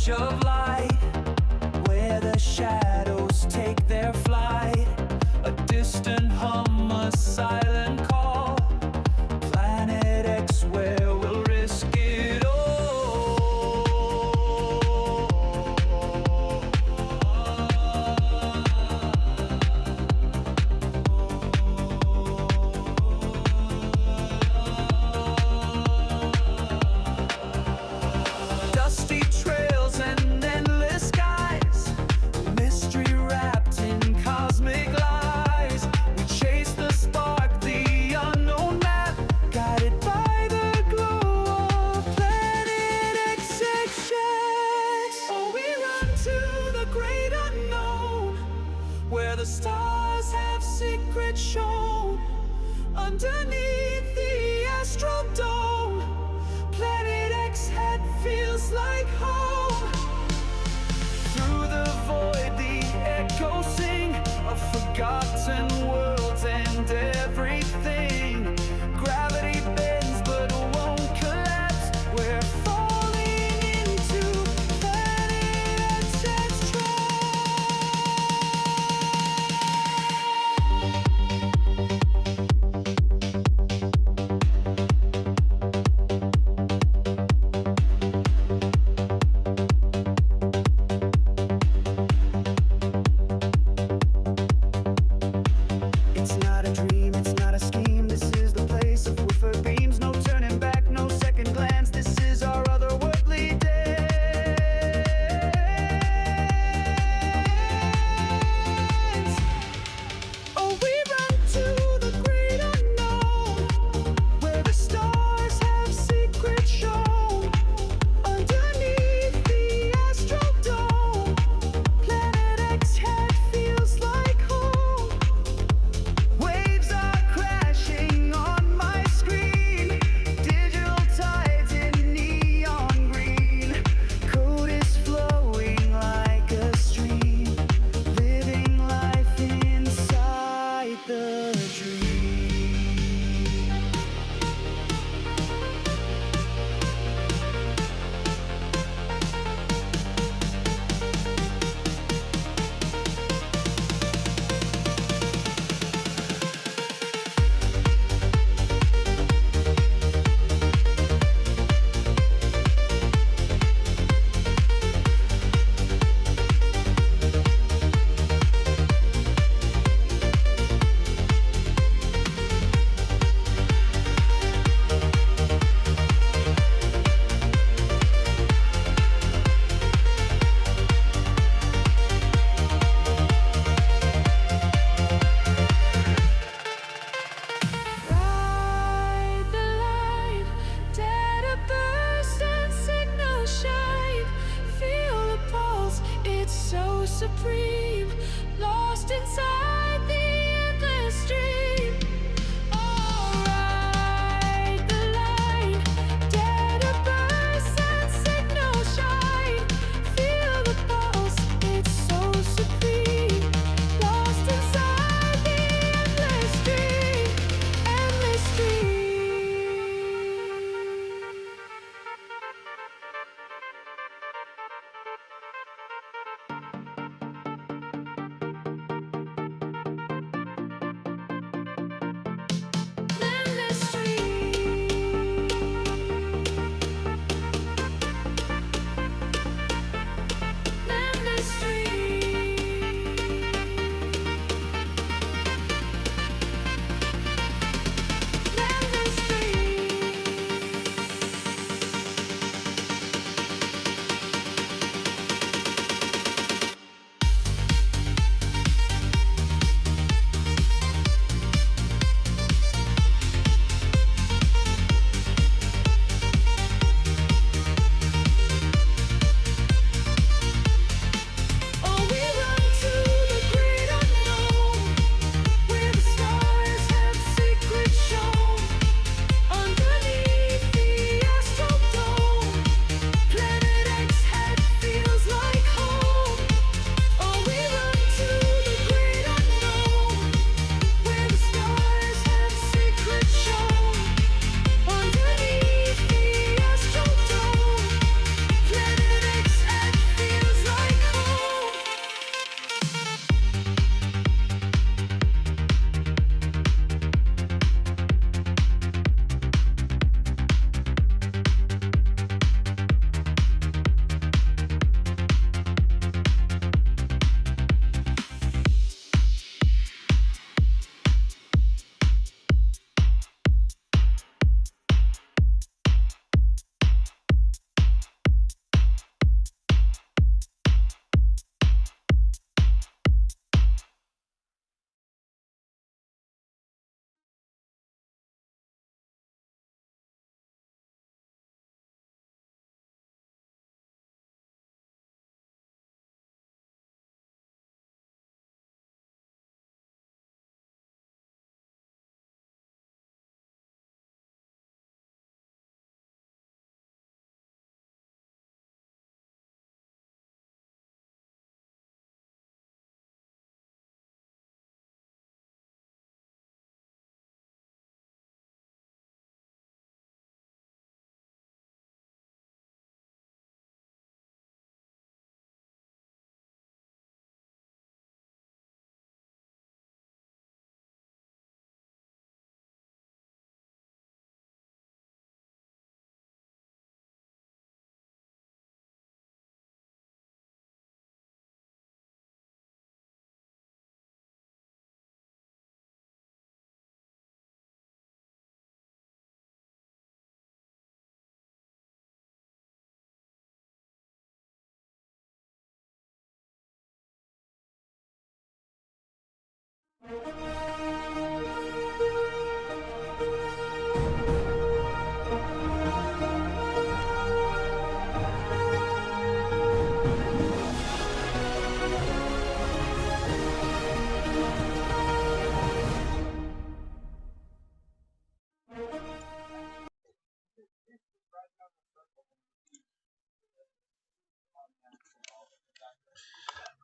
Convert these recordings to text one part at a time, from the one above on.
edge of light, where the shadows take their flight. A distant hum, a silent call. Planet X, where we'll risk it all. Dusty trails and endless skies, mystery wrapped in cosmic lies. We chase the spark, the unknown map, guided by the glow of Planet XXX. Oh, we run to the great unknown, where the stars have secrets shown. Underneath the astral dome, Planet X head feels like home. Through the void, the echoes sing of forgotten worlds and everything. Gravity bends but won't collapse. We're falling into Planet X's It's not a dream, it's not a scheme. This is the place of woofer beams. No turning back, no second glance. This is our otherworldly dance. Oh, we run to the great unknown, where the stars have secrets shown. Underneath the astral dome, Planet X head feels like home. Waves are crashing on my screen, digital tides in neon green. Code is flowing like a stream, living life inside the dream. Ride the line, data burst and signal shine. Feel the pulse, it's so supreme. Lost inside the endless stream. Oh, ride the line, data burst and signal shine. Feel the pulse, it's so supreme. Lost inside the endless stream. Endless stream.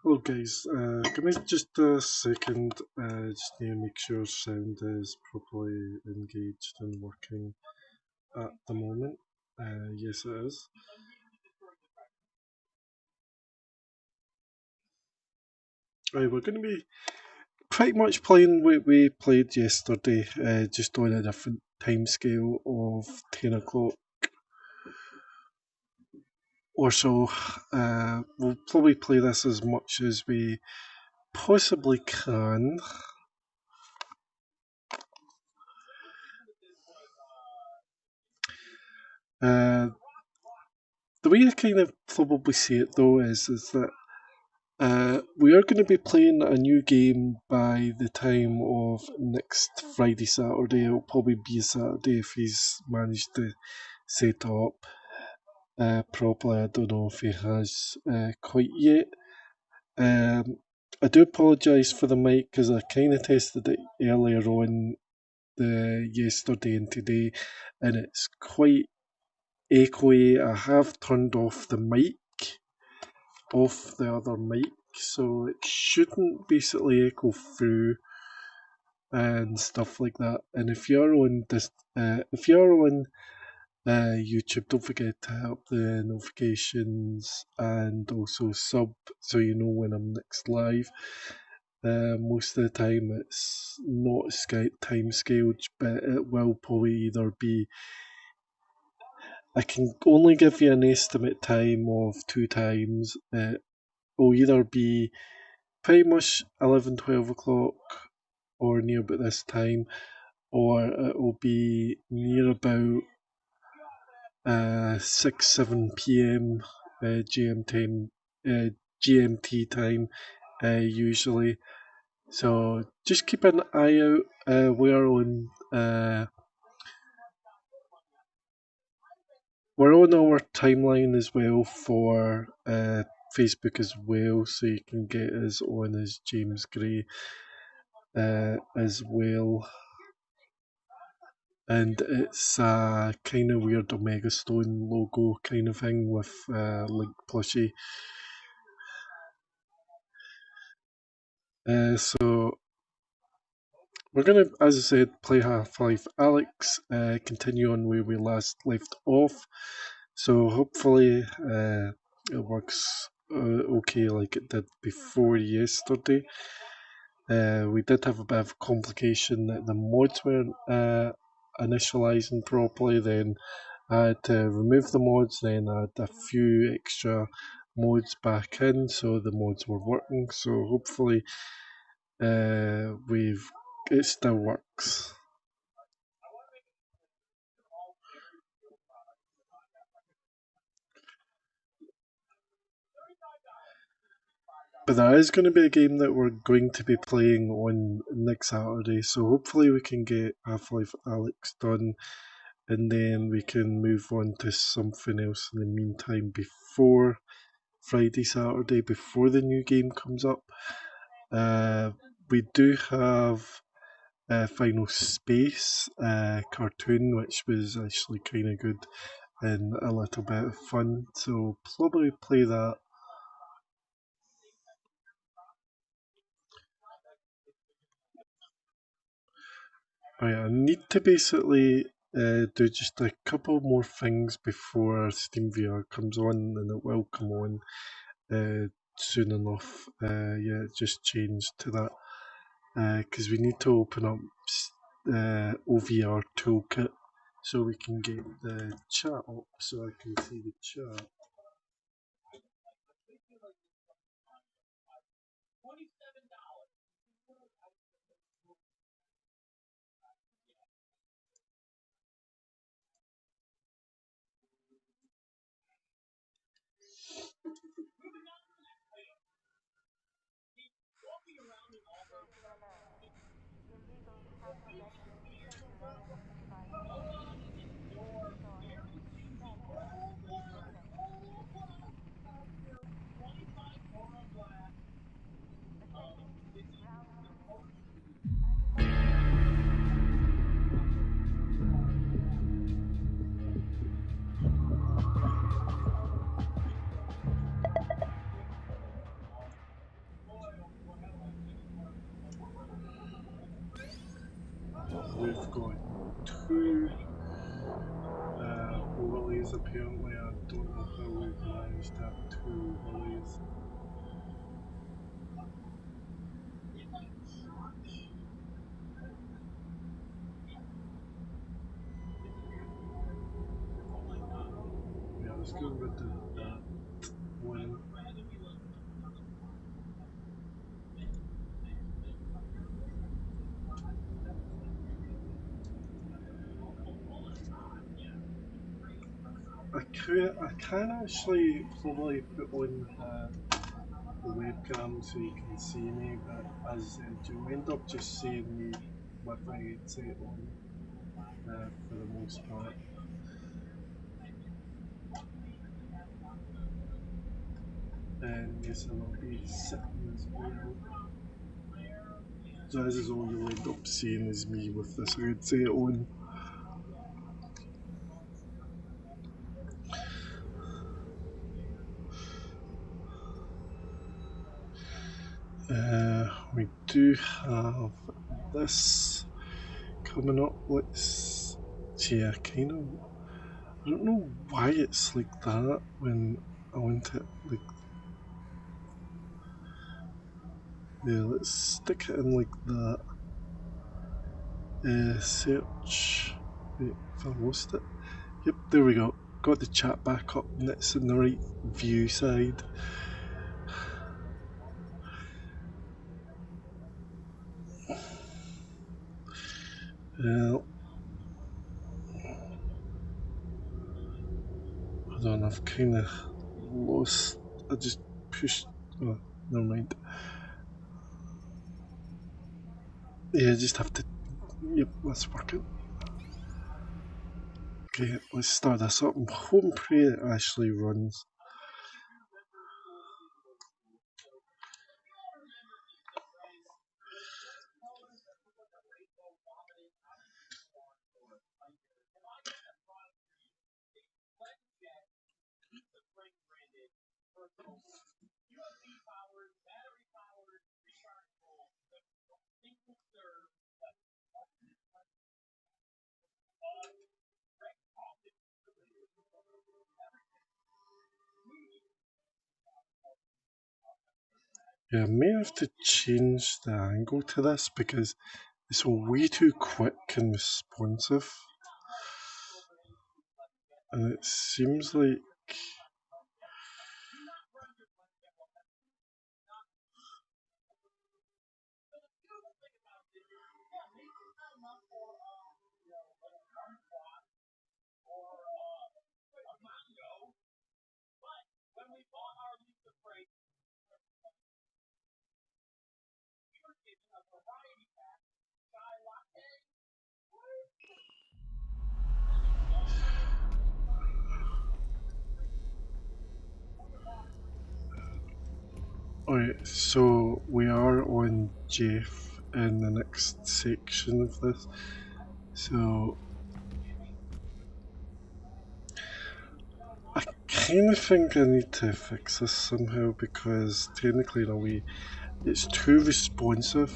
Hello guys, give me just a second, just need to make sure sound is properly engaged and working at the moment. Yes it is. Right, we're going to be pretty much playing what we played yesterday, just on a different time scale of 10 o'clock or so. We'll probably play this as much as we possibly can. Uh, the way I kind of probably see it though is that we are going to be playing a new game by the time of next Friday, Saturday. It'll probably be a Saturday if he's managed to set it up properly. I don't know if he has quite yet. I do apologise for the mic because I kind of tested it earlier on the yesterday and today, and it's quite echoey. I have turned off the mic off the other mic, so it shouldn't basically echo through and stuff like that. And if you're on YouTube, don't forget to hit up the notifications and also sub so you know when I'm next live. Most of the time it's not time scaled, but it will probably either be. I can only give you an estimate time of two times. It will either be pretty much 11, 12 o'clock or near about this time, or it will be near about 6, 7 p.m. GMT time usually. So just keep an eye out. We're on our timeline as well for Facebook as well, so you can get us on as James Gray as well. And it's a kind of weird Omega Stone logo kind of thing with Link plushie. So we're gonna, as I said, play Half-Life Alex, continue on where we last left off. So hopefully it works okay like it did before yesterday. We did have a bit of complication that the mods weren't initializing properly. Then I had to remove the mods, then add a few extra mods back in so the mods were working. So hopefully it still works. But that is going to be a game that we're going to be playing on next Saturday, so hopefully we can get Half-Life Alex done and then we can move on to something else in the meantime before Friday, Saturday, before the new game comes up. We do have Final Space cartoon, which was actually kind of good and a little bit of fun, so probably play that. Right, I need to basically do just a couple more things before Steam VR comes on, and it will come on soon enough. Yeah, it just changed to that because we need to open up OVR Toolkit so we can get the chat up so I can see the chat. We've got two overlays apparently. I don't know how we've managed to have two overlays. Yeah, let's go with that one. I can actually probably put on the webcam so you can see me, but as you'll end up just seeing me with my headset on for the most part. And yes, I will be sitting as well. So this is all you'll end up seeing is me with this headset on. We do have this coming up. Let's see, I don't know why it's like that when I want it like, yeah, let's stick it in like that. Search, wait, if I lost it? Yep, there we go. Got the chat back up and it's in the right view side. Hold on, I've kind of lost. I just pushed. Oh, never mind. Yeah, I just have to. Yep, that's working. Okay, let's start this up. I'm hoping pray it actually runs. Yeah, I may have to change the angle to this because it's way too quick and responsive. And it seems like alright, so we are on Jeff in the next section of this. So I kind of think I need to fix this somehow because technically in a way it's too responsive.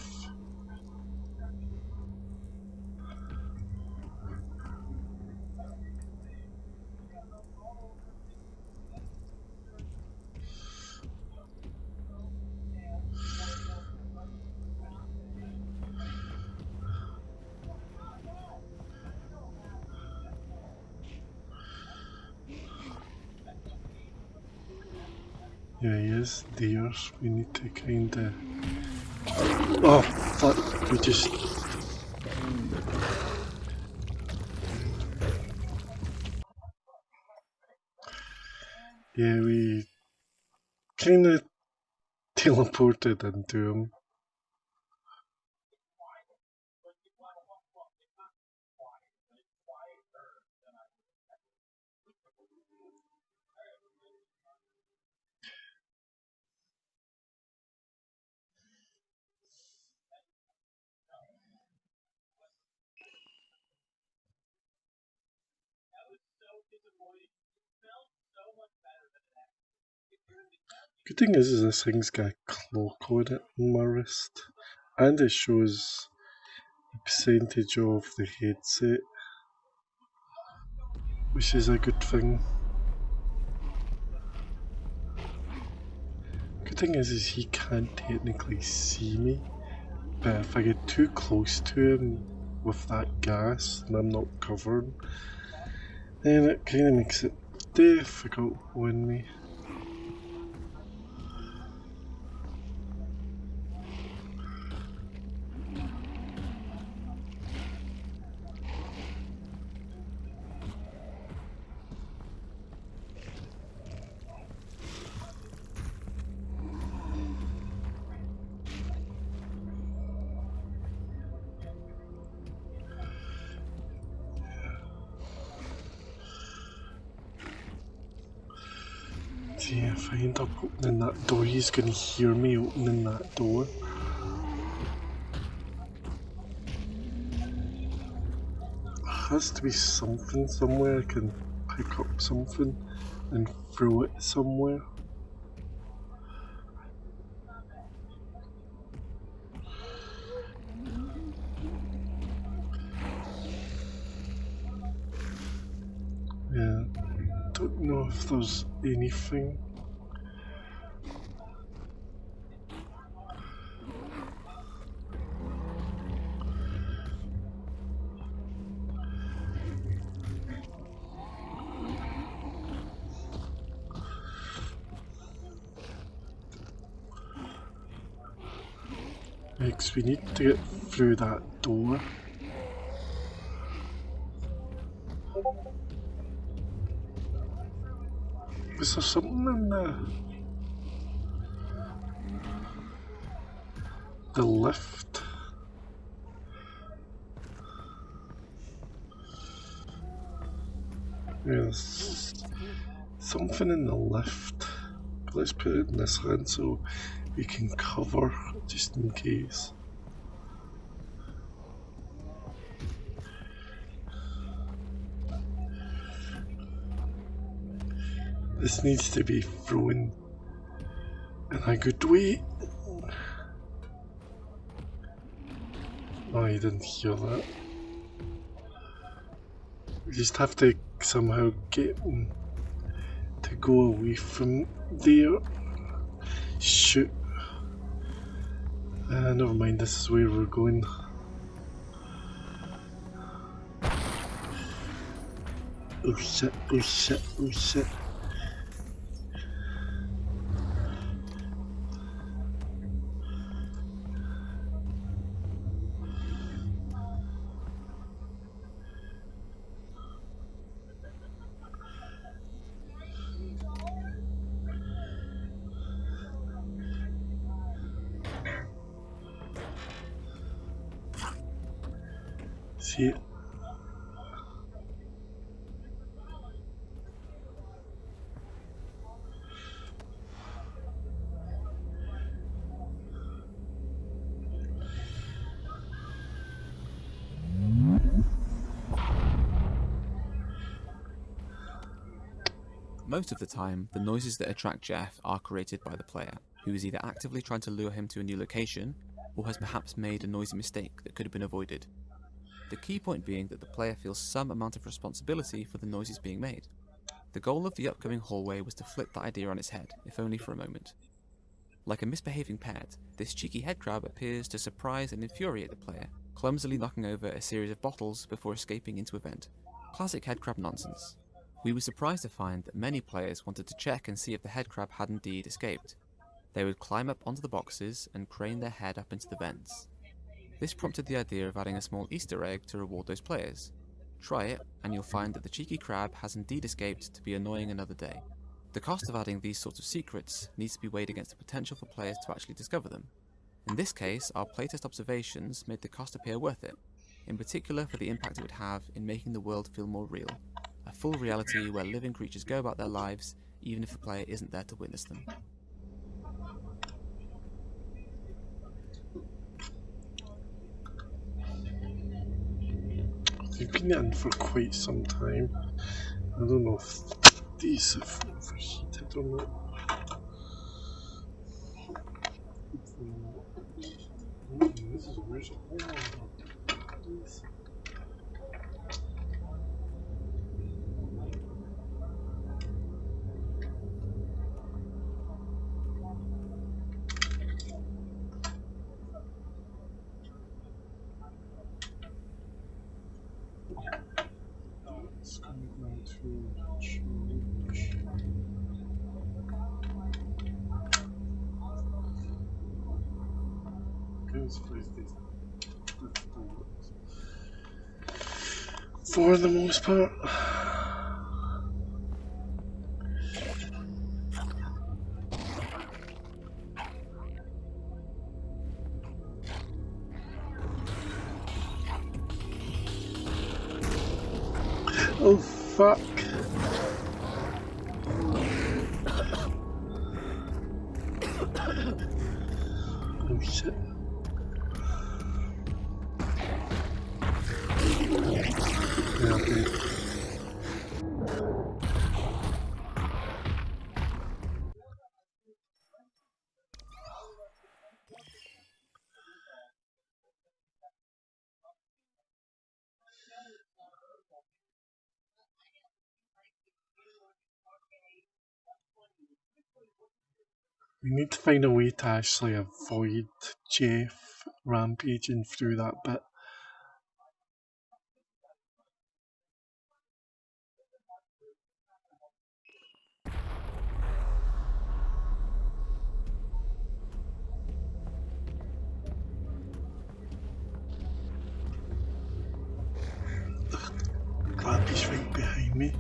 Yeah, he is there. We need to kinda. Oh, fuck, we just. Yeah, we kinda teleported into him. Good thing is this thing's got a clock on it on my wrist, and it shows the percentage of the headset, which is a good thing. Good thing is he can't technically see me, but if I get too close to him with that gas and I'm not covered, then it kind of makes it difficult on me. See, if I end up opening that door, he's going to hear me opening that door. There has to be something somewhere I can pick up something and throw it somewhere. Yeah, don't know if there's anything. Because we need to get through that door. Is there something in the lift? Yeah, there's something in the lift. But let's put it in this hand so we can cover just in case. This needs to be thrown in a good way. Oh, you didn't hear that. We just have to somehow get him to go away from there. Shoot. Never mind, this is where we're going. Oh shit, oh shit, oh shit. See it? Most of the time, the noises that attract Jeff are created by the player, who is either actively trying to lure him to a new location, or has perhaps made a noisy mistake that could have been avoided. The key point being that the player feels some amount of responsibility for the noises being made. The goal of the upcoming hallway was to flip that idea on its head, if only for a moment. Like a misbehaving pet, this cheeky headcrab appears to surprise and infuriate the player, clumsily knocking over a series of bottles before escaping into a vent. Classic headcrab nonsense. We were surprised to find that many players wanted to check and see if the headcrab had indeed escaped. They would climb up onto the boxes and crane their head up into the vents. This prompted the idea of adding a small Easter egg to reward those players. Try it, and you'll find that the cheeky crab has indeed escaped to be annoying another day. The cost of adding these sorts of secrets needs to be weighed against the potential for players to actually discover them. In this case, our playtest observations made the cost appear worth it, in particular for the impact it would have in making the world feel more real. A full reality where living creatures go about their lives, even if the player isn't there to witness them. They've been in for quite some time. I don't know if these have overheated or not. This is weird. It's coming down to change. Let's place these for the most part. Oh fuck. Oh shit. Yeah, okay. We need to find a way to actually avoid Jeff rampaging through that bit. Clappy's right behind me.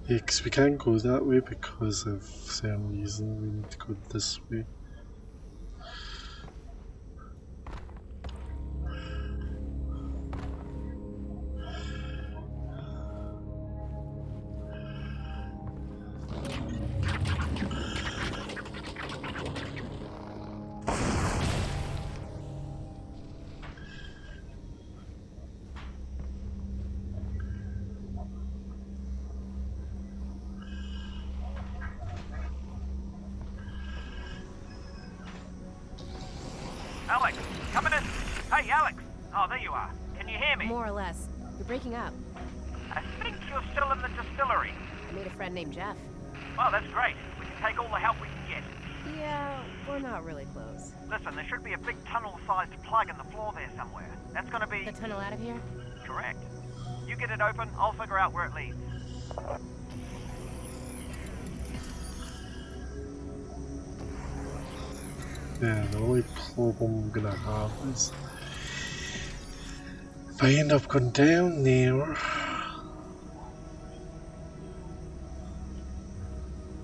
Yeah, because we can't go that way because of some reason. We need to go this way. Alex, coming in. Hey, Alex. Oh, there you are. Can you hear me? More or less. You're breaking up. I think you're still in the distillery. I made a friend named Jeff. Well, that's great. We can take all the help we can get. Yeah, we're not really close. Listen, there should be a big tunnel-sized plug in the floor there somewhere. That's gonna be... The tunnel out of here? correct. You get it open, I'll figure out where it leads. Yeah, the only problem I'm gonna have is if I end up going down there,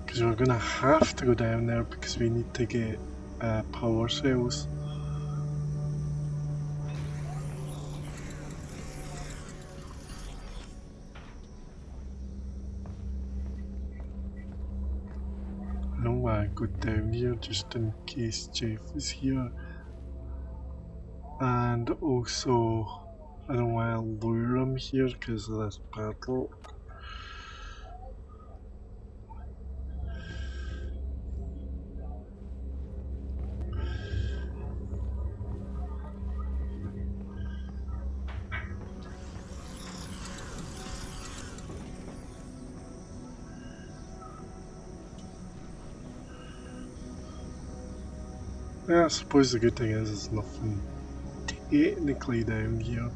because we're gonna have to go down there because we need to get power cells. I don't want to go down here just in case Jeff is here. And also, I don't want to lure him here because of this padlock. Yeah, I suppose the good thing is there's nothing technically down here.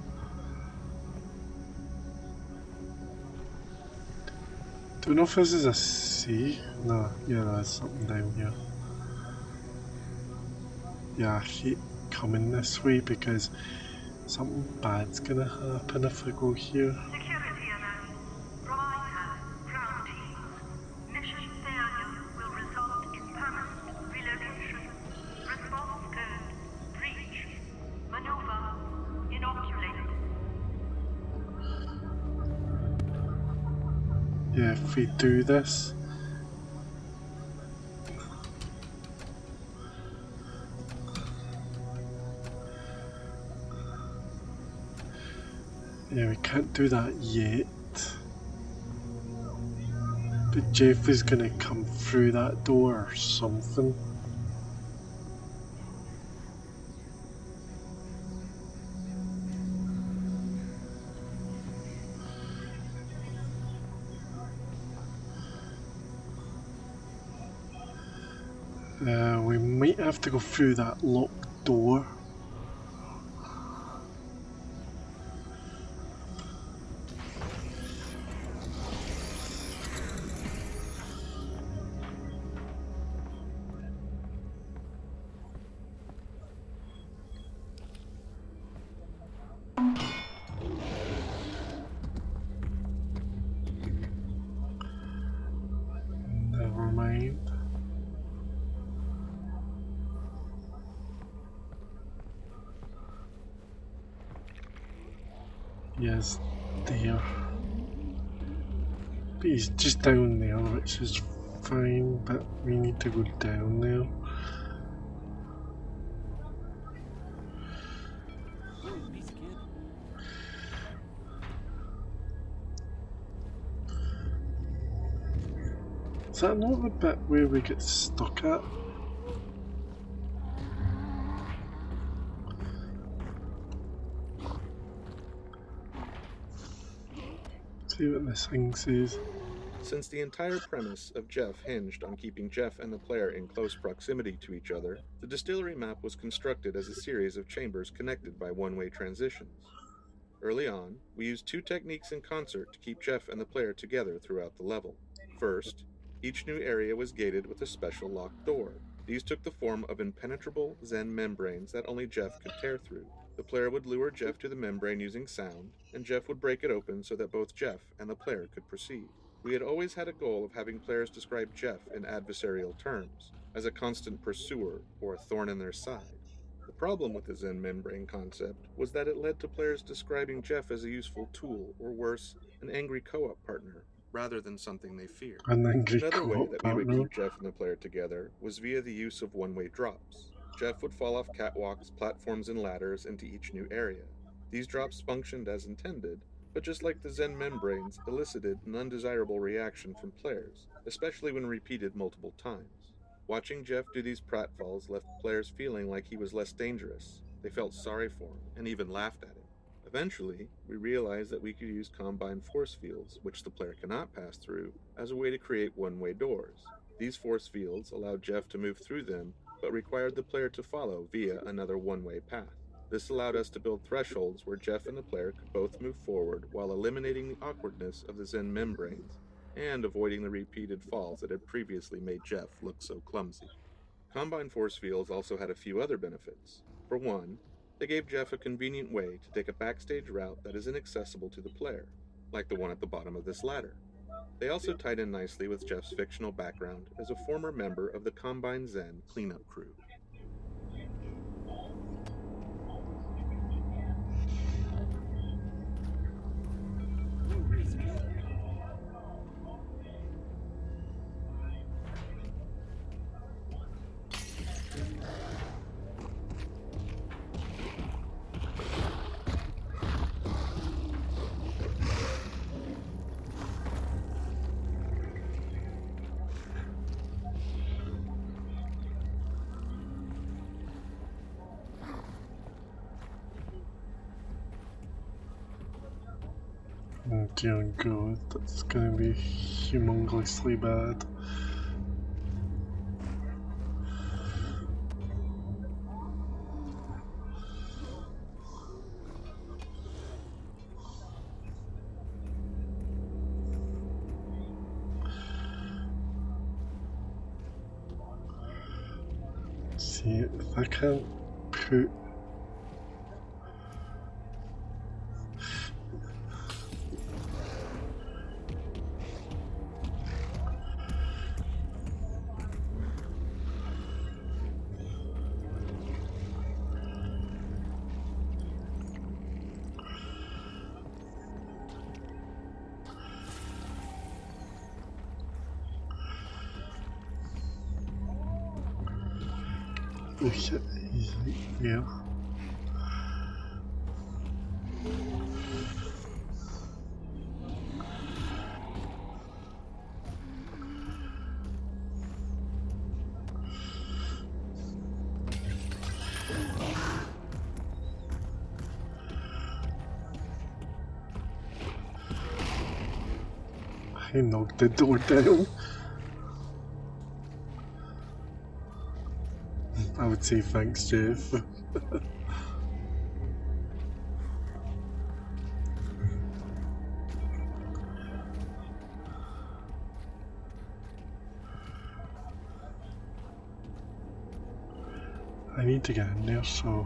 Don't know if this is a sea. No, yeah, there's something down here. Yeah, I hate coming this way because something bad's gonna happen if I go here. Security alert. Reminder, ground team. Mission failure will result in permanent relocation. Response code, breach. Maneuver, inoculate. Yeah, if we do this. Yeah, we can't do that yet. But Jeff is gonna come through that door or something. We might have to go through that locked door. Never mind. Yes, there. But he's just down there, which is fine, but we need to go down there. Is that not the bit where we get stuck at? See what this thing says. Since the entire premise of Jeff hinged on keeping Jeff and the player in close proximity to each other, the distillery map was constructed as a series of chambers connected by one-way transitions. Early on, we used two techniques in concert to keep Jeff and the player together throughout the level. First, each new area was gated with a special locked door. These took the form of impenetrable Zen membranes that only Jeff could tear through. The player would lure Jeff to the membrane using sound, and Jeff would break it open so that both Jeff and the player could proceed. We had always had a goal of having players describe Jeff in adversarial terms, as a constant pursuer or a thorn in their side. The problem with the Zen membrane concept was that it led to players describing Jeff as a useful tool, or worse, an angry co-op partner, rather than something they feared. An angry Another way co-op that we would partner. keep Jeff and the player together was via the use of one-way drops. Jeff would fall off catwalks, platforms, and ladders into each new area. These drops functioned as intended, but just like the Zen membranes, elicited an undesirable reaction from players, especially when repeated multiple times. Watching Jeff do these pratfalls left players feeling like he was less dangerous. They felt sorry for him, and even laughed at him. Eventually, we realized that we could use combined force fields, which the player cannot pass through, as a way to create one-way doors. These force fields allowed Jeff to move through them, but required the player to follow via another one-way path. This allowed us to build thresholds where Jeff and the player could both move forward while eliminating the awkwardness of the Zen membranes and avoiding the repeated falls that had previously made Jeff look so clumsy. Combined force fields also had a few other benefits. For one, they gave Jeff a convenient way to take a backstage route that is inaccessible to the player, like the one at the bottom of this ladder. They also tied in nicely with Jeff's fictional background as a former member of the Combine Zen cleanup crew. Oh dear God, that's gonna be humongously bad. See, if I can't put oh shit, he's right there. I knocked the door down. I would say thanks, Jeff. I need to get in there, so...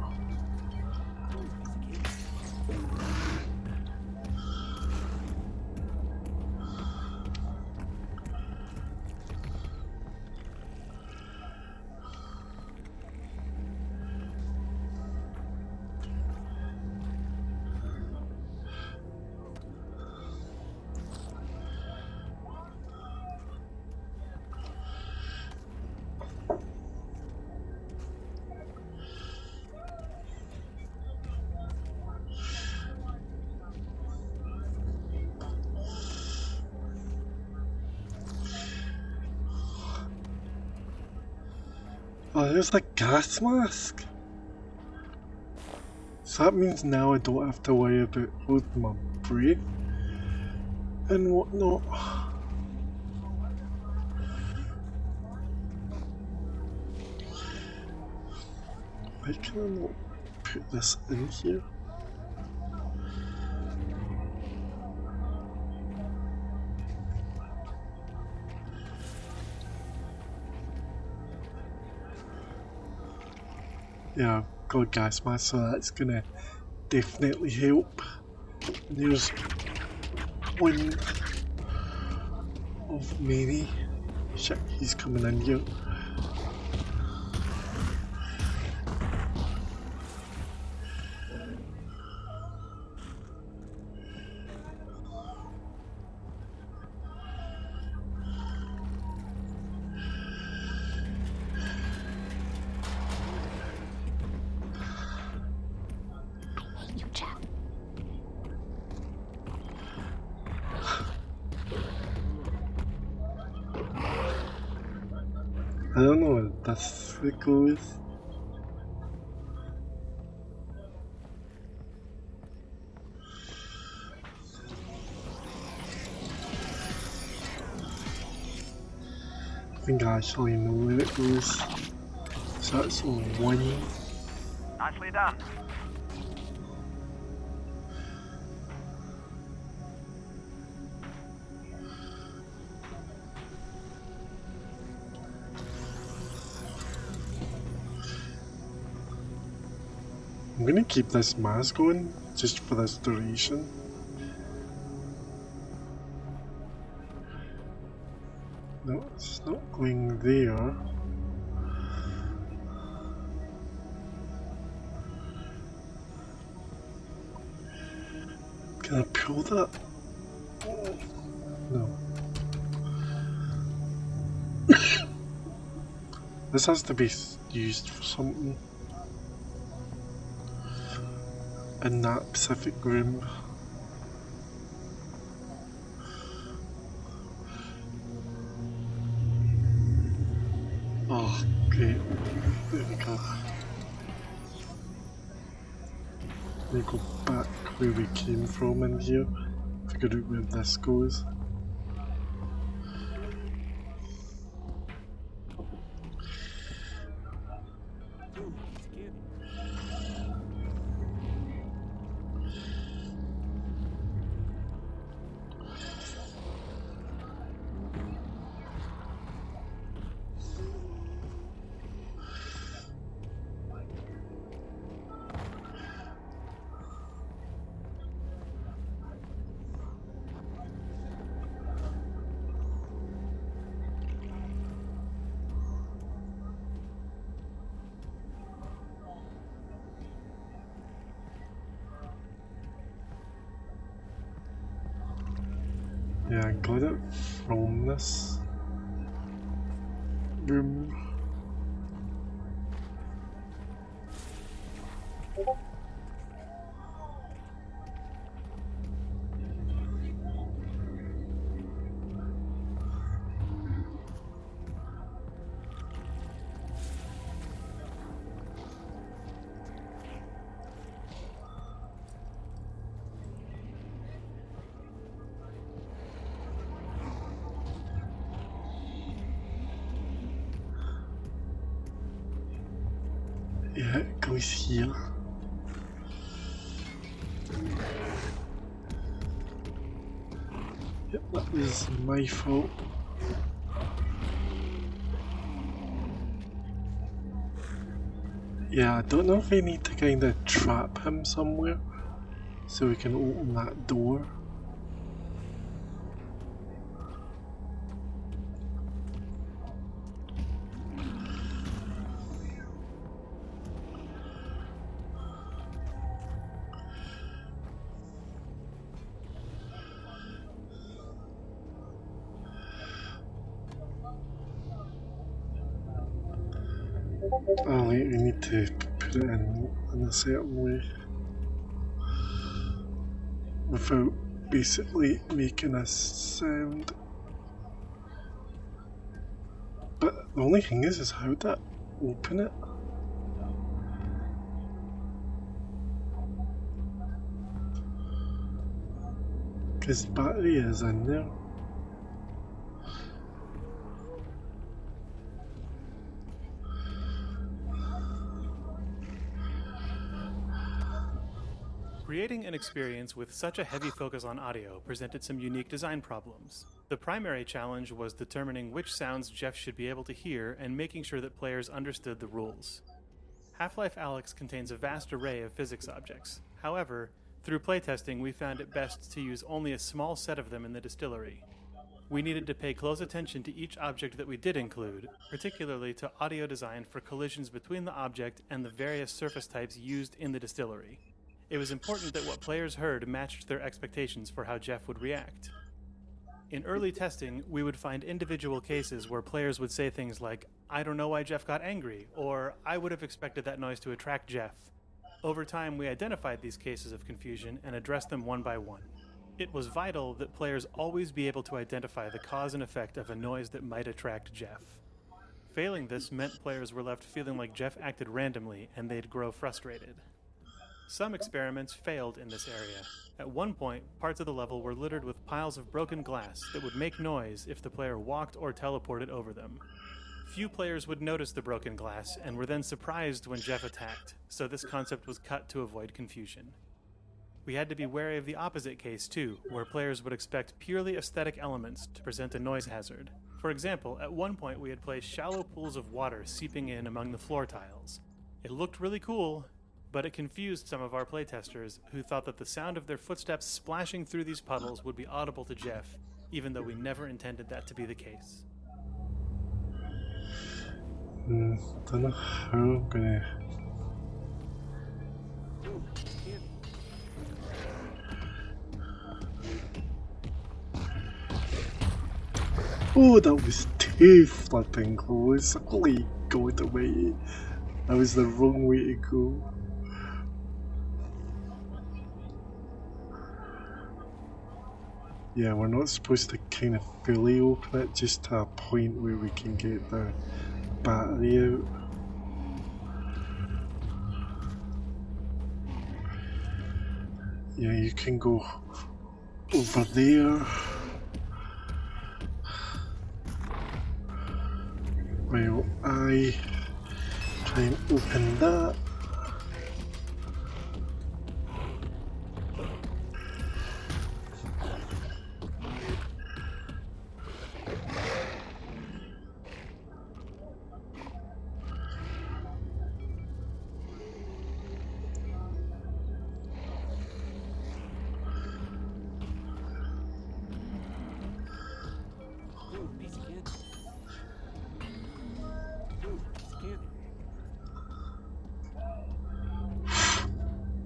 Oh, there's a gas mask! So that means now I don't have to worry about holding my breath and whatnot. Why can I not put this in here? Yeah, I've got a gas mask, so that's gonna definitely help. And there's one of many. Shit, he's coming in here. You Jeff. I don't know what this goes. I think I actually know where it goes. So that's one. Nicely done. I'm gonna keep this mask on just for this duration. No, it's not going there. Can I pull that? No. This has to be used for something. In that specific room. Oh, great. There we go. We go back where we came from in here. figure out where this goes. Yeah, I got it from this room. Yeah, it goes here. Yep, that was my fault. Yeah, I don't know if I need to kind of trap him somewhere so we can open that door. Oh wait, we need to put it in a certain way without basically making a sound. But the only thing is how to open it. Because battery is in there. Creating an experience with such a heavy focus on audio presented some unique design problems. The primary challenge was determining which sounds Jeff should be able to hear and making sure that players understood the rules. Half-Life Alyx contains a vast array of physics objects. However, through playtesting we found it best to use only a small set of them in the distillery. We needed to pay close attention to each object that we did include, particularly to audio design for collisions between the object and the various surface types used in the distillery. It was important that what players heard matched their expectations for how Jeff would react. In early testing, we would find individual cases where players would say things like, "I don't know why Jeff got angry," or "I would have expected that noise to attract Jeff." Over time, we identified these cases of confusion and addressed them one by one. It was vital that players always be able to identify the cause and effect of a noise that might attract Jeff. Failing this meant players were left feeling like Jeff acted randomly and they'd grow frustrated. Some experiments failed in this area. At one point, parts of the level were littered with piles of broken glass that would make noise if the player walked or teleported over them. Few players would notice the broken glass and were then surprised when Jeff attacked, so this concept was cut to avoid confusion. We had to be wary of the opposite case too, where players would expect purely aesthetic elements to present a noise hazard. For example, at one point we had placed shallow pools of water seeping in among the floor tiles. It looked really cool, but it confused some of our playtesters who thought that the sound of their footsteps splashing through these puddles would be audible to Jeff, even though we never intended that to be the case. Don't know how I'm gonna... Oh, that was too flipping close. Holy God almighty. That was the wrong way to go. Yeah, we're not supposed to kind of fully open it, just to a point where we can get the battery out. Yeah, you can go over there. While I try and open that.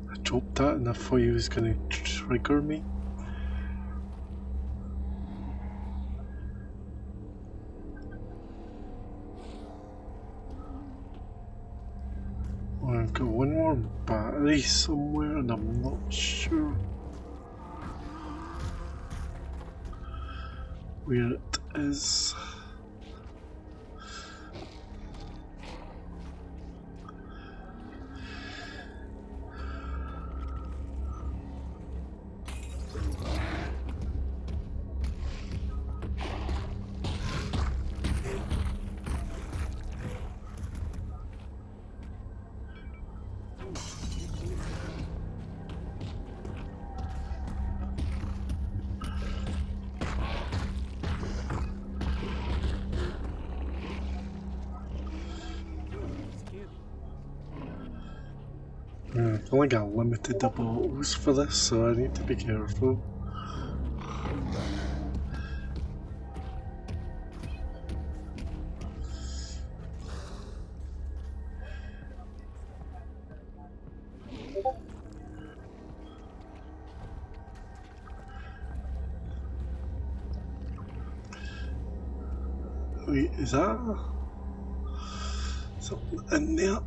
I dropped that and I thought he was going to trigger me. Well, I've got one more battery somewhere and I'm not sure where it is. I've only got limited bottles for this, so I need to be careful. Wait, is that something in there?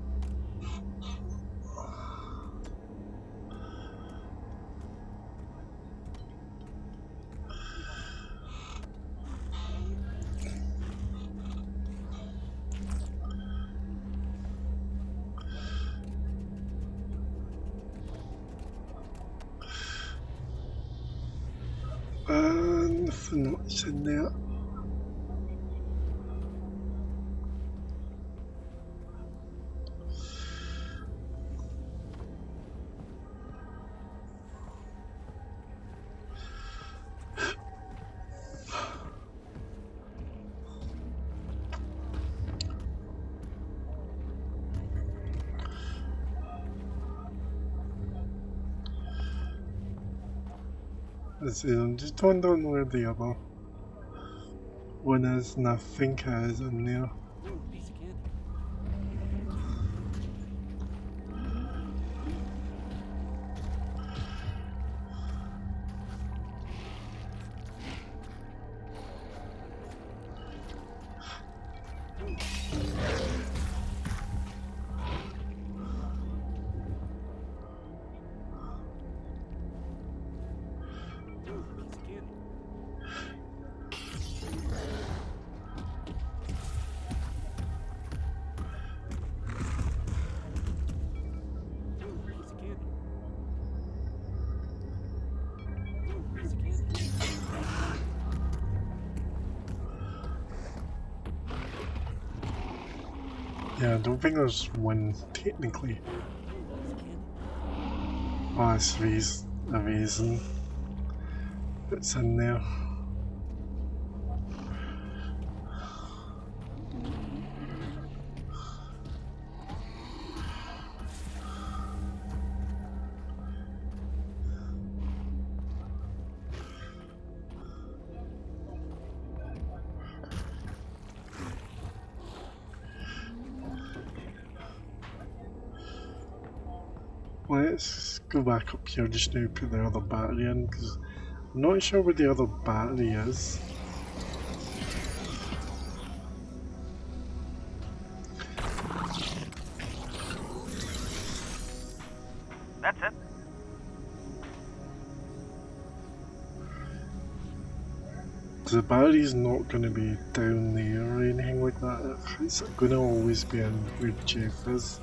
Nothing much in there. Let's see, I just don't know where the other one is, and I think it is in there. Yeah, I don't think there's one technically. Oh, it's amazing. It's in there. Let's go back up here just now, put the other battery in, because I'm not sure where the other battery is. That's it. The battery's not going to be down there or anything like that, it's going to always be in where Jeff is.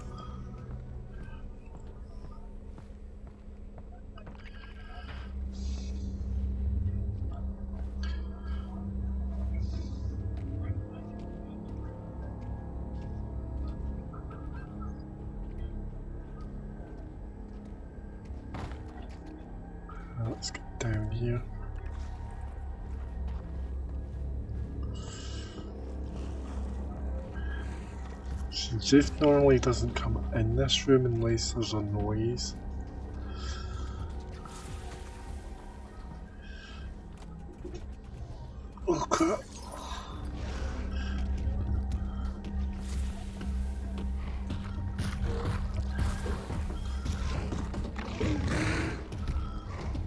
down here. So Jeff normally doesn't come in this room unless there's a noise. Oh crap.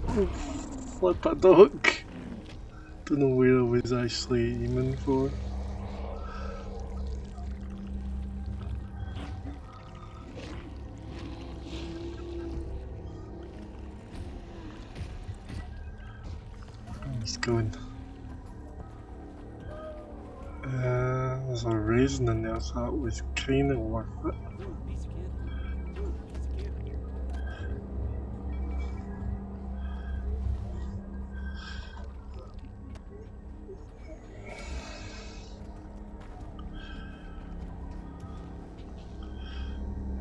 Oh, flip a dog. Don't know where I was actually aiming for. He's going. There's a raisin in there, so that was kind of worth it.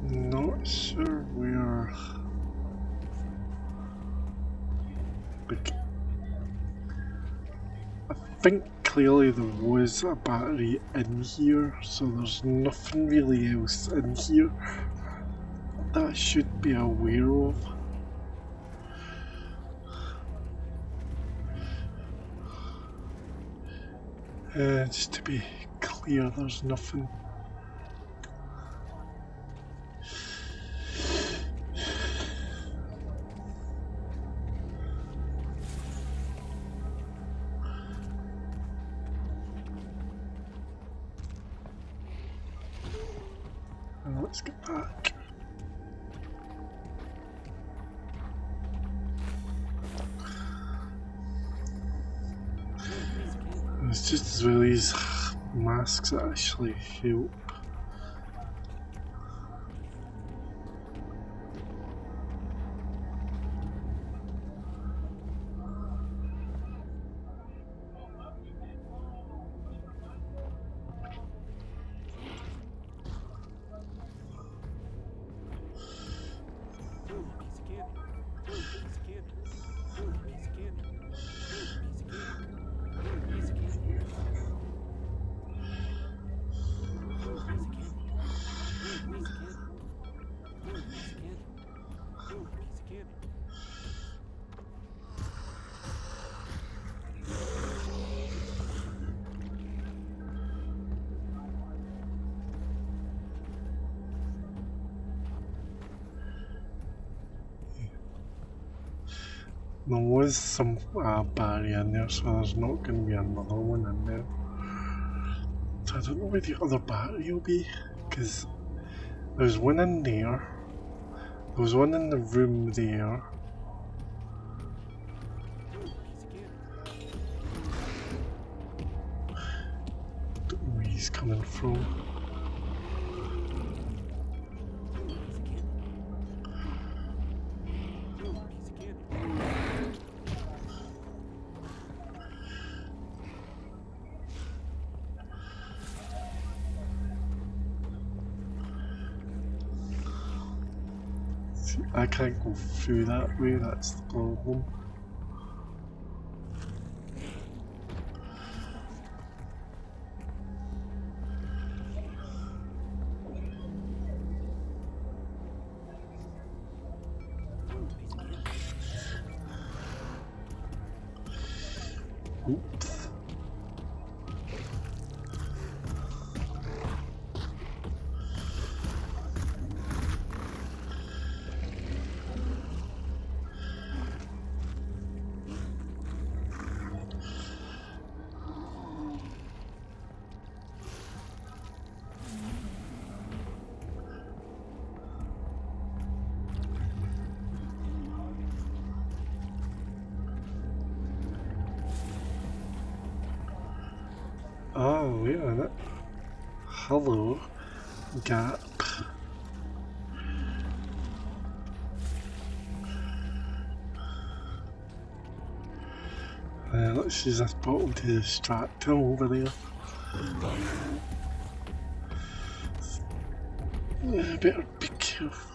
Not sure where. I think clearly there was a battery in here, so there's nothing really else in here that I should be aware of. Just to be clear, there's nothing. Let's get back. It's just as well these masks actually help. There was some barrier in there, so there's not going to be another one in there. So I don't know where the other battery will be, because there's one in there, there was one in the room there. Don't know where he's coming from. I can't go through that way, that's the problem. Oops. Oh, wait a minute. Hello, gap. Let's use this bottle to distract him over there. Better be careful.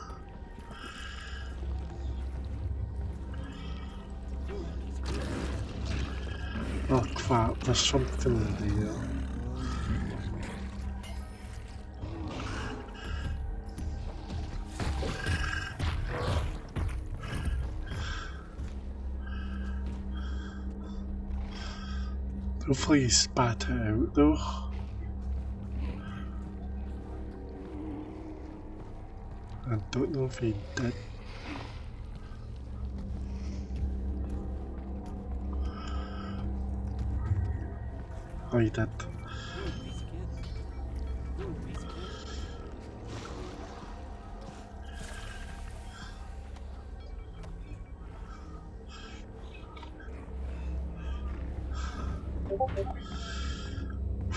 Crap, there's something there. Hopefully he spat it out though. I don't know if he did. Oh, he did.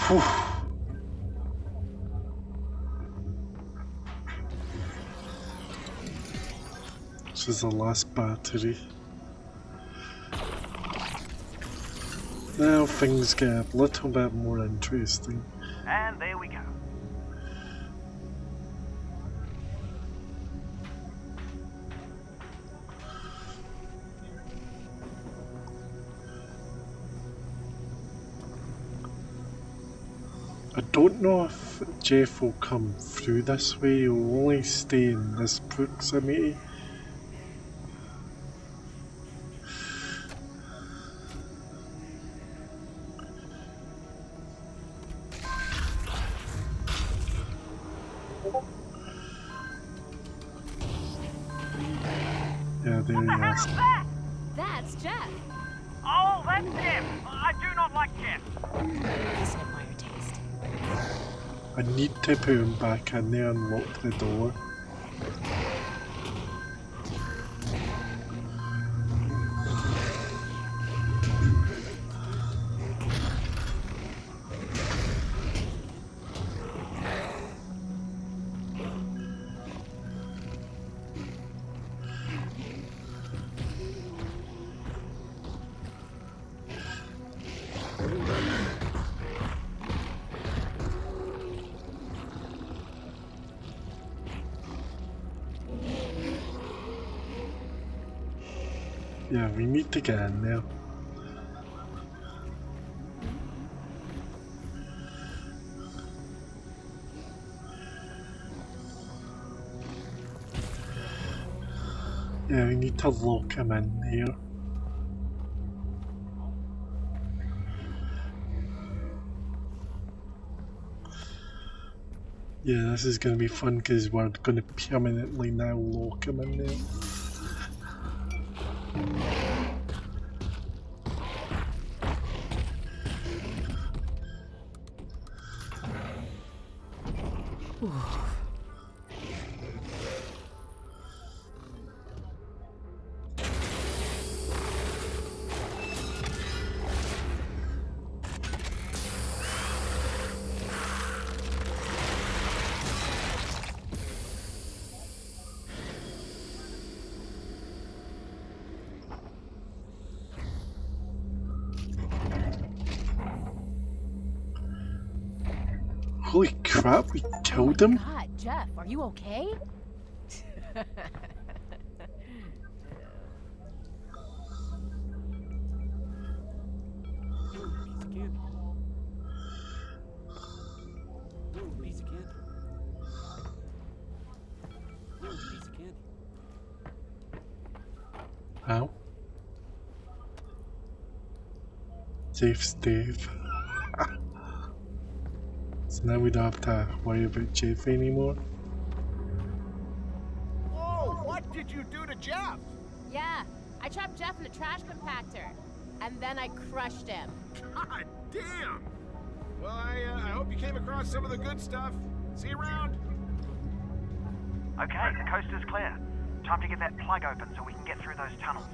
Whew. This is the last battery. Now things get a little bit more interesting. And there we go. I don't know if Jeff will come through this way, he'll only stay in this proximity. Yeah, there he is. That's Jeff. Oh, that's Jeff. I do not like Jeff. Doesn't admire taste. I need to put him back in there and lock the door. Yeah, we need to get in there. Yeah, we need to lock him in there. Yeah, this is going to be fun because we're going to permanently now lock him in there. Holy crap, we killed him? God, Jeff, are you okay? How? Jeff's dead. So now we don't have to worry about Jeff anymore. Whoa, what did you do to Jeff? Yeah, I trapped Jeff in a trash compactor. And then I crushed him. God damn! Well, I hope you came across some of the good stuff. See you around. Okay, the coast is clear. Time to get that plug open so we can get through those tunnels.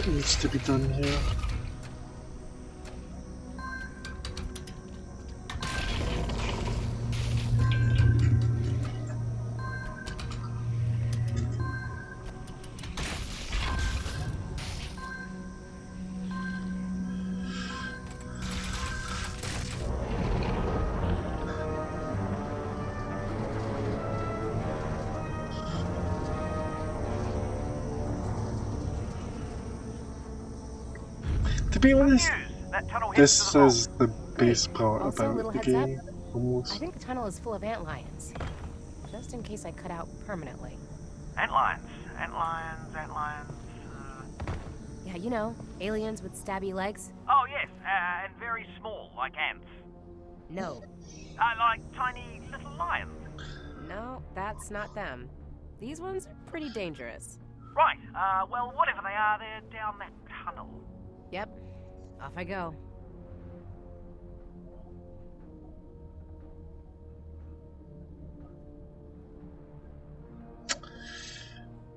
needs to be done here? To be honest, That tunnel heads to this the vault. is the best part Also, a about little the heads up. game, I almost. think the tunnel is full of antlions. Just in case I cut out permanently. Antlions. Antlions. Antlions. Yeah, you know, aliens with stabby legs. Oh, yes. And very small, like ants. No. Like tiny little lions. No, that's not them. These ones are pretty dangerous. Right. Well, whatever they are, they're down that tunnel. Yep. Off I go.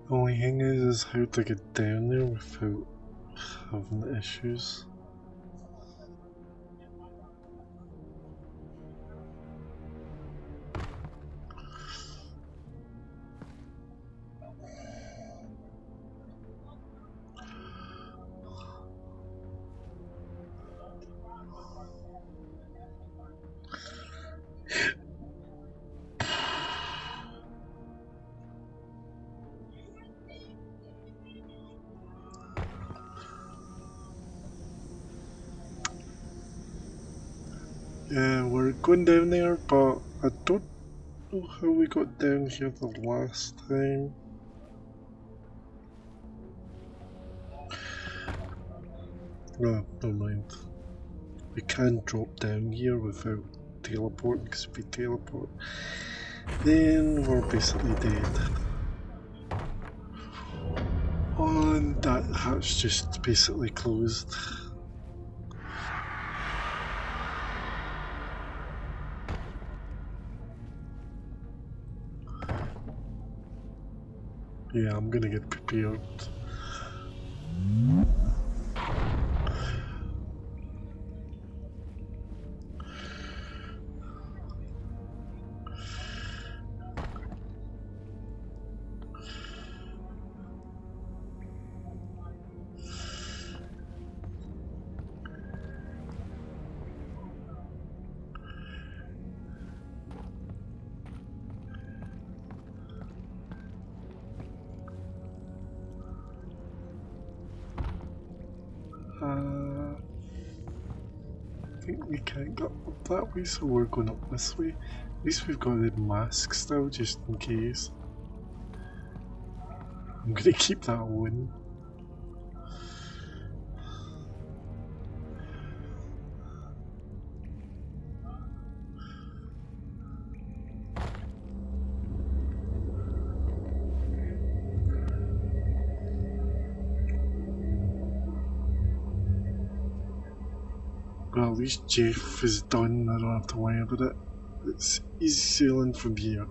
The only thing is how to get down there without having issues. Yeah, we're going down there, but I don't know how we got down here the last time. No, never mind. We can drop down here without teleporting, because if we teleport, then we're basically dead. And that hatch just basically closed. Yeah, I'm gonna get prepared. I think we can't go up that way, so we're going up this way. At least we've got the mask still, just in case. I'm gonna keep that on. Well, at least Jeff is done, I don't have to worry about it. It's easy sailing from here.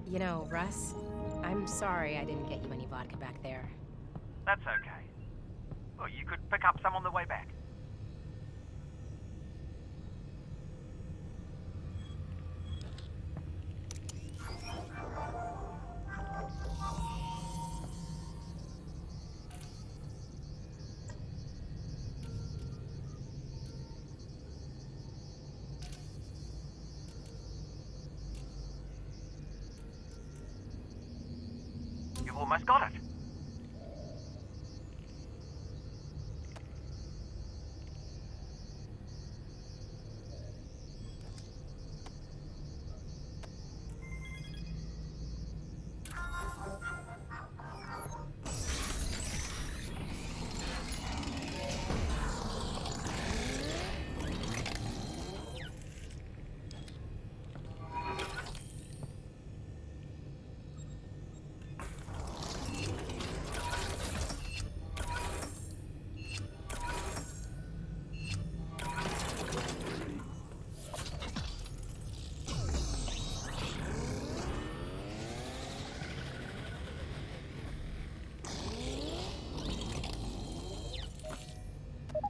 You know, Russ, I'm sorry I didn't get you any vodka back there. That's okay. Well, you could pick up some on the way back. Almost got it.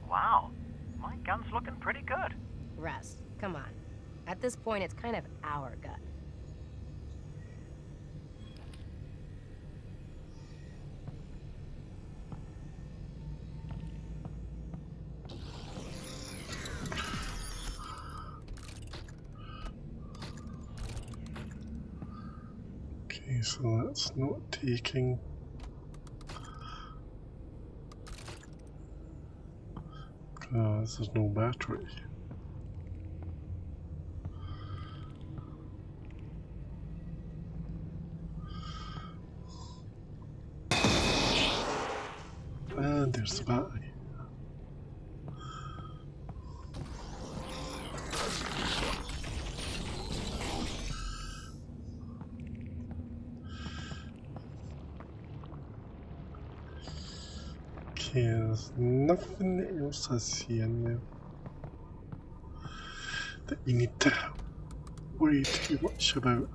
Wow, my gun's looking pretty good. Russ, come on. At this point, it's kind of our gun. Okay, so that's not taking. There's no battery. And there's the battery. Okay, there's nothing else I see in there that you need to worry too much about.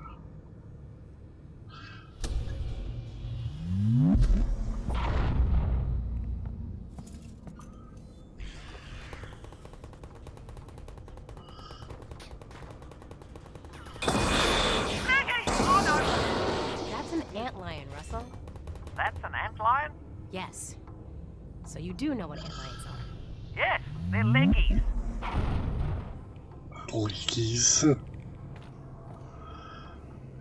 That's an antlion, Russell. That's an antlion? Yes. So you do know what antlions are. Yes, they're leggies. Leakies.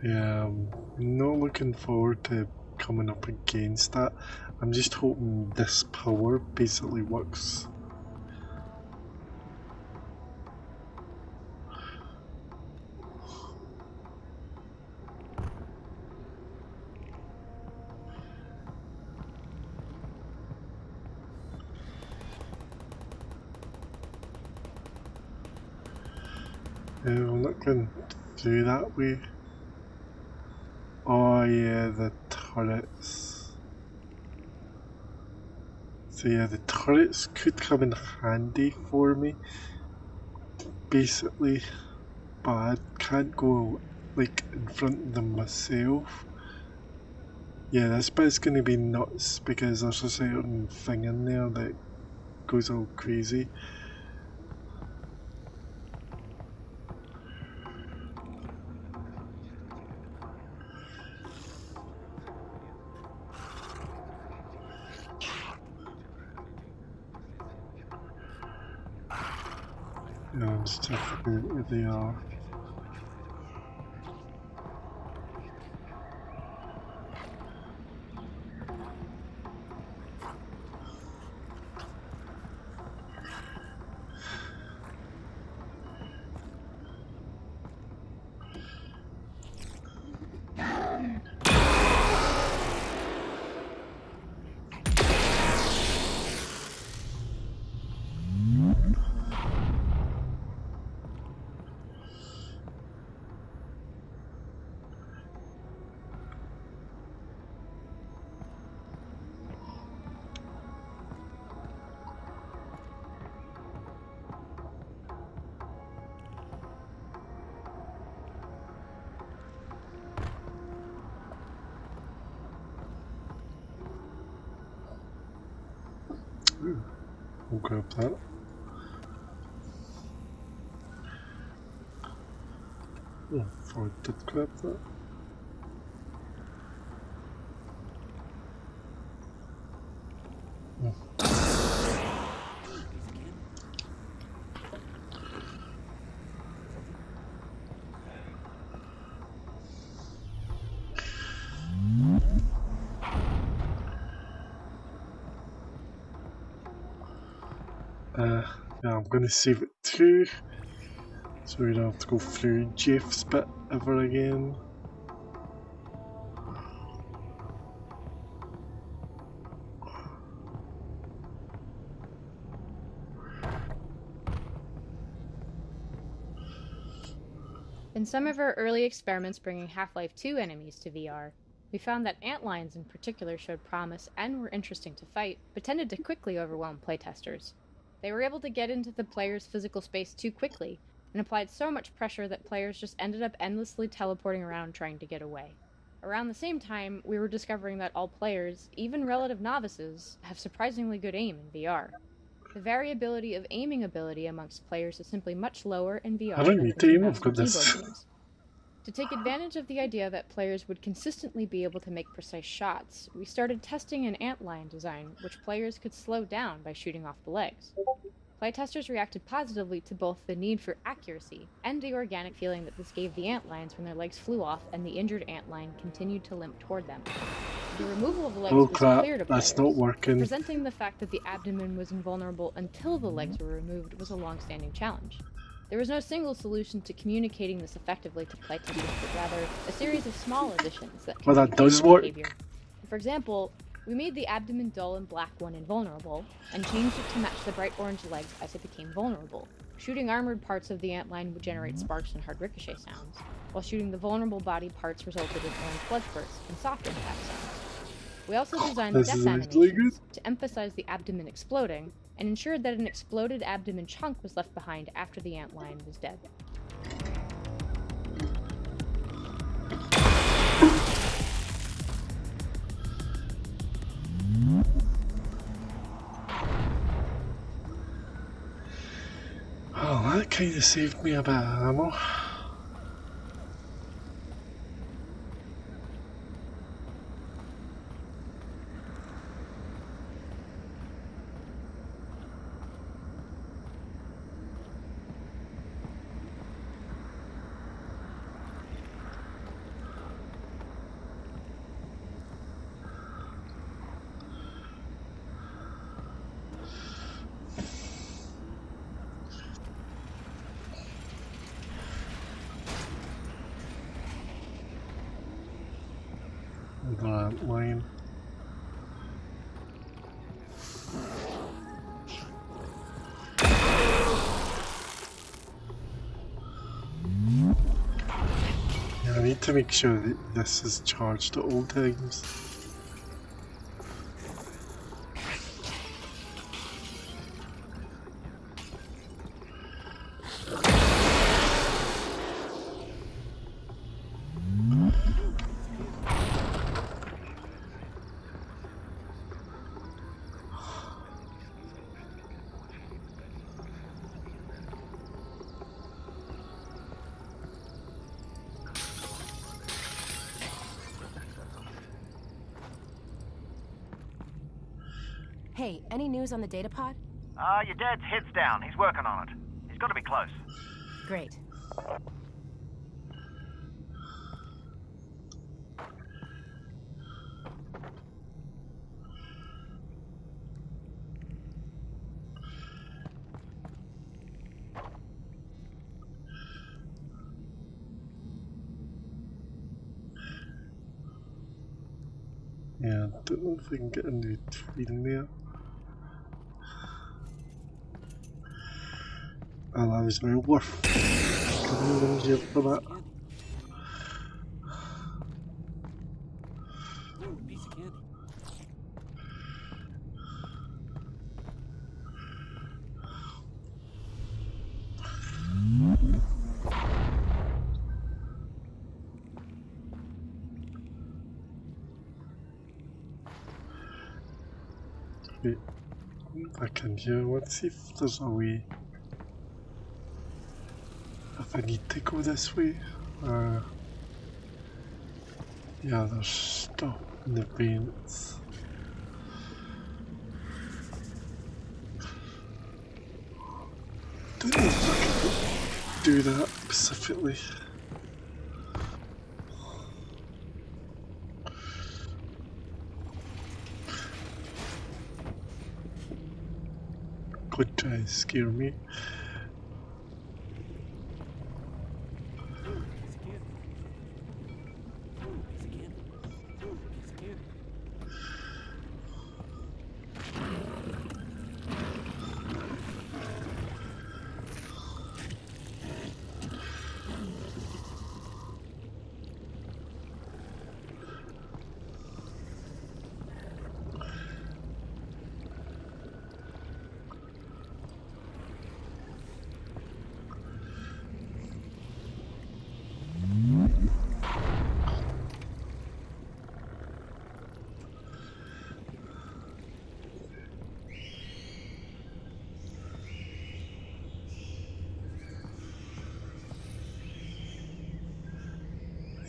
Yeah, I'm not looking forward to coming up against that. I'm just hoping this power basically works. I'm not going through that way. Oh yeah, the turrets. So yeah, the turrets could come in handy for me, basically, but I can't go like in front of them myself. Yeah, this bit's gonna be nuts because there's a certain thing in there that goes all crazy. Yeah, I'm just checking where they are. We'll grab that. Oh, I did grab that. Yeah, I'm going to save it too, so we don't have to go through Jeff's bit ever again. In some of our early experiments bringing Half-Life 2 enemies to VR, we found that antlions in particular showed promise and were interesting to fight, but tended to quickly overwhelm playtesters. They were able to get into the player's physical space too quickly, and applied so much pressure that players just ended up endlessly teleporting around trying to get away. Around the same time, we were discovering that all players, even relative novices, have surprisingly good aim in VR. The variability of aiming ability amongst players is simply much lower in VR I don't than need for to aim, mouse I've and got this. keyboard games. To take advantage of the idea that players would consistently be able to make precise shots, we started testing an antlion design which players could slow down by shooting off the legs. Playtesters reacted positively to both the need for accuracy and the organic feeling that this gave the antlions when their legs flew off and the injured antlion continued to limp toward them. The removal of the legs Oh was crap, clear to players. that's not working. Presenting the fact that the abdomen was invulnerable until the legs were removed was a long-standing challenge. There was no single solution to communicating this effectively to playtesters, but rather a series of small additions that Well, that does communicate work. behavior. For example, we made the abdomen dull and black when invulnerable, and changed it to match the bright orange legs as it became vulnerable. Shooting armored parts of the antlion would generate sparks and hard ricochet sounds, while shooting the vulnerable body parts resulted in orange blood spurts and soft impact sounds. We also designed This death is really animations to emphasize the abdomen exploding, and ensured that an exploded abdomen chunk was left behind after the antlion was dead. Oh, that kind of saved me a bit of ammo. That line. Yeah, I need to make sure that this is charged at all times. Hey, any news on the data pod? Your dad's head's down. He's working on it. He's got to be close. Great. Yeah, I don't know if I can get in between there. Oh, that was well worth coming in for that. Piece of candy. Wait, back in here, let's see if there's a way. If I need to go this way. Yeah, there's stuff in the vents. Don't know if I can do that specifically. could try to scare me.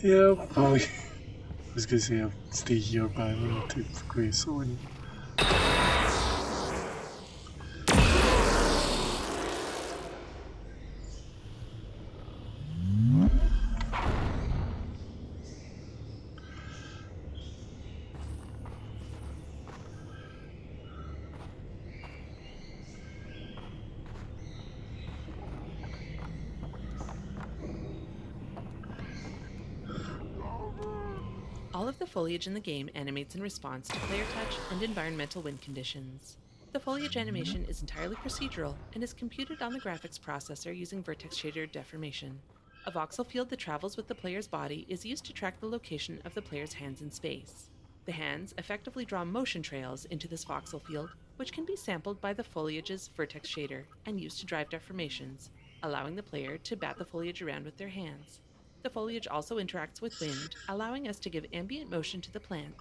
Yeah, probably. I was gonna say I'll stay here, but I need to go someone. All of the foliage in the game animates in response to player touch and environmental wind conditions. The foliage animation is entirely procedural and is computed on the graphics processor using vertex shader deformation. A voxel field that travels with the player's body is used to track the location of the player's hands in space. The hands effectively draw motion trails into this voxel field, which can be sampled by the foliage's vertex shader and used to drive deformations, allowing the player to bat the foliage around with their hands. The foliage also interacts with wind, allowing us to give ambient motion to the plants.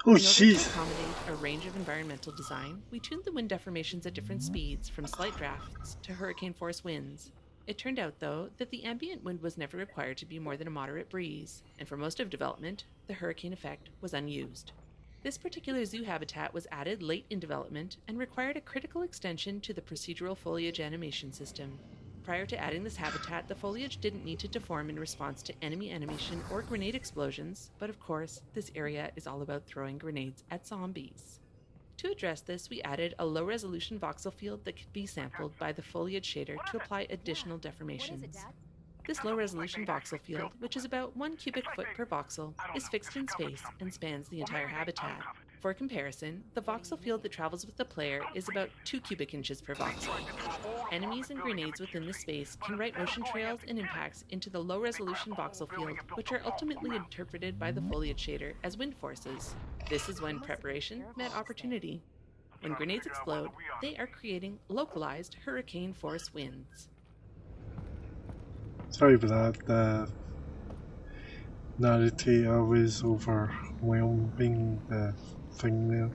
Oh, In order to jeez. accommodate a range of environmental design, we tuned the wind deformations at different speeds, from slight drafts to hurricane force winds. It turned out, though, that the ambient wind was never required to be more than a moderate breeze, and for most of development, the hurricane effect was unused. This particular zoo habitat was added late in development and required a critical extension to the procedural foliage animation system. Prior to adding this habitat, the foliage didn't need to deform in response to enemy animation or grenade explosions, but of course, this area is all about throwing grenades at zombies. To address this, we added a low-resolution voxel field that could be sampled by the foliage shader to apply additional deformations. This low-resolution voxel field, which is about 1 cubic foot per voxel, is fixed in space and spans the entire habitat. For comparison, the voxel field that travels with the player is about 2 cubic inches per voxel. Enemies and grenades within this space can write motion trails and impacts into the low-resolution voxel field, which are ultimately interpreted by the foliage shader as wind forces. This is when preparation met opportunity. When grenades explode, they are creating localized hurricane force winds. Sorry about that. The narrator was overwhelming the thing there.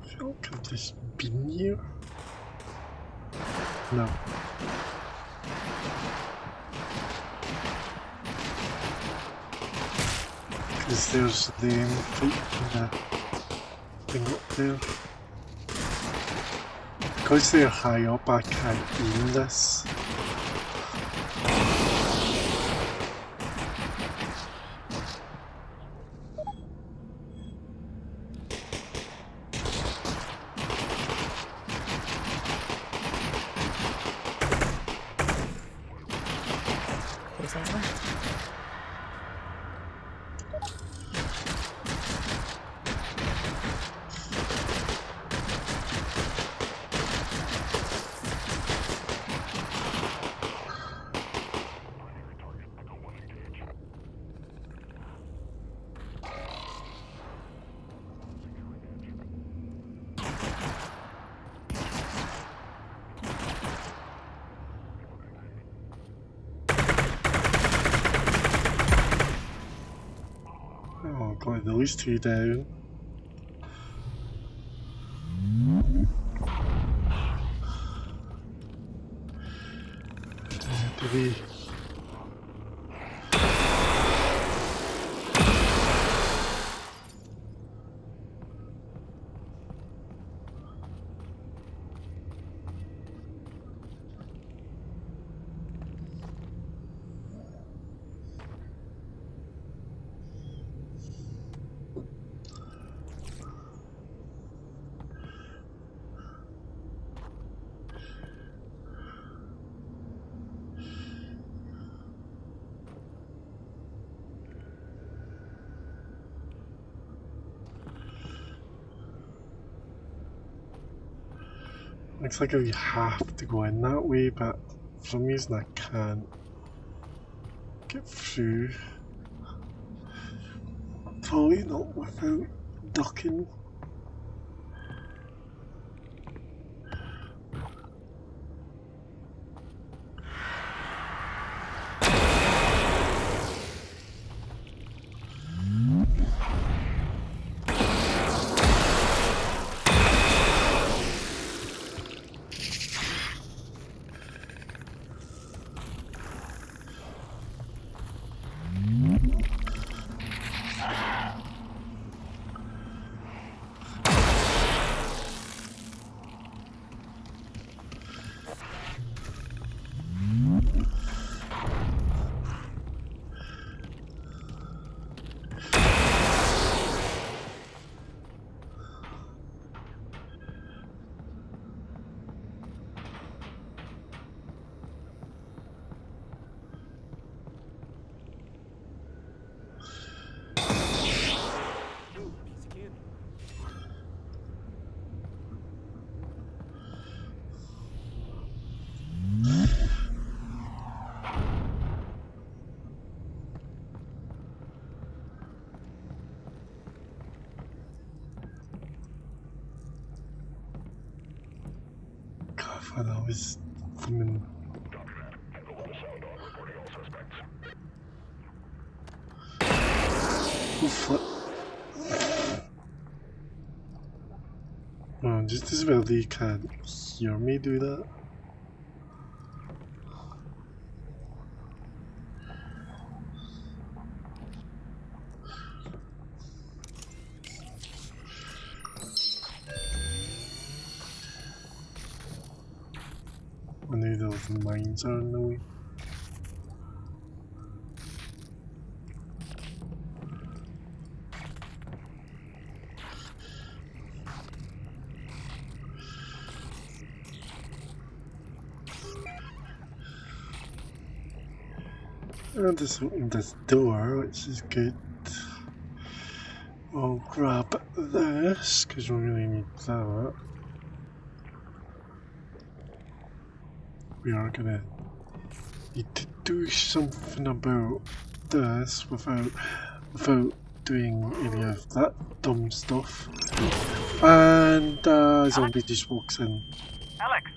I feel like I've just been here. No. Because there's the fight and the thing up there. Because they're high up, I can't aim this. Oh, got those two down. Do we? Looks like I have to go in that way, but for some reason I can't get through. Probably not without ducking. God, that was coming. Oh, flip. Oh, just as well they can't hear me do that. I knew those mines are in the way. And just opened this door, which is good. I'll grab this, because we really need that. We are gonna need to do something about this without doing any of that dumb stuff. And zombie just walks in. Alex!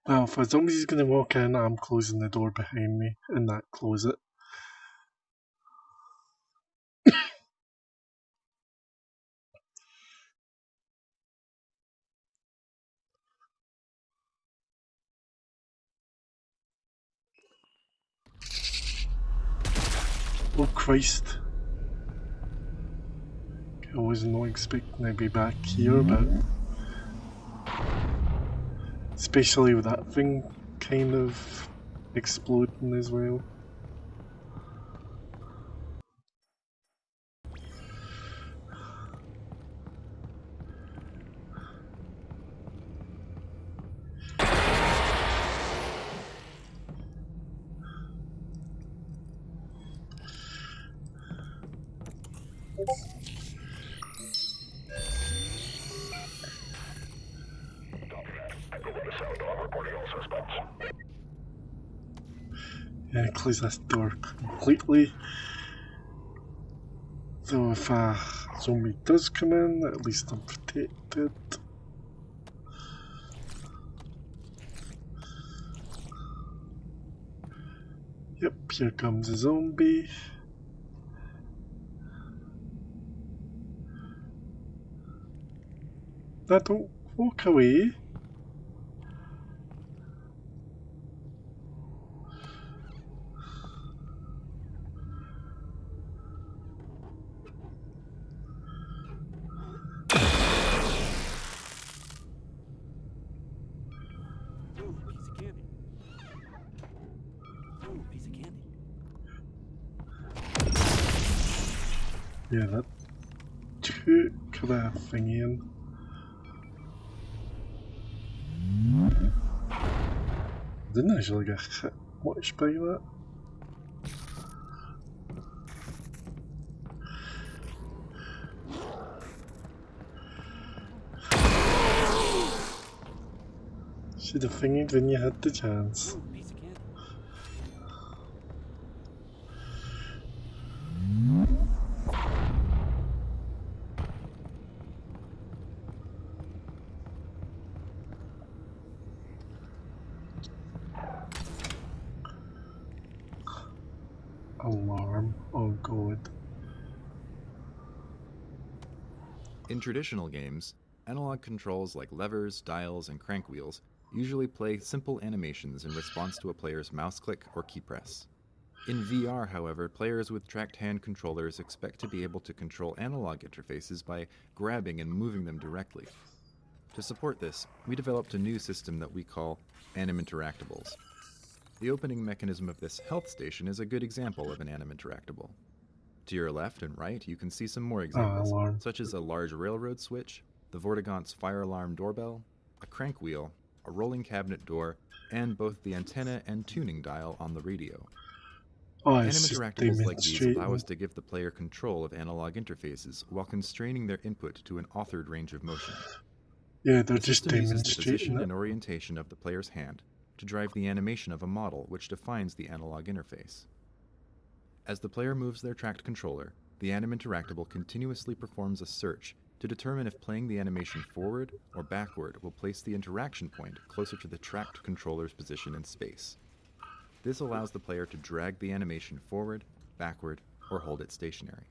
Well, if a zombie's gonna walk in, I'm closing the door behind me and that close it. Oh Christ. I was not expecting to be back here, but especially with that thing kind of exploding as well. Yeah, close this door completely. So if a zombie does come in, at least I'm protected. Yep, here comes a zombie. Now don't walk away. Yeah, that took that thingy in. Didn't actually get hit much by that. Should have fingered when you had the chance. Alarm, oh god. In traditional games, analog controls like levers, dials, and crank wheels usually play simple animations in response to a player's mouse click or key press. In VR, however, players with tracked hand controllers expect to be able to control analog interfaces by grabbing and moving them directly. To support this, we developed a new system that we call Anim Interactables. The opening mechanism of this health station is a good example of an Anim Interactable. To your left and right, you can see some more examples, such as a large railroad switch, the Vortigaunt's fire alarm doorbell, a crank wheel, a rolling cabinet door, and both the antenna and tuning dial on the radio. Anim Interactables like these allow us to give the player control of analog interfaces while constraining their input to an authored range of motion. Yeah, they're The just system uses the demonstrating position it. and orientation of the player's hand to drive the animation of a model which defines the analog interface. As the player moves their tracked controller, the Anim Interactable continuously performs a search to determine if playing the animation forward or backward will place the interaction point closer to the tracked controller's position in space. This allows the player to drag the animation forward, backward, or hold it stationary.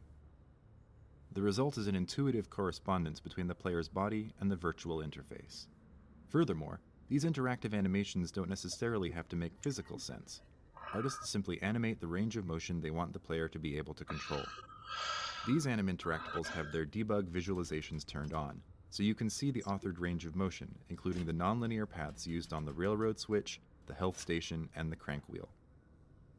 The result is an intuitive correspondence between the player's body and the virtual interface. Furthermore, these interactive animations don't necessarily have to make physical sense. Artists simply animate the range of motion they want the player to be able to control. These Anim Interactables have their debug visualizations turned on, so you can see the authored range of motion, including the nonlinear paths used on the railroad switch, the health station, and the crank wheel.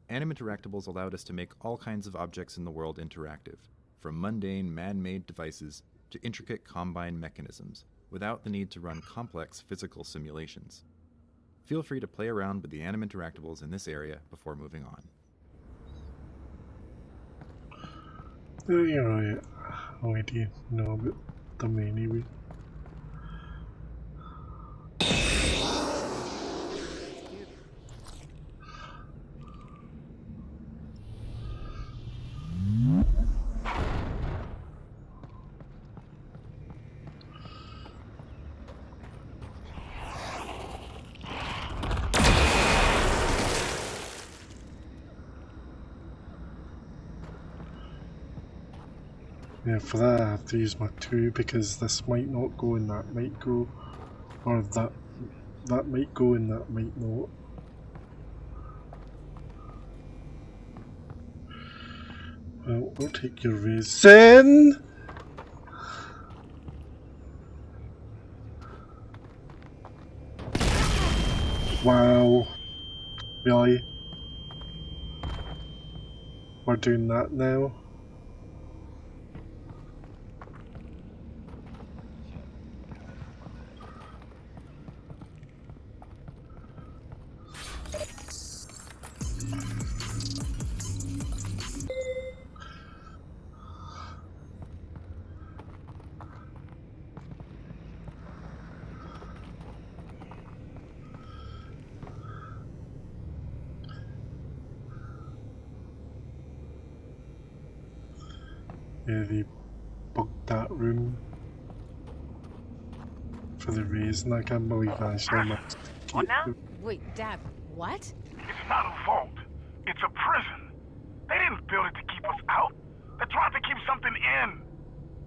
Anim Interactables allowed us to make all kinds of objects in the world interactive, from mundane man-made devices to intricate combine mechanisms, without the need to run complex physical simulations. Feel free to play around with the Anim Interactables in this area before moving on. Oh, you're right. No idea. No, but them anyway. Yeah, for that I have to use my 2 because this might not go and that might go, or that might go and that might not. Well, I'll take your reason. Wow, really? We're doing that now? Yeah, they bugged that room for the reason. I can't believe I actually managed to What keep now? them. Wait, Dad, what? It's not a vault. It's a prison. They didn't build it to keep us out. They're trying to keep something in.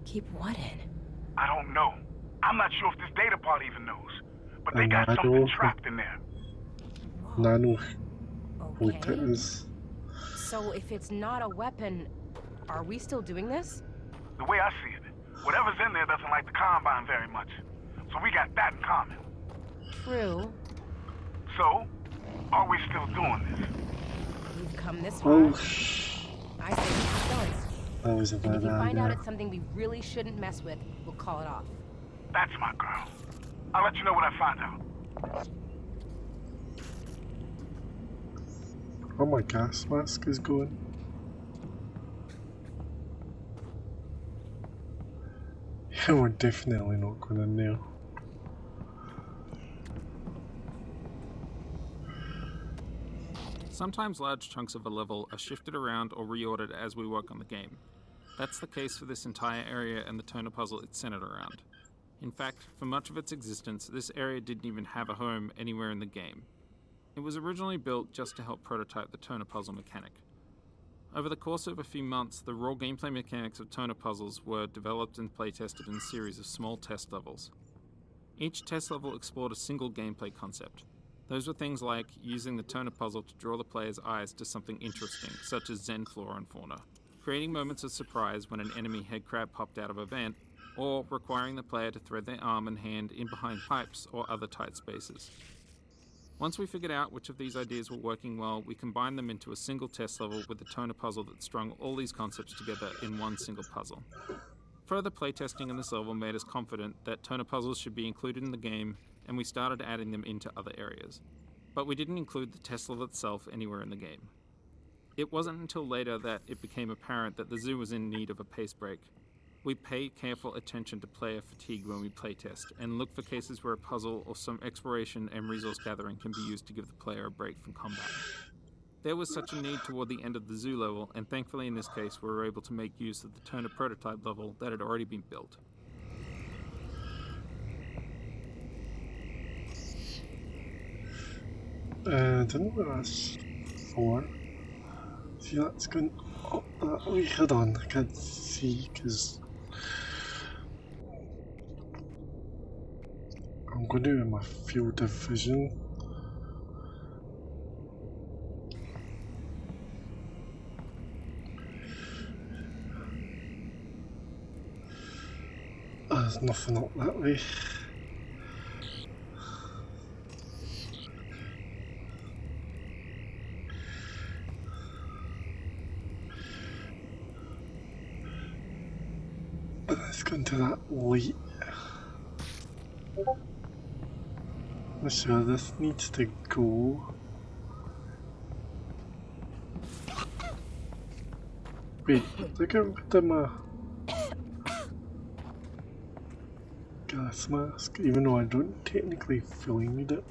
Keep what in? I don't know. I'm not sure if this data part even knows. But they And got I something know- trapped in there. Nano what Okay. it is. So if it's not a weapon, are we still doing this? The way I see it, whatever's in there doesn't like the Combine very much. So we got that in common. True. So, are we still doing this? We've come this far. Oh, I say we keep going. that was a And bad if we find out idea. it's something we really shouldn't mess with, we'll call it off. That's my girl. I'll let you know what I find out. Oh, my gas mask is going. Yeah, we're definitely not going in there. Sometimes large chunks of a level are shifted around or reordered as we work on the game. That's the case for this entire area and the Toner puzzle it's centered around. In fact, for much of its existence, this area didn't even have a home anywhere in the game. It was originally built just to help prototype the Toner puzzle mechanic. Over the course of a few months, the raw gameplay mechanics of Toner puzzles were developed and playtested in a series of small test levels. Each test level explored a single gameplay concept. Those were things like using the Toner puzzle to draw the player's eyes to something interesting, such as Zen flora and fauna, creating moments of surprise when an enemy head crab popped out of a vent, or requiring the player to thread their arm and hand in behind pipes or other tight spaces. Once we figured out which of these ideas were working well, we combined them into a single test level with the Toner puzzle that strung all these concepts together in one single puzzle. Further playtesting in this level made us confident that Toner puzzles should be included in the game, and we started adding them into other areas. But we didn't include the test level itself anywhere in the game. It wasn't until later that it became apparent that the zoo was in need of a pace break. We pay careful attention to player fatigue when we playtest, and look for cases where a puzzle or some exploration and resource gathering can be used to give the player a break from combat. There was such a need toward the end of the zoo level, and thankfully in this case we were able to make use of the Toner prototype level that had already been built. I don't know what that's for. See, that's going up that way. Hold on, I can't see because I'm going to do my field of vision. Oh, there's nothing up that way. Let's go into that light. So this needs to go. Wait, did I get rid of my gas mask? Even though I don't technically fully need it.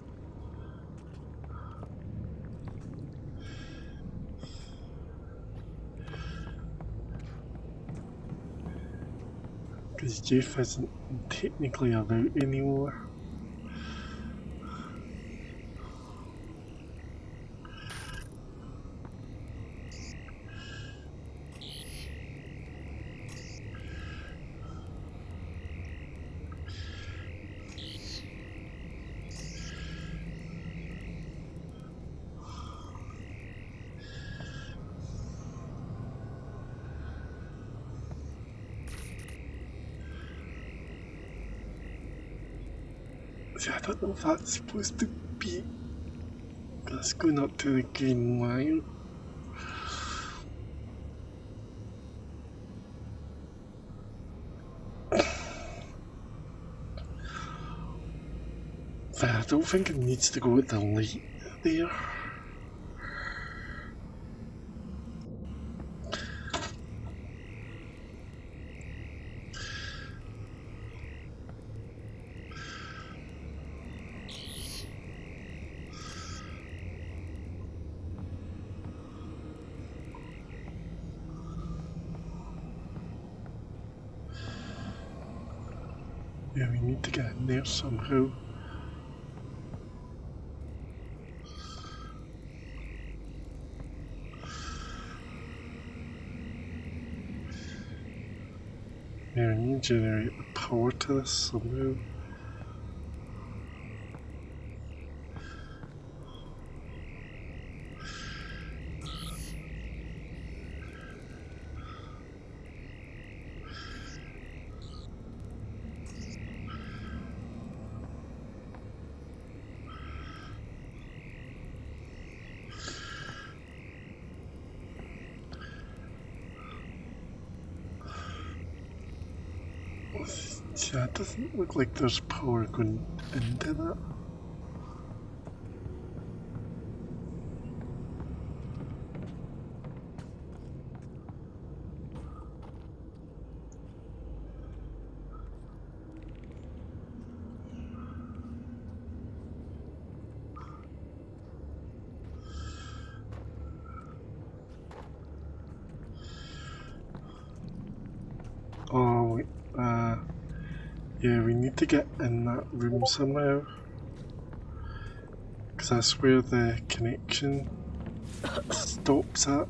Because Jeff isn't technically about anymore. See, I don't know if that's supposed to be. That's going up to the green line. But I don't think it needs to go at the light there. Yeah, we need to get in there somehow. Yeah, we need to generate the power to this somehow. Yeah, it doesn't look like there's power going into that. Oh, wait, yeah, we need to get in that room somehow. Because that's where the connection stops at.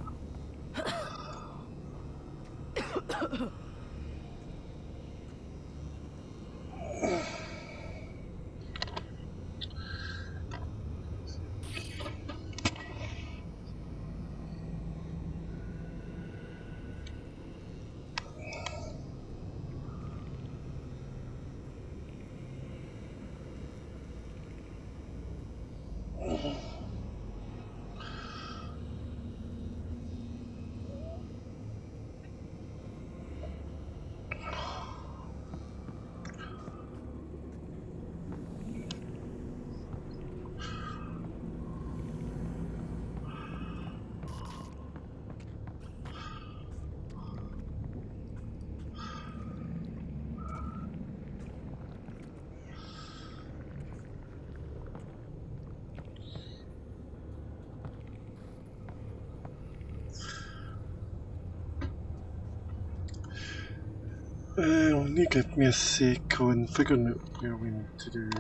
Only give me a sec on figuring out where we need to do.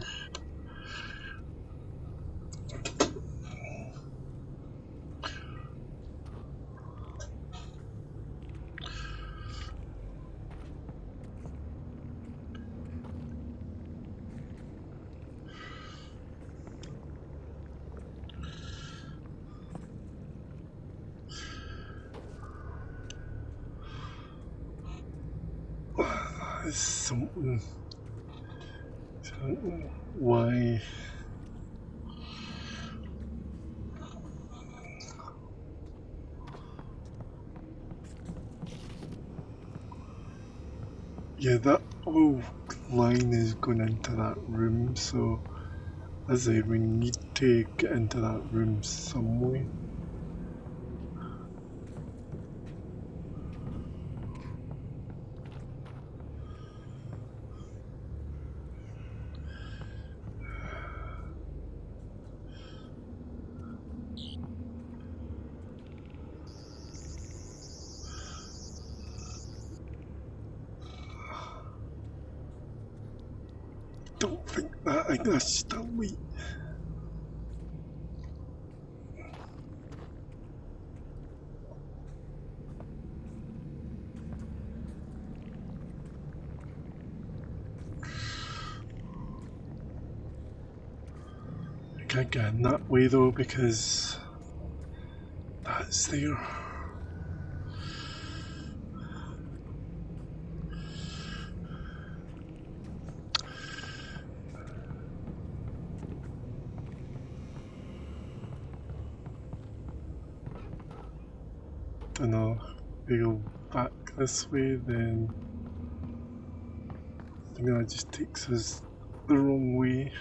There's something. Why? Yeah, that whole line is going into that room, so as I say, we need to get into that room some way. Don't think that, I think that's just a leak. I can't get in that way though because that's there. Don't know, if we go back this way then I think that just takes us the wrong way.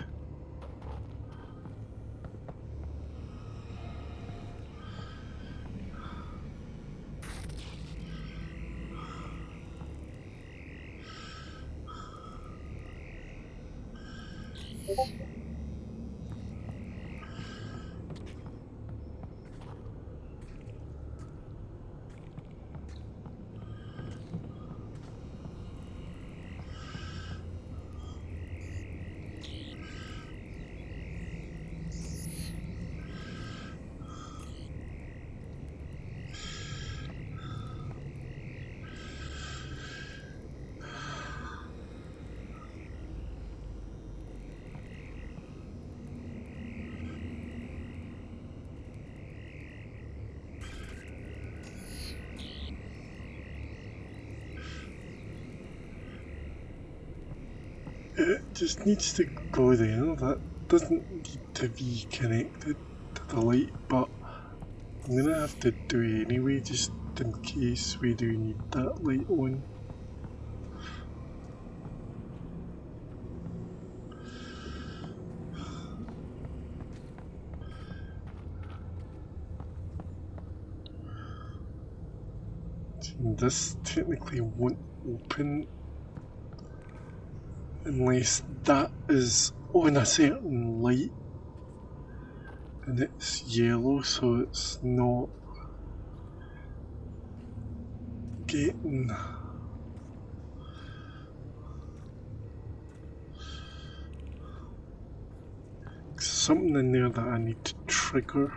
It just needs to go there, that doesn't need to be connected to the light, but I'm gonna have to do it anyway just in case we do need that light on. This technically won't open unless that is on a certain light and it's yellow, so it's not getting something in there that I need to trigger.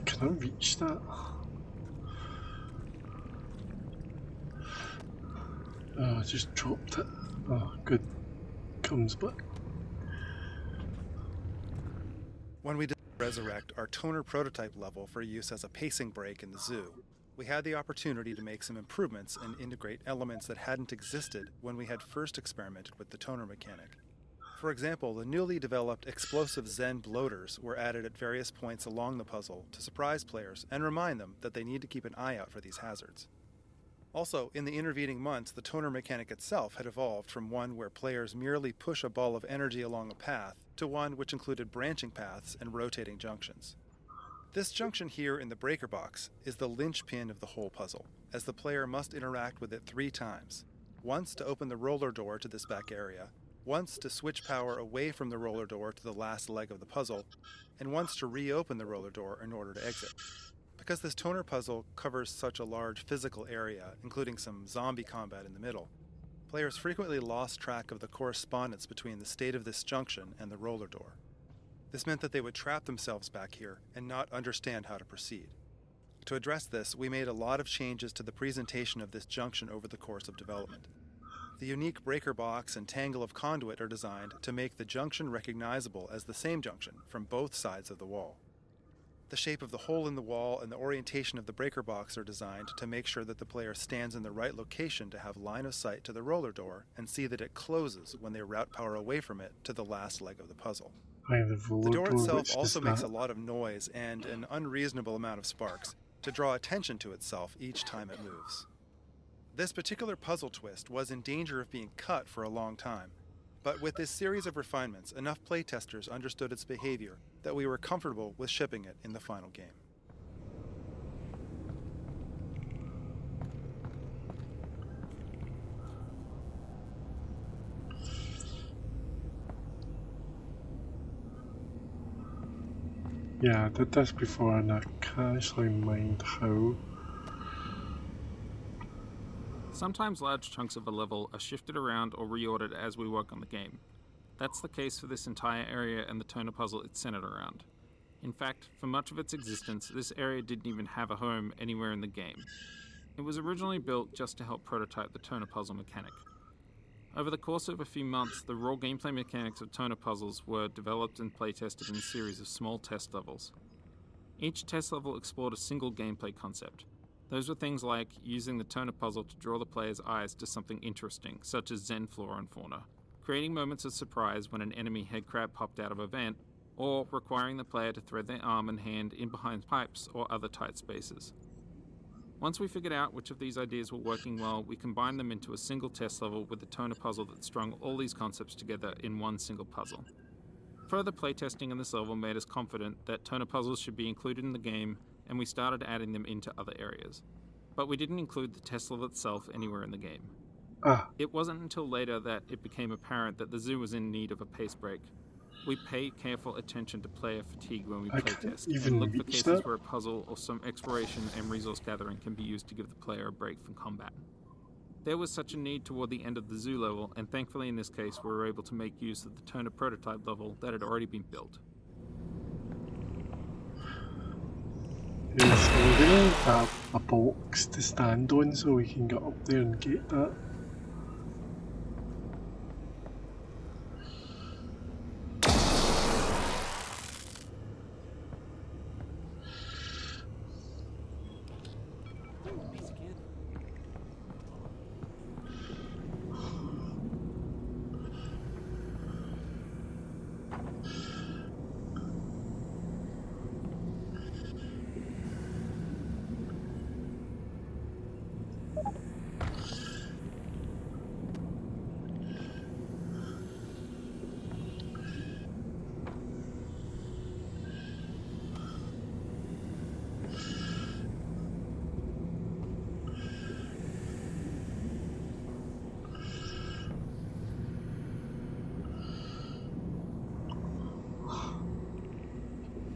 Can I reach that? Oh, I just dropped it. Oh, good. Comes back. When we did resurrect our toner prototype level for use as a pacing break in the zoo, we had the opportunity to make some improvements and integrate elements that hadn't existed when we had first experimented with the toner mechanic. For example, the newly developed explosive Zen bloaters were added at various points along the puzzle to surprise players and remind them that they need to keep an eye out for these hazards. Also, in the intervening months, the toner mechanic itself had evolved from one where players merely push a ball of energy along a path to one which included branching paths and rotating junctions. This junction here in the breaker box is the linchpin of the whole puzzle, as the player must interact with it 3 times. Once to open the roller door to this back area, once to switch power away from the roller door to the last leg of the puzzle, and once to reopen the roller door in order to exit. Because this toner puzzle covers such a large physical area, including some zombie combat in the middle, players frequently lost track of the correspondence between the state of this junction and the roller door. This meant that they would trap themselves back here and not understand how to proceed. To address this, we made a lot of changes to the presentation of this junction over the course of development. The unique breaker box and tangle of conduit are designed to make the junction recognizable as the same junction from both sides of the wall. The shape of the hole in the wall and the orientation of the breaker box are designed to make sure that the player stands in the right location to have line of sight to the roller door and see that it closes when they route power away from it to the last leg of the puzzle. The door itself also makes a lot of noise and an unreasonable amount of sparks to draw attention to itself each time it moves. This particular puzzle twist was in danger of being cut for a long time, but with this series of refinements, enough playtesters understood its behavior that we were comfortable with shipping it in the final game. Yeah, I did this before and I can't actually mind how. Sometimes large chunks of a level are shifted around or reordered as we work on the game. That's the case for this entire area and the toner puzzle it's centered around. In fact, for much of its existence, this area didn't even have a home anywhere in the game. It was originally built just to help prototype the toner puzzle mechanic. Over the course of a few months, the raw gameplay mechanics of toner puzzles were developed and playtested in a series of small test levels. Each test level explored a single gameplay concept. Those were things like using the toner puzzle to draw the player's eyes to something interesting, such as Zen flora and fauna, creating moments of surprise when an enemy head crab popped out of a vent, or requiring the player to thread their arm and hand in behind pipes or other tight spaces. Once we figured out which of these ideas were working well, we combined them into a single test level with the toner puzzle that strung all these concepts together in one single puzzle. Further playtesting in this level made us confident that toner puzzles should be included in the game, and we started adding them into other areas. But we didn't include the test level itself anywhere in the game. It wasn't until later that it became apparent that the zoo was in need of a pace break. We pay careful attention to player fatigue when we playtest, and look for cases where a puzzle or some exploration and resource gathering can be used to give the player a break from combat. There was such a need toward the end of the zoo level, and thankfully in this case we were able to make use of the toner prototype level that had already been built. Yeah, so we really have a box to stand on so we can get up there and get that.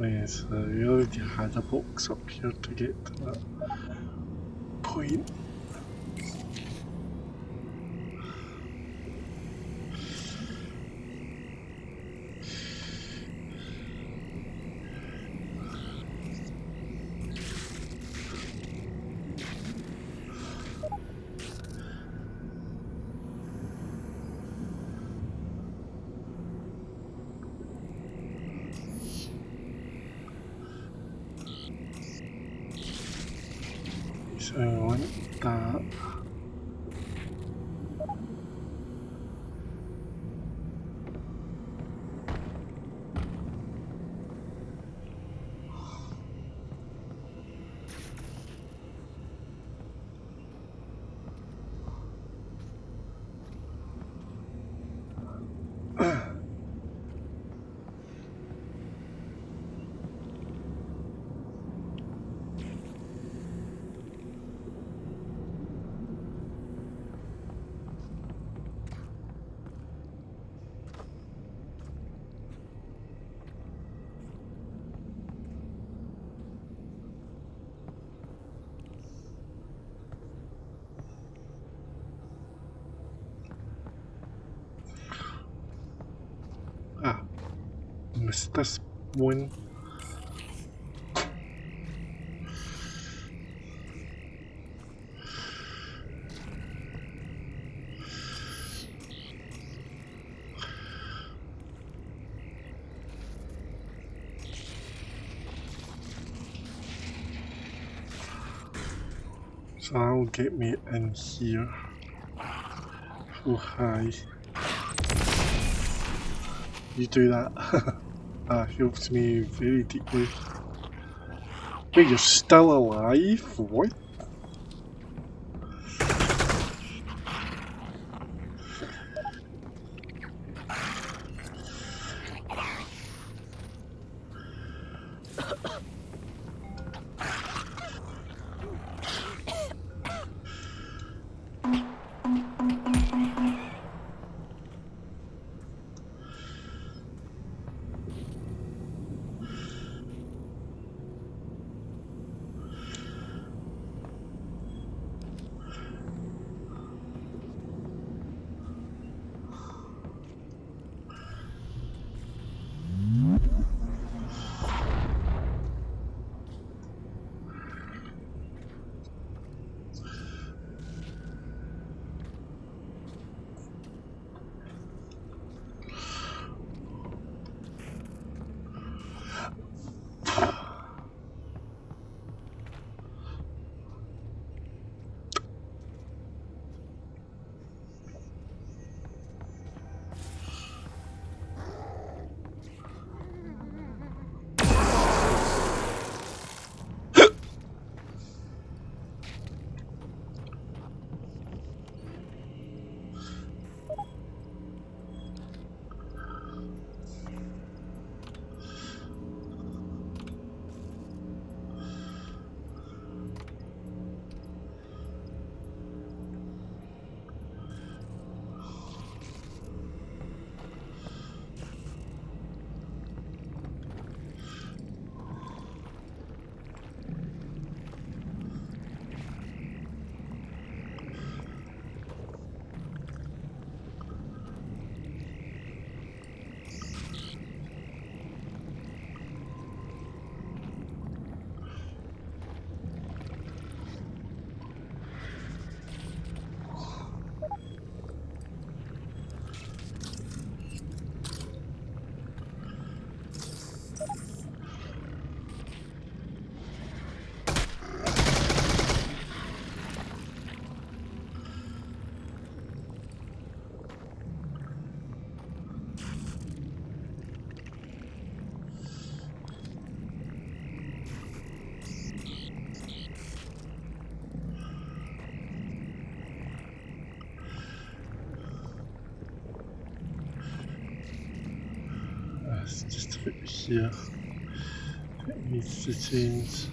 Yes, we already had a box up here to get to that point. So I want that. Missed this one. So that'll get me in here. Oh hi. You do that. That helps me very deeply. Wait, you're still alive? What? It's just a bit here. It needs to change.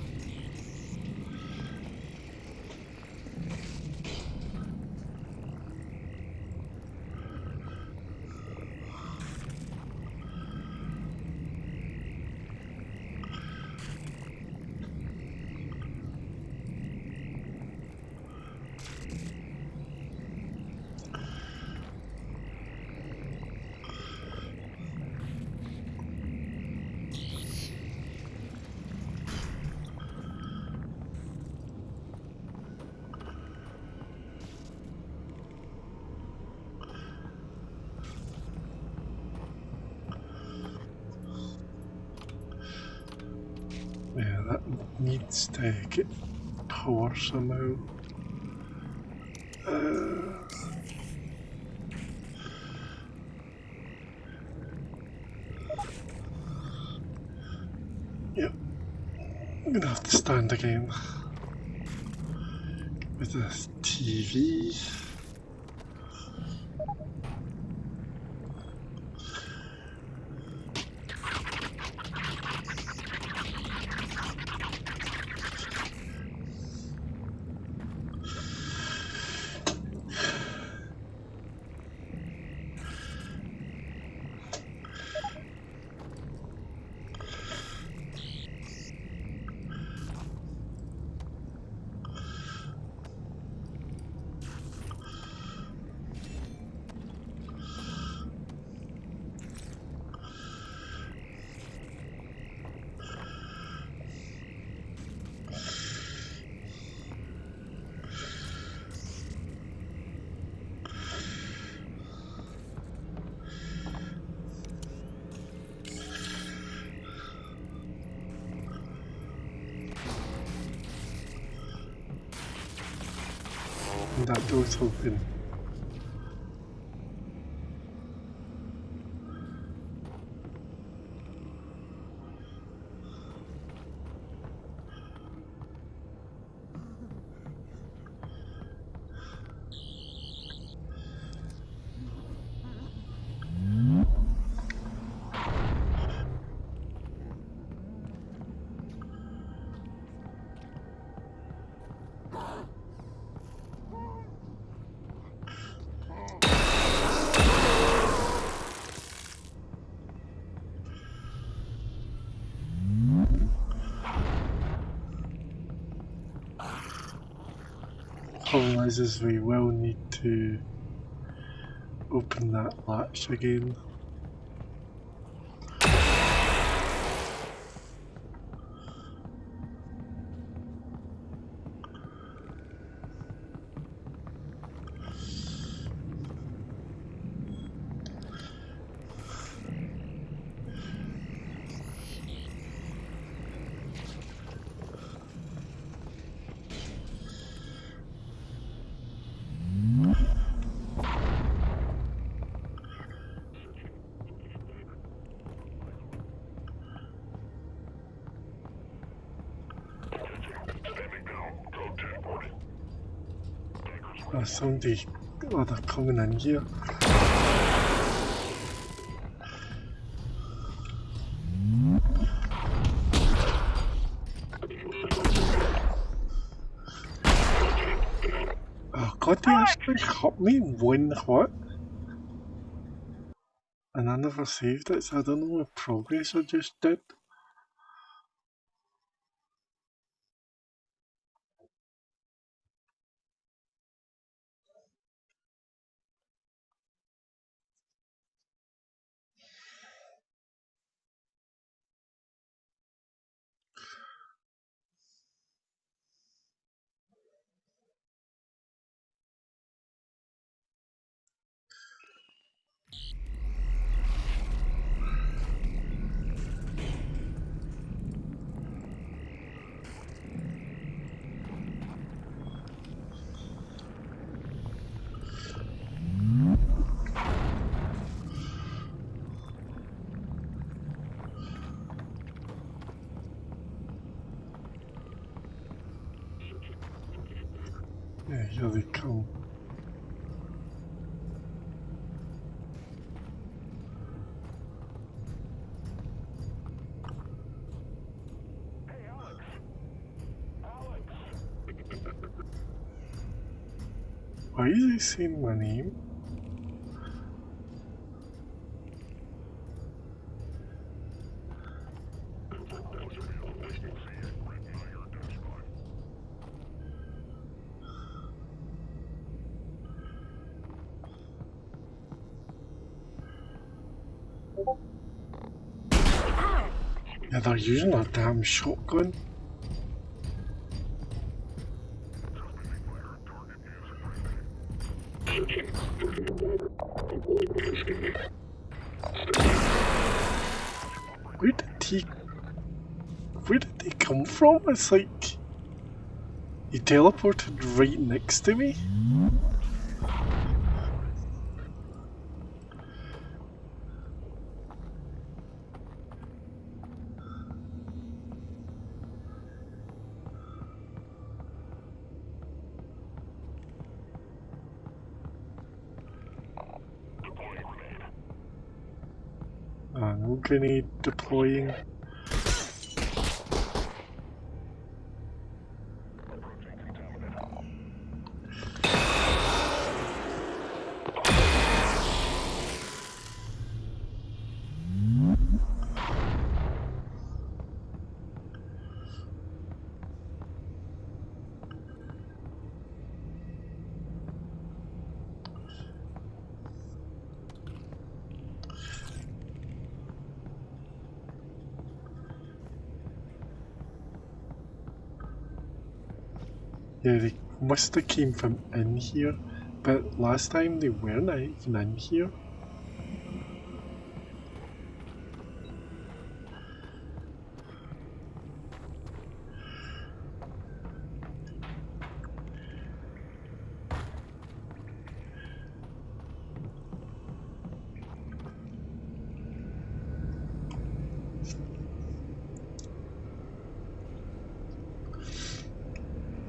that needs to get power somehow. Yep, I'm gonna have to stand again with this TV. And that door's open. Realizes we will need to open that latch again. Somebody, oh, they're coming in here. Oh god, they actually hit me in one hit. And I never saved it, so I don't know what progress I just did. Yeah, here they come. Why is he saying my name? Yeah, they're using a damn shotgun. where did they come from? It's like he teleported right next to me. No grenade deploying. Yeah, they must have came from in here, but last time they weren't even in here.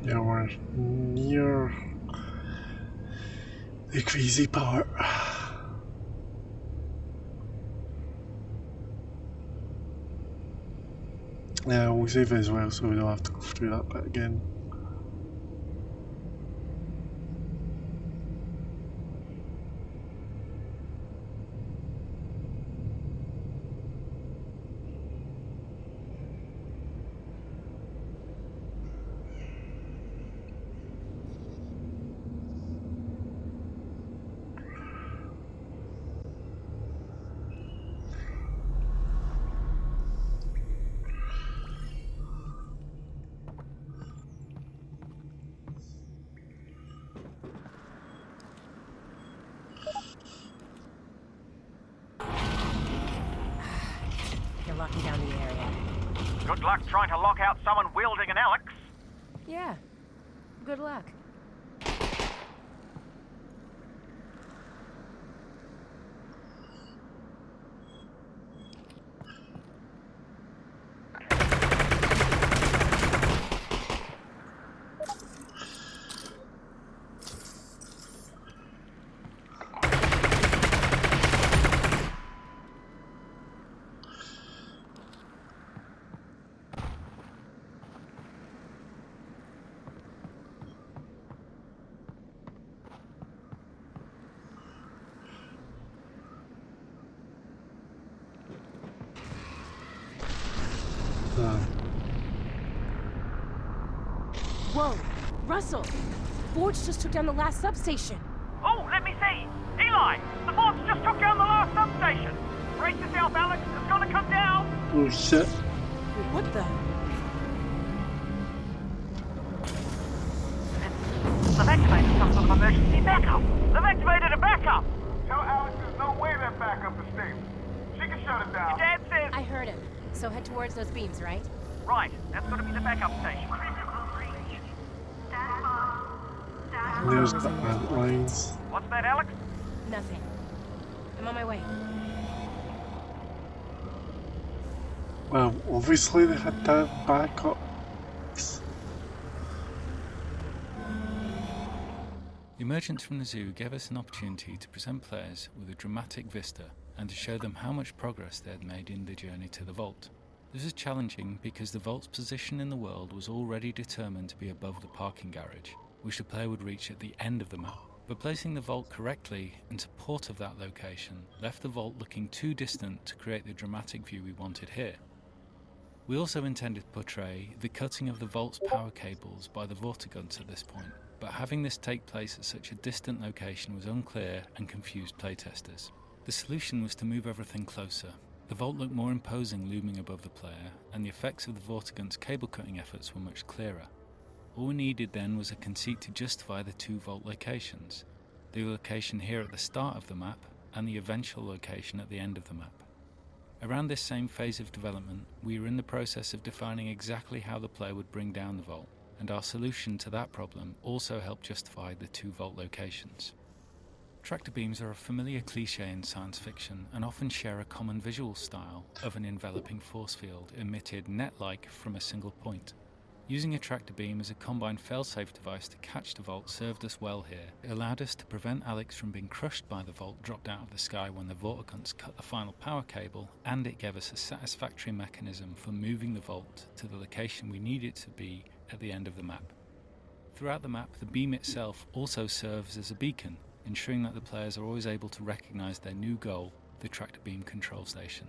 Yeah, we're near the crazy part. Yeah, we'll save it as well so we don't have to go through that bit again. They're locking down the area. Good luck trying to lock out someone wielding an Alex. Yeah. Good luck. Whoa, Russell! Forge just took down the last substation. Oh, let me see. Eli, the Forge just took down the last substation. Brace yourself, Alex. It's gonna come down. Oh shit. What the? They've activated some sort of emergency backup. They've activated a backup. Tell Alex there's no way that backup is stable. She can shut it down. Your dad says... I heard him. So head towards those beams, right? Right, that's gonna be the backup station. There's the ant lines. What's that, Alex? Nothing. I'm on my way. Well, obviously they had to have backups. The emergence from the zoo gave us an opportunity to present players with a dramatic vista and to show them how much progress they had made in the journey to the vault. This was challenging because the vault's position in the world was already determined to be above the parking garage, which the player would reach at the end of the map. But placing the vault correctly and to port of that location left the vault looking too distant to create the dramatic view we wanted here. We also intended to portray the cutting of the vault's power cables by the Vortigunts at this point, but having this take place at such a distant location was unclear and confused playtesters. The solution was to move everything closer. The vault looked more imposing looming above the player, and the effects of the Vortigunts' cable-cutting efforts were much clearer. All we needed then was a conceit to justify the two vault locations, the location here at the start of the map, and the eventual location at the end of the map. Around this same phase of development, we were in the process of defining exactly how the player would bring down the vault, and our solution to that problem also helped justify the 2 vault locations. Tractor beams are a familiar cliché in science fiction and often share a common visual style of an enveloping force field emitted net-like from a single point. Using a tractor beam as a combined failsafe device to catch the vault served us well here. It allowed us to prevent Alex from being crushed by the vault dropped out of the sky when the Vorticuns cut the final power cable, and it gave us a satisfactory mechanism for moving the vault to the location we need it to be at the end of the map. Throughout the map, the beam itself also serves as a beacon, ensuring that the players are always able to recognize their new goal, the tractor beam control station.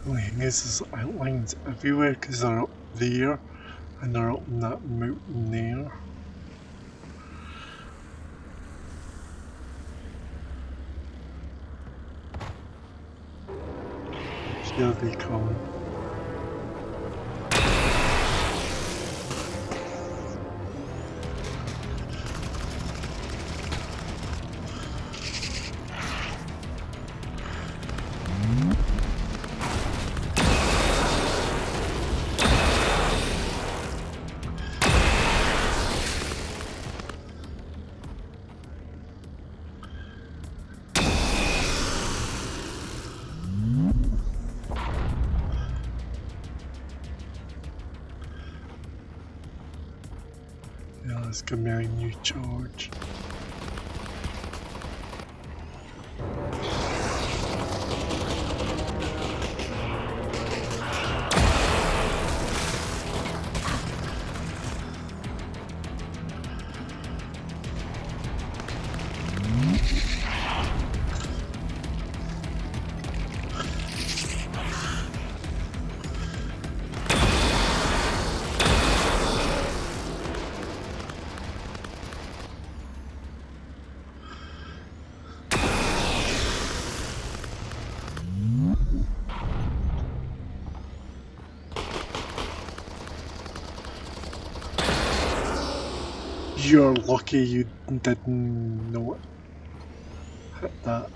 The thing is, there's outlines everywhere because they're up there and they're up in that mountain there. Here they come. Yeah, let's give me a new charge. You're lucky you didn't know it. Hit that.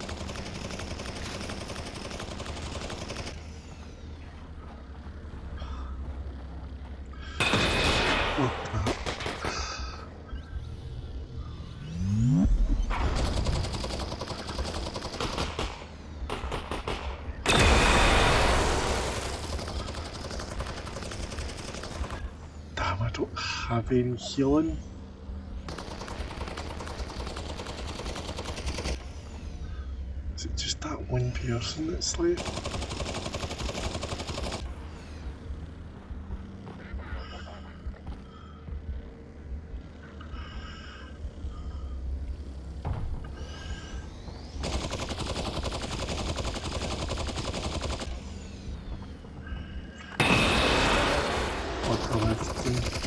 Oh, crap. Damn, I don't have any healing. Is it just that one person that's left? What the left thing?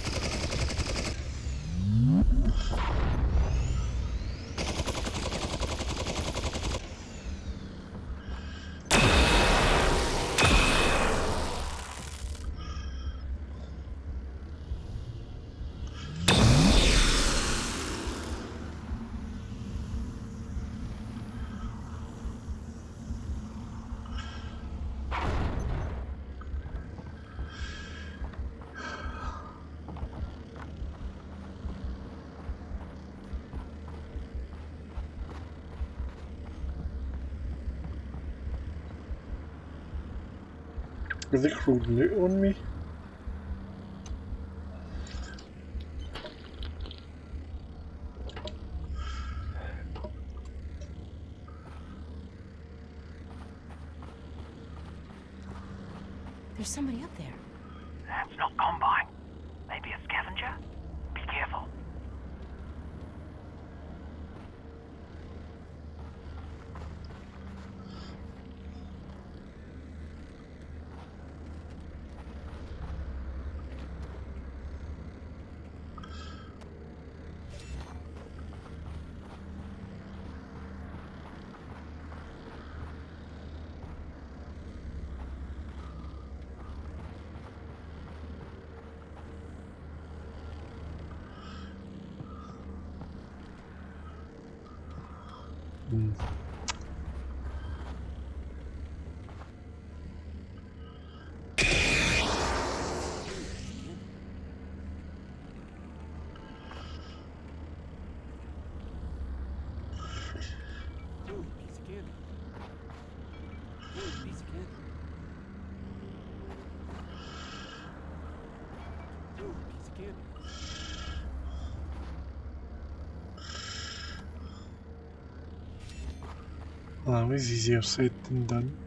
Are they crawling out on me? There's somebody up there. That's not Combine. Maybe a scavenger? Be careful. Well, that was easier said than done.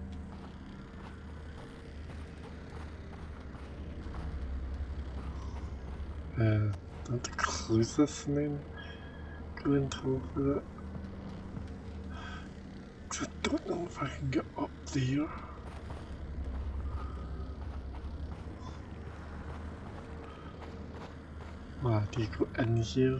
I have to close this and then go into it. 'Cause I don't know if I can get up there. Ah, do you go in here?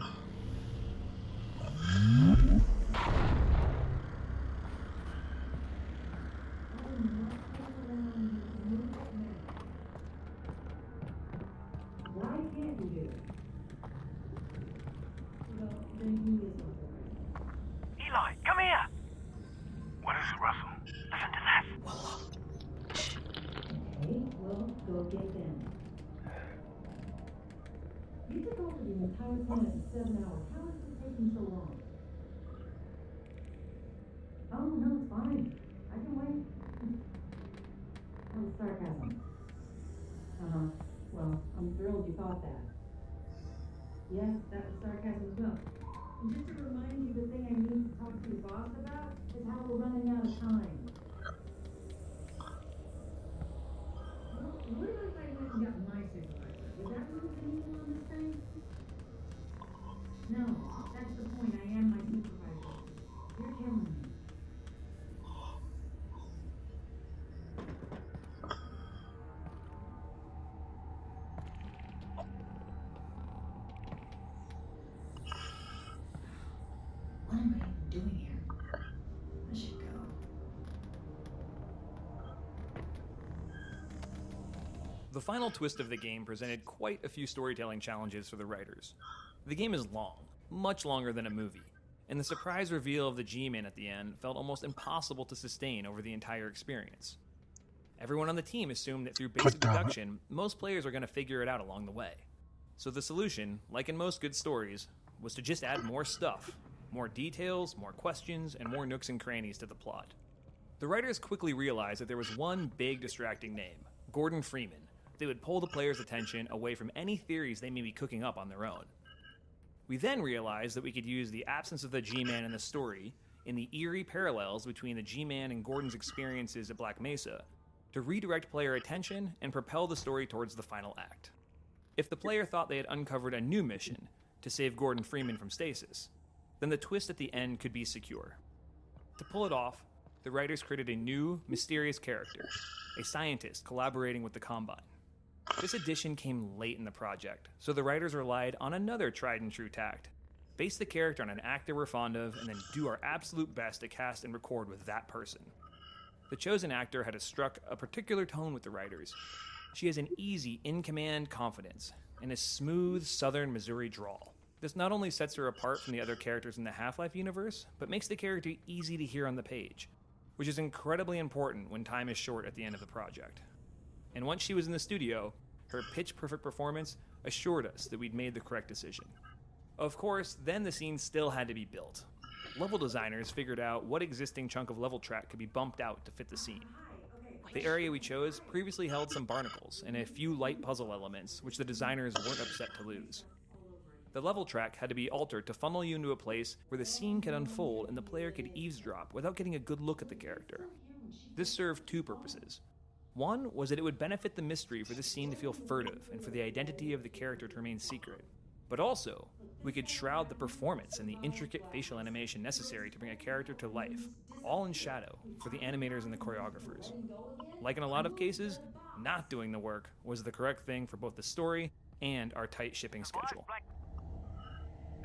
Eli, come here! What is it, Russell? Listen to this. Okay, well, go get them. You took over the entire planet in 7 hours. How is it taking so long? Oh, no, it's fine. I can wait. That was sarcasm. Uh-huh. Well, I'm thrilled you thought that. Yes, that was sarcasm as well. And just to remind you, the thing I need to talk to your boss about is how we're running out of time. Well, what if I went and got my supervisor? Would that move anything on this thing? No, that's the point. I am my supervisor. You're killing me. What am I even doing here? I should go. The final twist of the game presented quite a few storytelling challenges for the writers. The game is long, much longer than a movie, and the surprise reveal of the G-Man at the end felt almost impossible to sustain over the entire experience. Everyone on the team assumed that through basic deduction, most players are going to figure it out along the way. So the solution, like in most good stories, was to just add more stuff, more details, more questions, and more nooks and crannies to the plot. The writers quickly realized that there was one big distracting name, Gordon Freeman, that would pull the players' attention away from any theories they may be cooking up on their own. We then realized that we could use the absence of the G-Man in the story, in the eerie parallels between the G-Man and Gordon's experiences at Black Mesa, to redirect player attention and propel the story towards the final act. If the player thought they had uncovered a new mission to save Gordon Freeman from stasis, then the twist at the end could be secure. To pull it off, the writers created a new, mysterious character, a scientist collaborating with the Combine. This addition came late in the project, so the writers relied on another tried-and-true tact. Base the character on an actor we're fond of, and then do our absolute best to cast and record with that person. The chosen actor had struck a particular tone with the writers. She has an easy, in-command confidence, and a smooth Southern Missouri drawl. This not only sets her apart from the other characters in the Half-Life universe, but makes the character easy to hear on the page, which is incredibly important when time is short at the end of the project. And once she was in the studio, her pitch-perfect performance assured us that we'd made the correct decision. Of course, then the scene still had to be built. Level designers figured out what existing chunk of level track could be bumped out to fit the scene. The area we chose previously held some barnacles and a few light puzzle elements, which the designers weren't upset to lose. The level track had to be altered to funnel you into a place where the scene could unfold and the player could eavesdrop without getting a good look at the character. This served two purposes. One was that it would benefit the mystery for the scene to feel furtive and for the identity of the character to remain secret. But also, we could shroud the performance and the intricate facial animation necessary to bring a character to life, all in shadow, for the animators and the choreographers. Like in a lot of cases, not doing the work was the correct thing for both the story and our tight shipping schedule.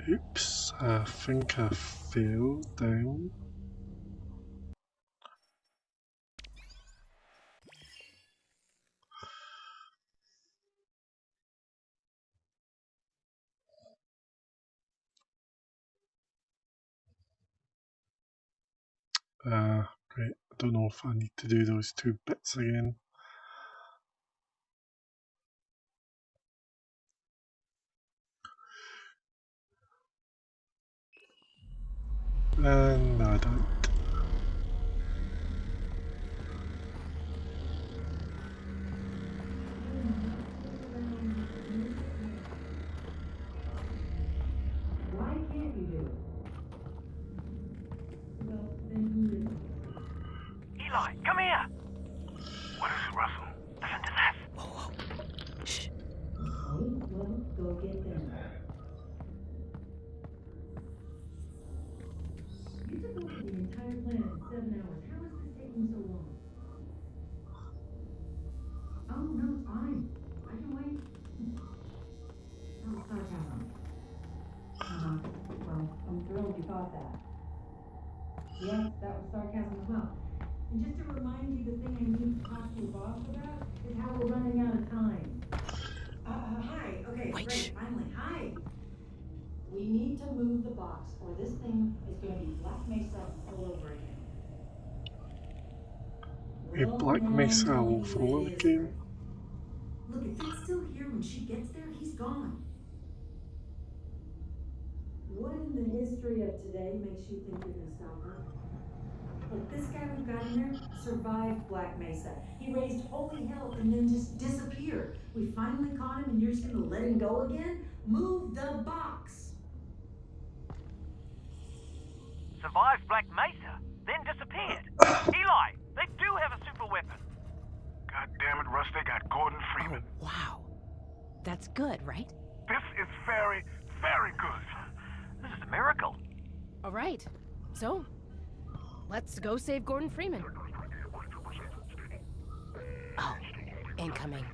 Oops, I think I fell down. Right, I don't know if I need to do those 2 bits again. And no, I don't. Why can't you do it? Well, then who is it? Eli, come here! What is it, Russell? Listen to this. Okay, well, go get them. You took over the entire planet in 7 hours. How is this taking so long? Oh, no, it's fine. I can wait. That was sarcasm. Well, I'm thrilled you thought that. Yes, that was sarcasm as well. And just to remind you, the thing I need to talk to your boss about is how we're running out of time. Hi. Okay, great. Finally, hi. We need to move the box, or this thing is going to be Black Mesa all over again. A Black Mesa all over again. Look, if it's still here when she gets there, he's gone. What in the history of today makes you think you're going to stop her? Look, this guy we've got in there survived Black Mesa. He raised holy hell and then just disappeared. We finally caught him and you're just going to let him go again? Move the box! Survived Black Mesa, then disappeared. Eli, they do have a super weapon. God damn it, Russ, they got Gordon Freeman. Wow. That's good, right? This is very, very good. This is a miracle. All right. So, let's go save Gordon Freeman. Oh, incoming.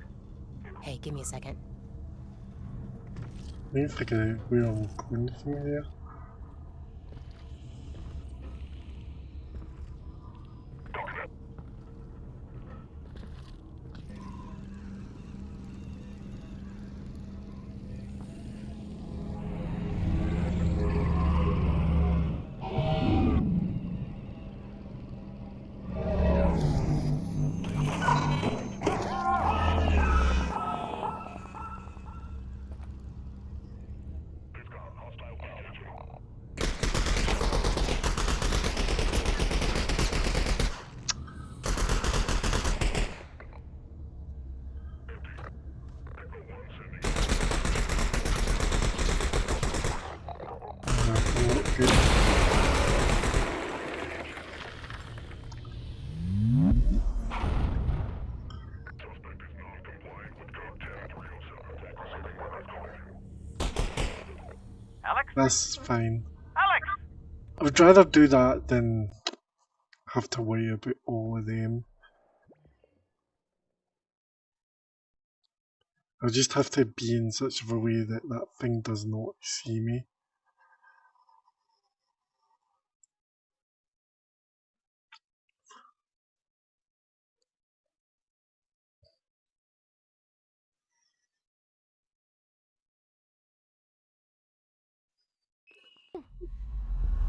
Hey, give me a second. I don't think where I'm going from here. That's fine. Alex! I would rather do that than have to worry about all of them. I just have to be in such a way that that thing does not see me.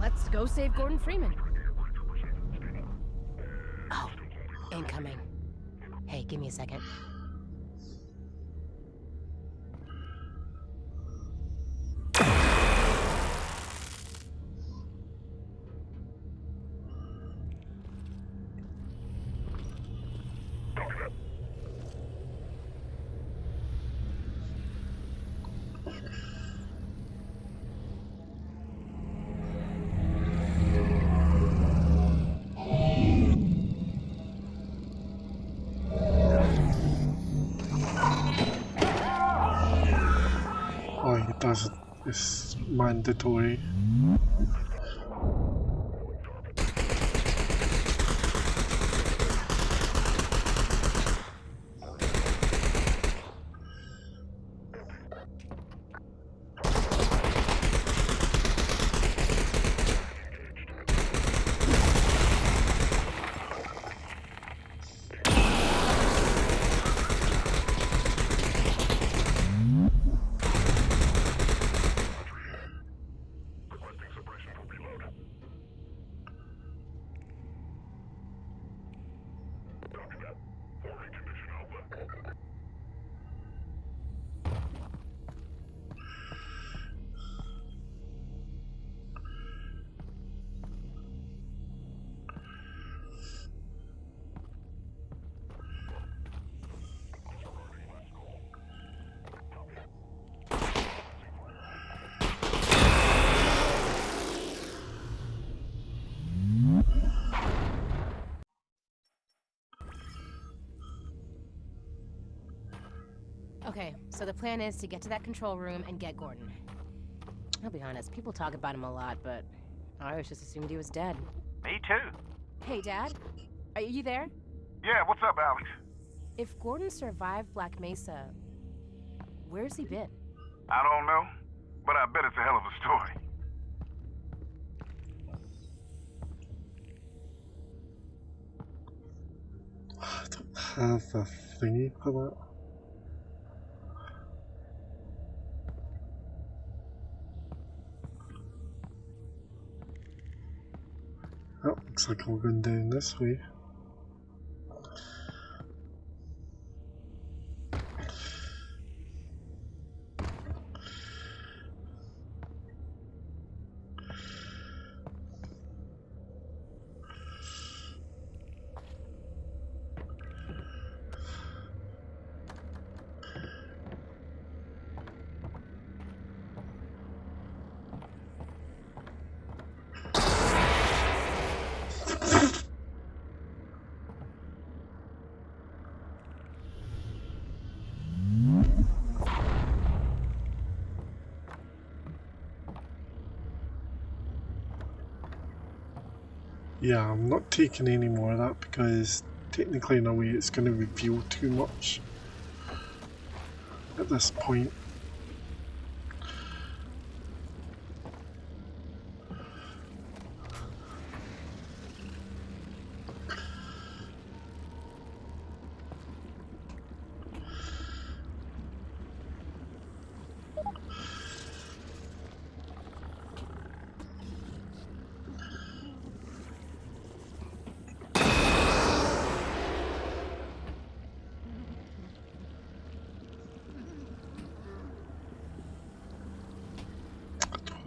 Let's go save Gordon Freeman. Oh, incoming. Hey, give me a second. because it's mandatory. Okay, so the plan is to get to that control room and get Gordon. I'll be honest, people talk about him a lot, but I always just assumed he was dead. Me too. Hey, Dad? Are you there? Yeah, what's up, Alex? If Gordon survived Black Mesa, where's he been? I don't know, but I bet it's a hell of a story. I don't have a thingy for that. Oh, looks like we're going down this way. Yeah, I'm not taking any more of that because technically in a way it's going to reveal too much at this point.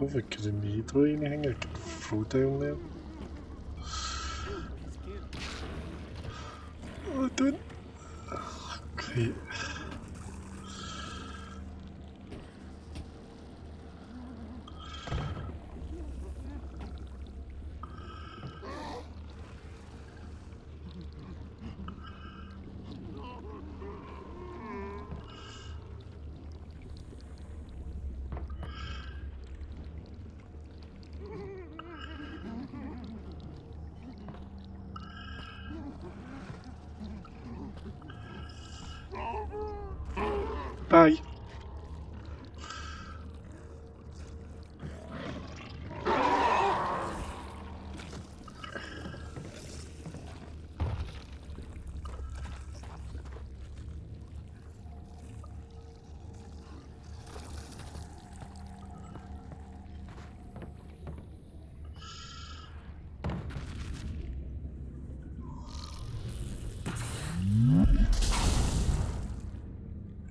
I don't have a grenade or anything I could throw down there. Oh, I don't. Great. Bye.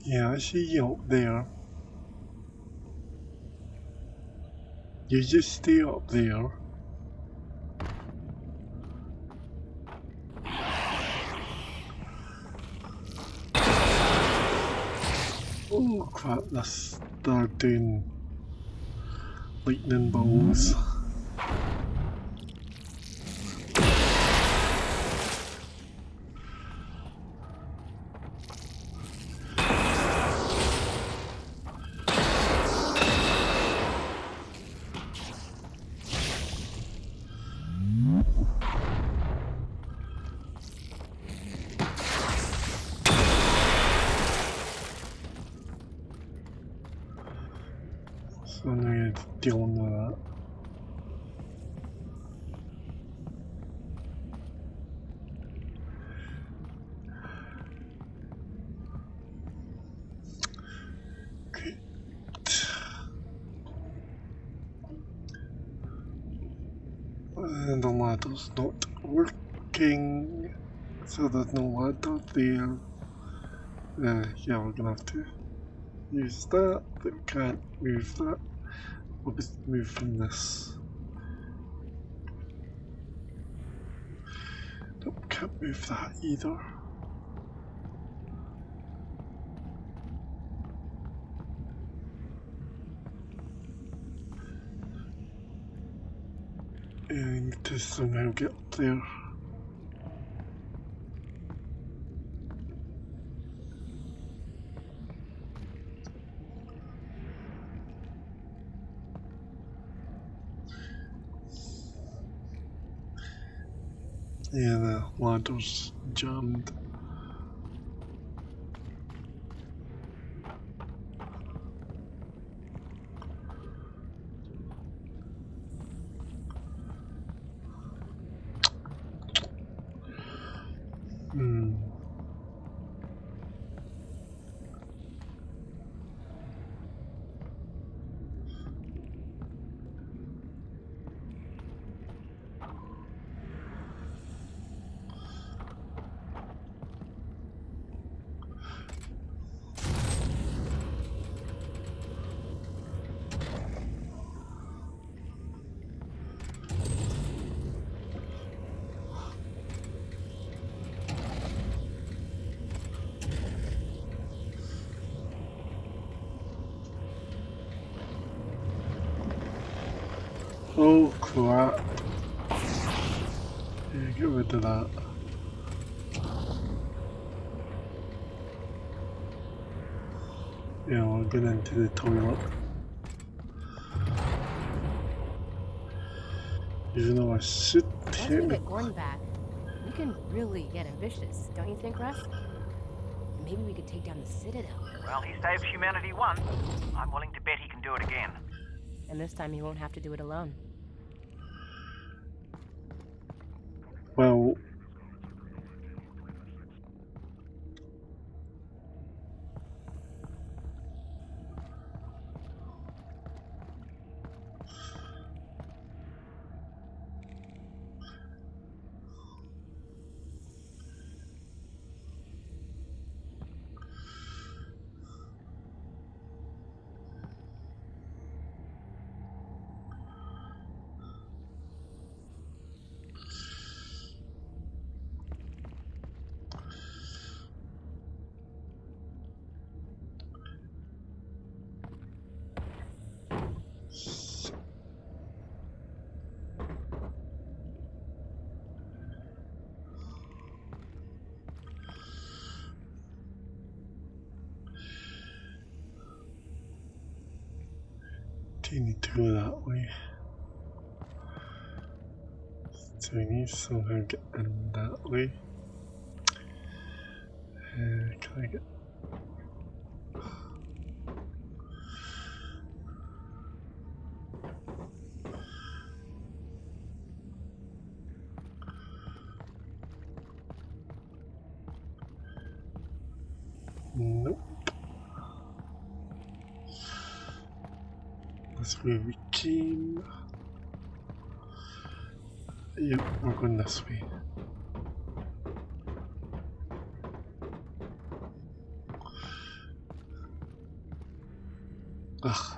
Yeah, I see you up there. You just stay up there. Oh crap, they're doing lightning bolts. So now you're dealing with that. Great. And the ladder's not working, so there's no ladder there. Yeah, we're gonna have to use that, but we can't move that. We'll just move from this. Nope, can't move that either. And I need to somehow get up there. Yeah, the ladder's jammed. Oh crap. Yeah, get rid of that. Yeah, we'll get into the toilet. Even though I should Once we technically... get Gordon back, we can really get ambitious, don't you think, Russ? Maybe we could take down the Citadel. Well, he saved humanity once. I'm willing to bet he can do it again. And this time he won't have to do it alone. Well... Do you need to go that way? So we need to somehow get in that way. Can I get... Nope. That's where we came. Yep, we're going this way. Ugh.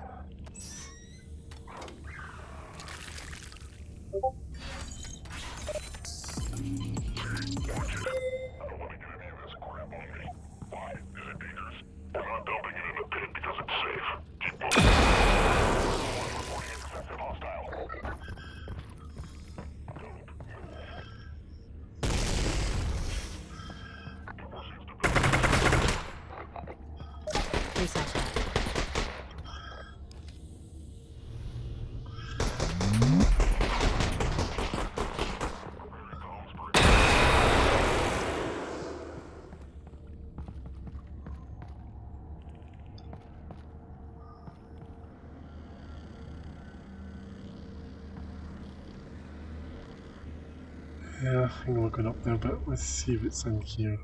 Yeah, I think we're going up there, but let's see what's in here.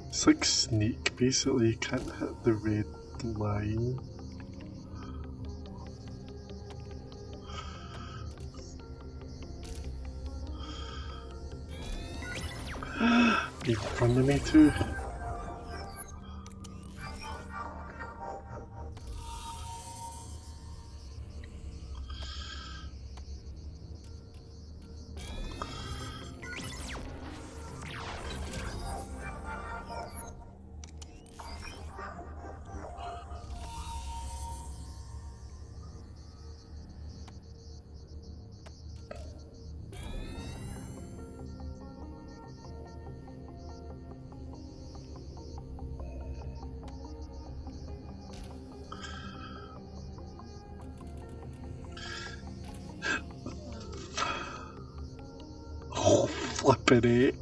It's like Snake, basically, you can't hit the red line. In front of me too. Oh, flippin' heck.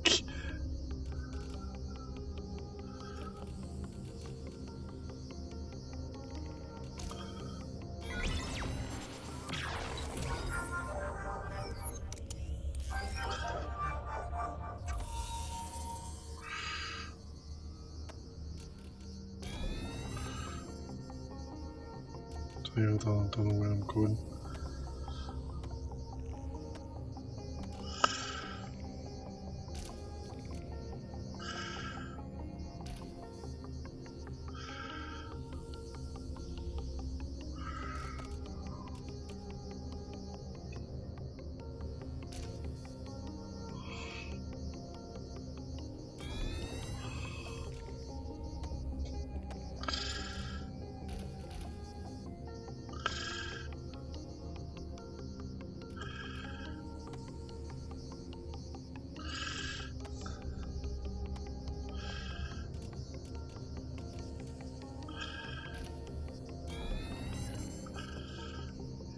Hold on, I don't know where I'm going.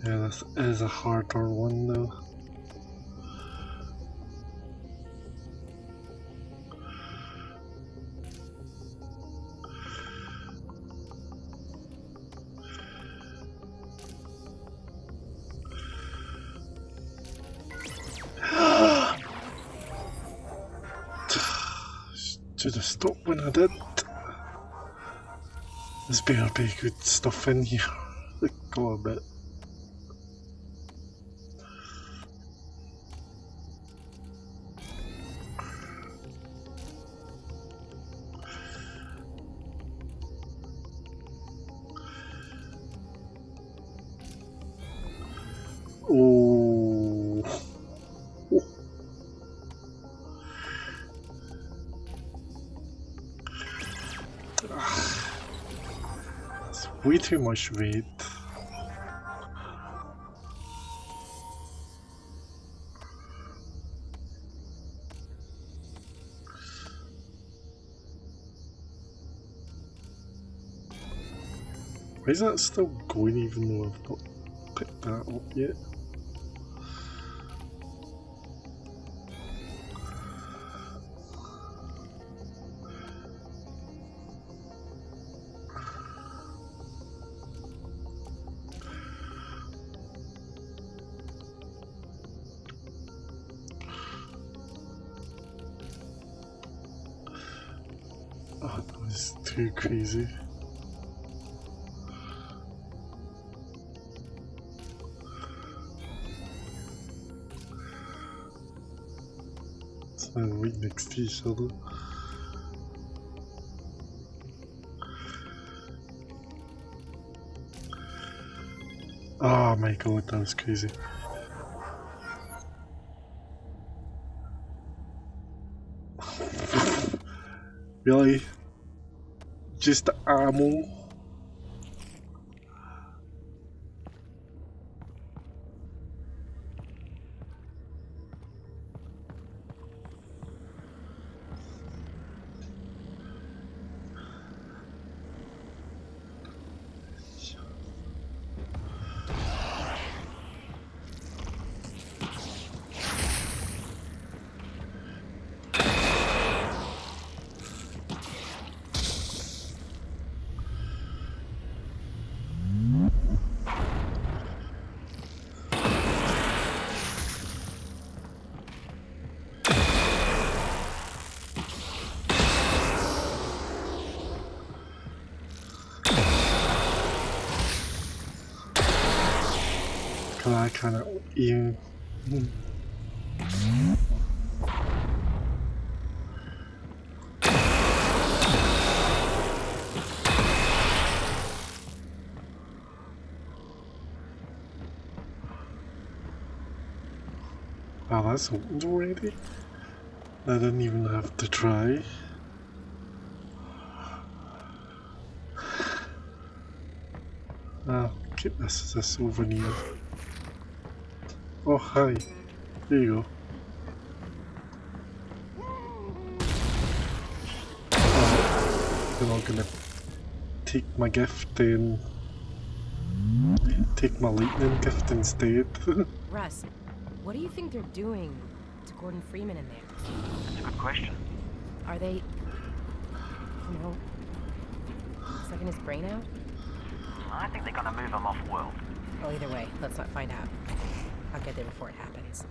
Yeah, this is a harder one though. Should have stopped when I did. There's better be good stuff in here. Go a bit. Oh. It's way too much weight. Why is that still going even though I've not picked that up yet? Oh, that was too crazy. right next to each other. Oh my god, that was crazy. Really? Just ammo? I cannot even. Wow, that's opened already? I didn't even have to try. I'll keep this as a souvenir. Oh, hi. There you go. They're not gonna take my gift and take my lightning gift instead. Russ, what do you think they're doing to Gordon Freeman in there? That's a good question. Are they, you know, sucking his brain out? I think they're gonna move him off world. Well, either way, let's not find out. I'll get there before it happens.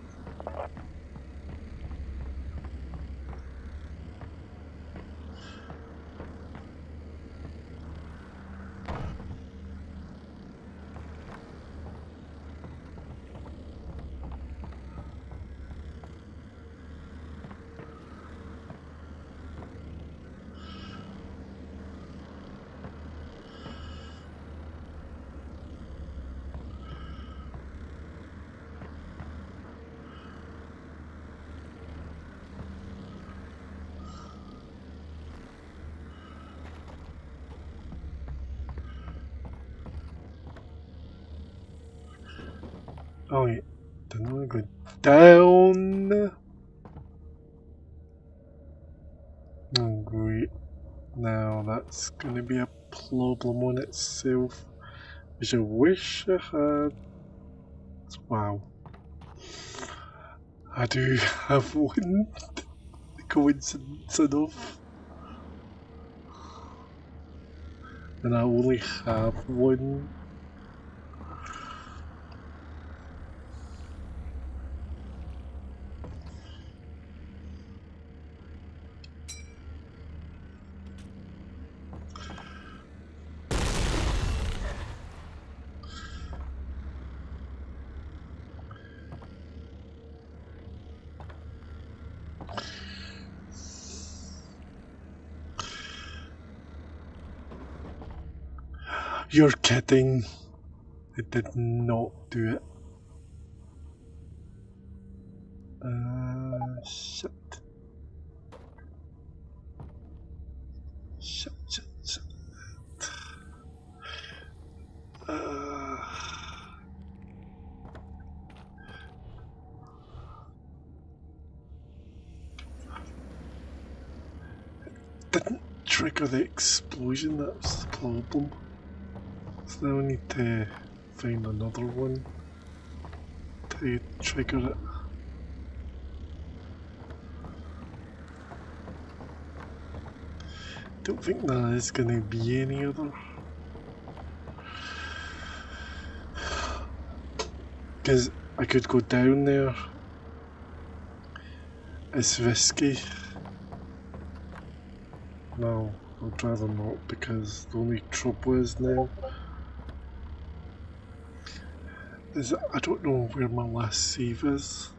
Oh wait, didn't want to go down. Oh great, now that's gonna be a problem on itself. Which I wish I had. Wow. I do have one. Coincidence enough. And I only have one. You're kidding. It did not do it. Shit. Shit. Didn't trigger the explosion, that was the problem. So now I need to find another one to trigger it. Don't think there is going to be any other. Because I could go down there. It's risky. No, I'd rather not, because the only trouble is now is that I don't know where my last save is.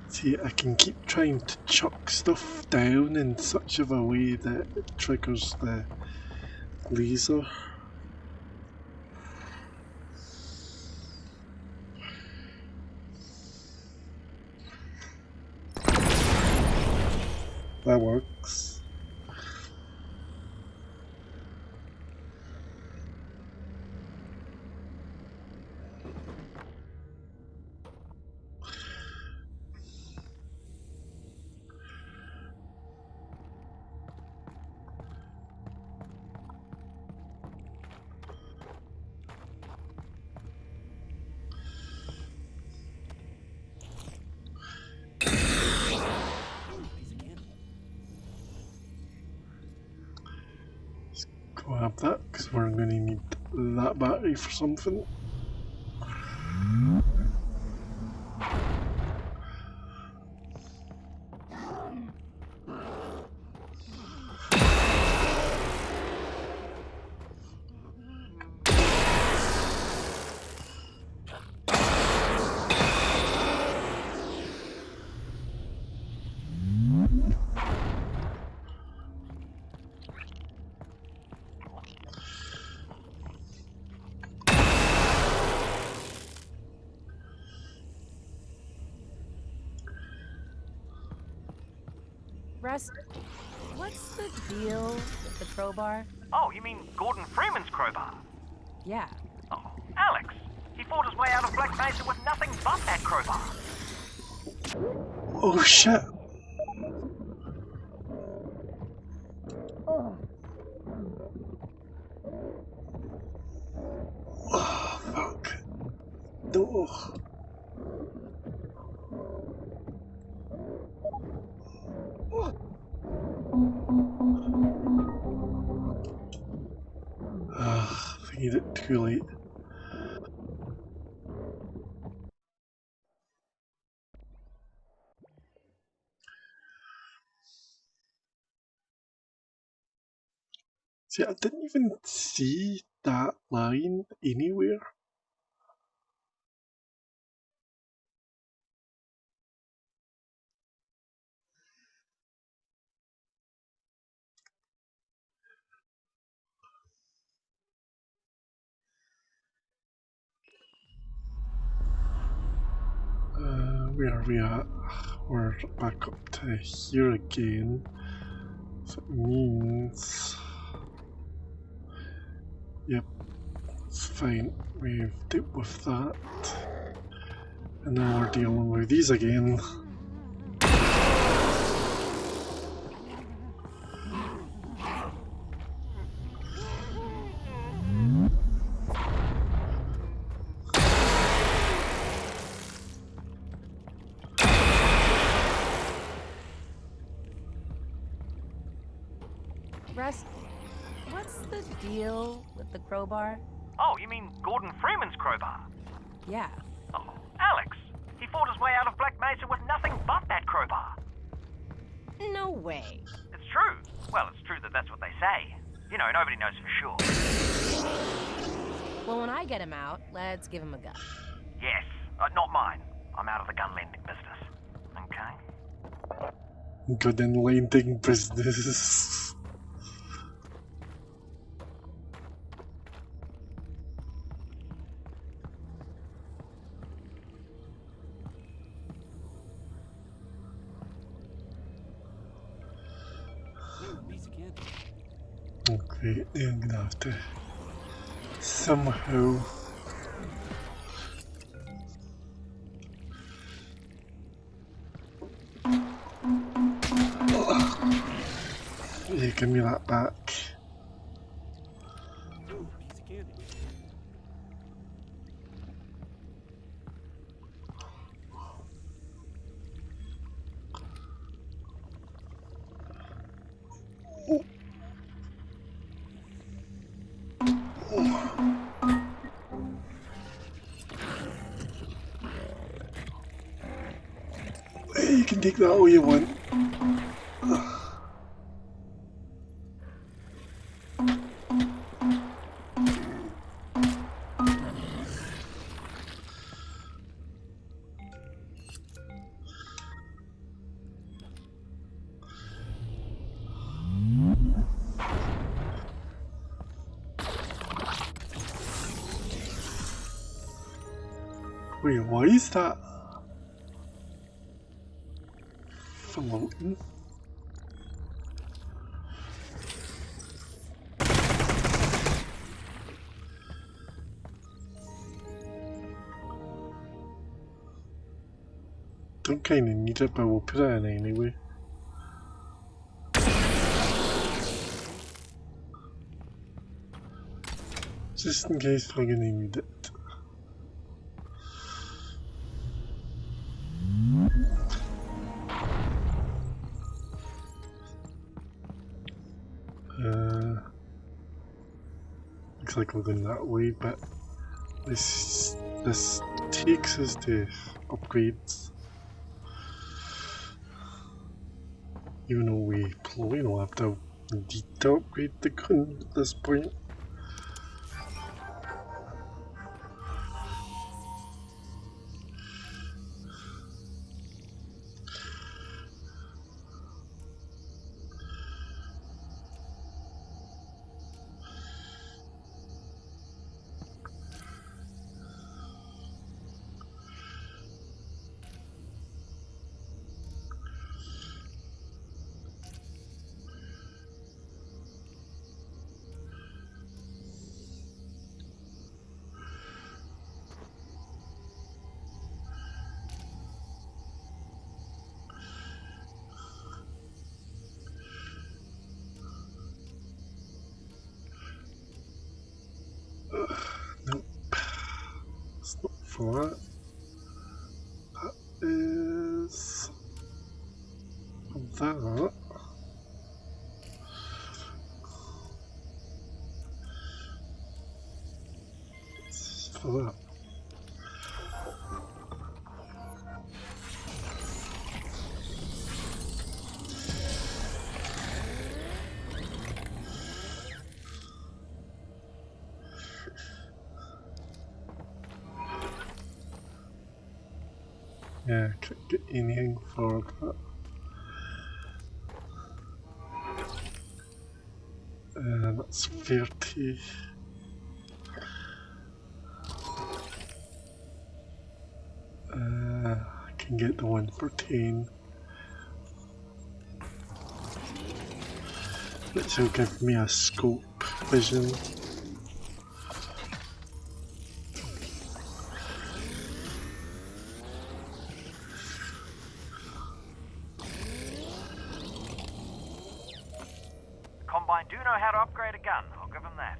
See, I can keep trying to chuck stuff down in such of a way that it triggers the laser. That works. Grab that, because we're going to need that battery for something. Russ, what's the deal with the crowbar? Oh, you mean Gordon Freeman's crowbar? Yeah. Oh, Alex. He fought his way out of Black Mesa with nothing but that crowbar. Oh shit! Oh fuck. No. I need it too late. See, I didn't even see that line anywhere. Where are we at? We're back up to here again. So it means... Yep, it's fine. We've dealt with that. And now we're dealing with these again. Russ, what's the deal with the crowbar? Oh, you mean Gordon Freeman's crowbar? Yeah. Oh, Alex. He fought his way out of Black Mesa with nothing but that crowbar. No way. It's true. Well, it's true that that's what they say. You know, nobody knows for sure. Well, when I get him out, let's give him a gun. Yes. Not mine. I'm out of the gun lending business. Okay? Gun and lending business. Okay, I'm gonna have to somehow yeah, give me that back. take that all you want. Wait, why is that floating? Don't kinda need it, but we'll put it in anyway. Just in case we're gonna need it. Looks like we're going that way, but this takes us to upgrades. Even though we probably don't have to need to upgrade the gun at this point. Nope, it's not for that. That is that. It's for that. Yeah, can't get anything for that. That's 30. I can get the one for 10. Which will give me a scope vision. Combine do know how to upgrade a gun, I'll give them that.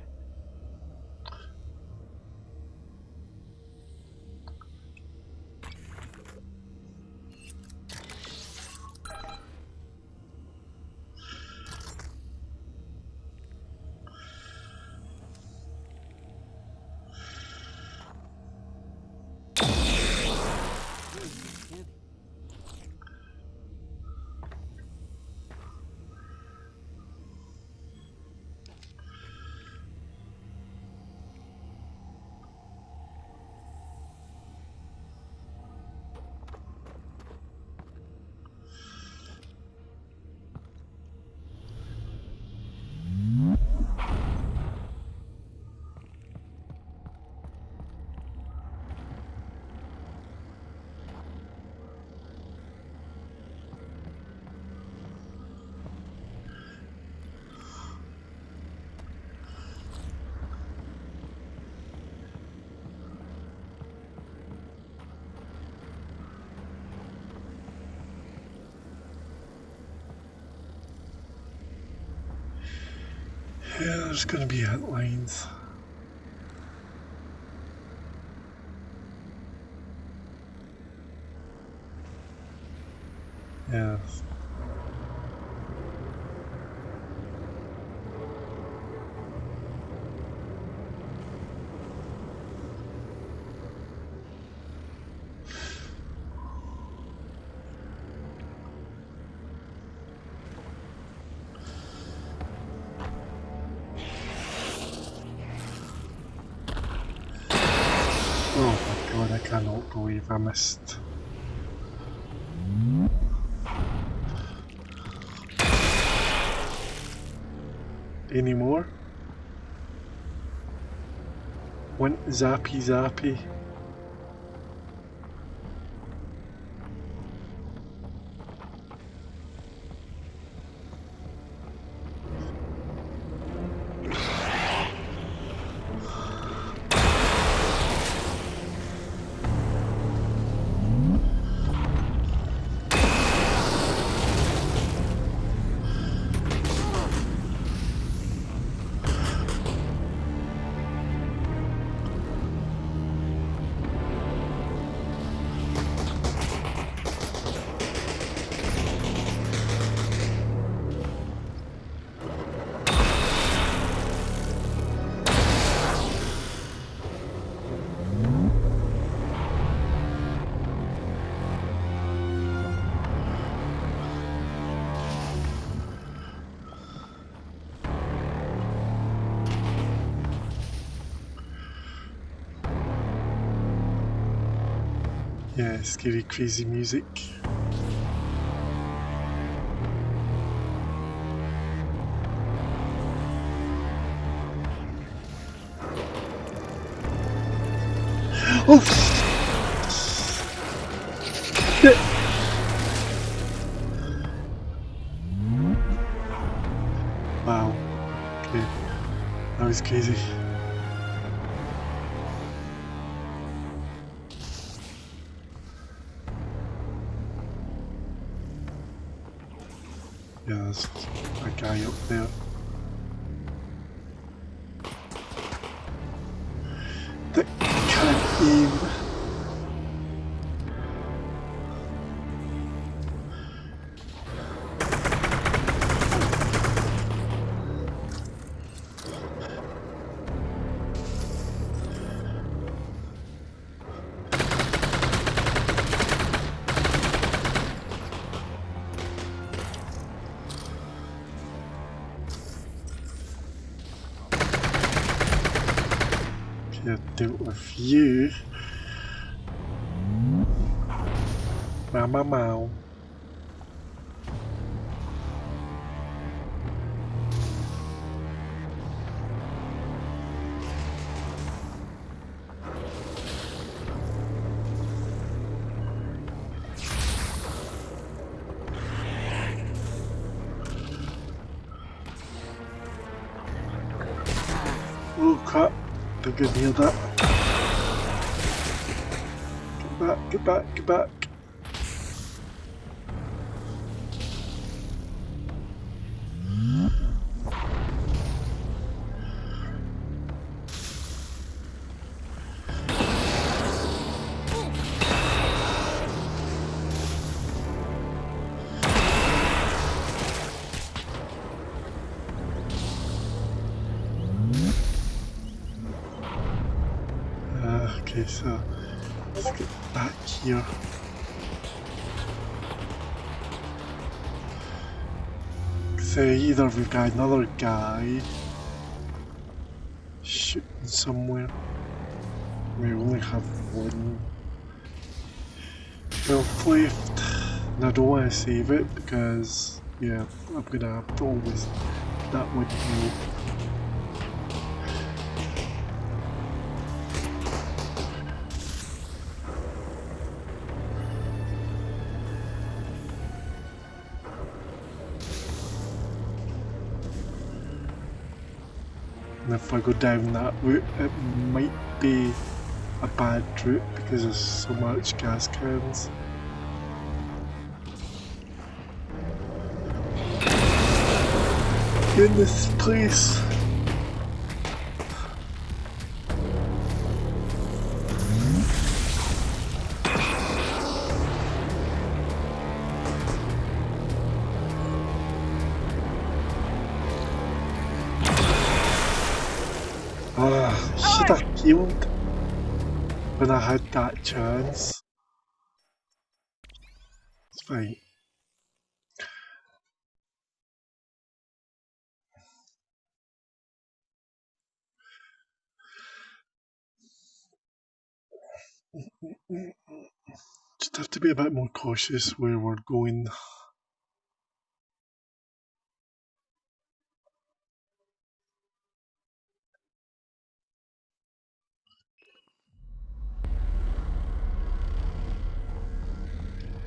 Yeah, there's gonna be outlines. Yeah. cannot believe I missed. Any more? One zappy zappy. Yeah, scary, crazy music. Oh shit! Wow. Okay. That was crazy. Yeah, there's a guy up there. That can't aim. I dealt with you. Mau. Oh crap, I could hear that. Get back. Okay, so let's get back here. So either we've got another guy shooting somewhere. We only have one health left, and I don't want to save it because, yeah, I'm gonna have to always that one heal. And if I go down that route, it might be a bad route because there's so much gas cans. In this place. Should have healed when I had that chance. It's fine. Just have to be a bit more cautious where we're going.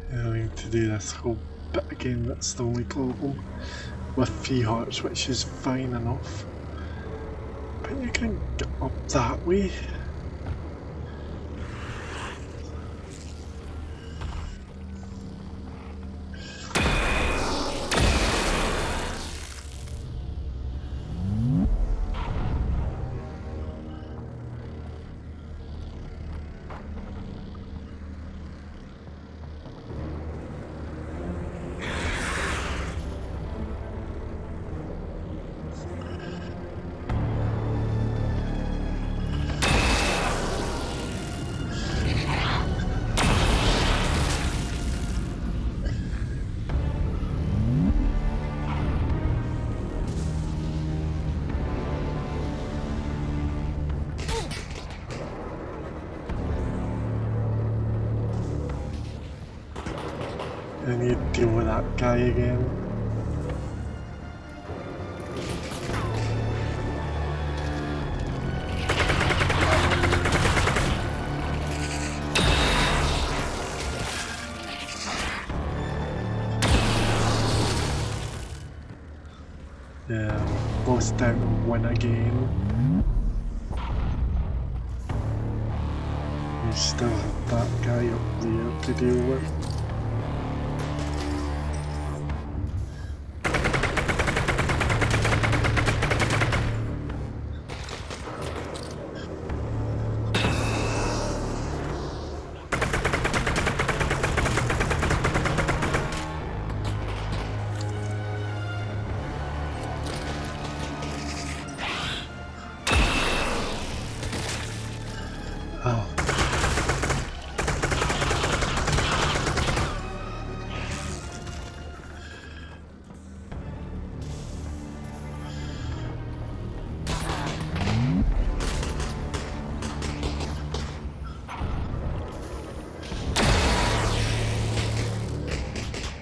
Having to do this whole bit again, that's the only problem with 3 hearts, which is fine enough. But you can get up that way. And you deal with that guy again. Yeah, both down to win again. You still have that guy up there to deal with.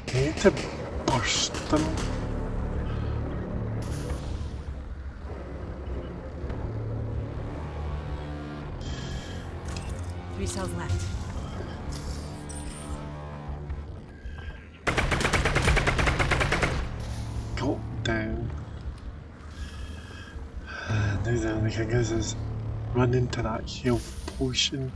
I need to burst them. Three cells left. Go down. Now the only thing is run into that health potion.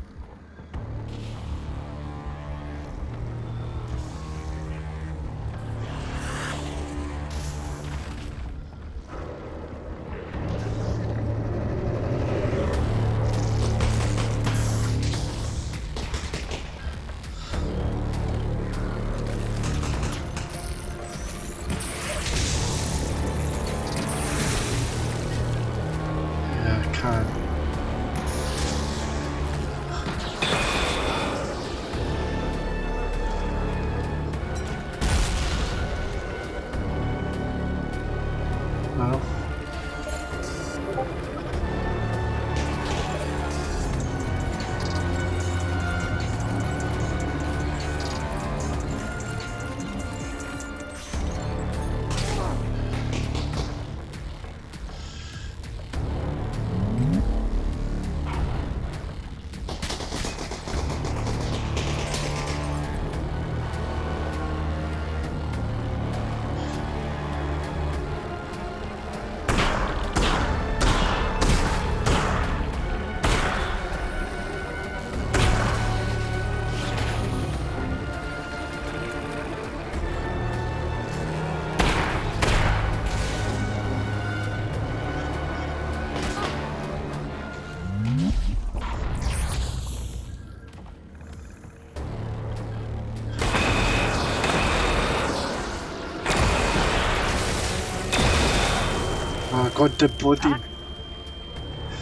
God, the bloody...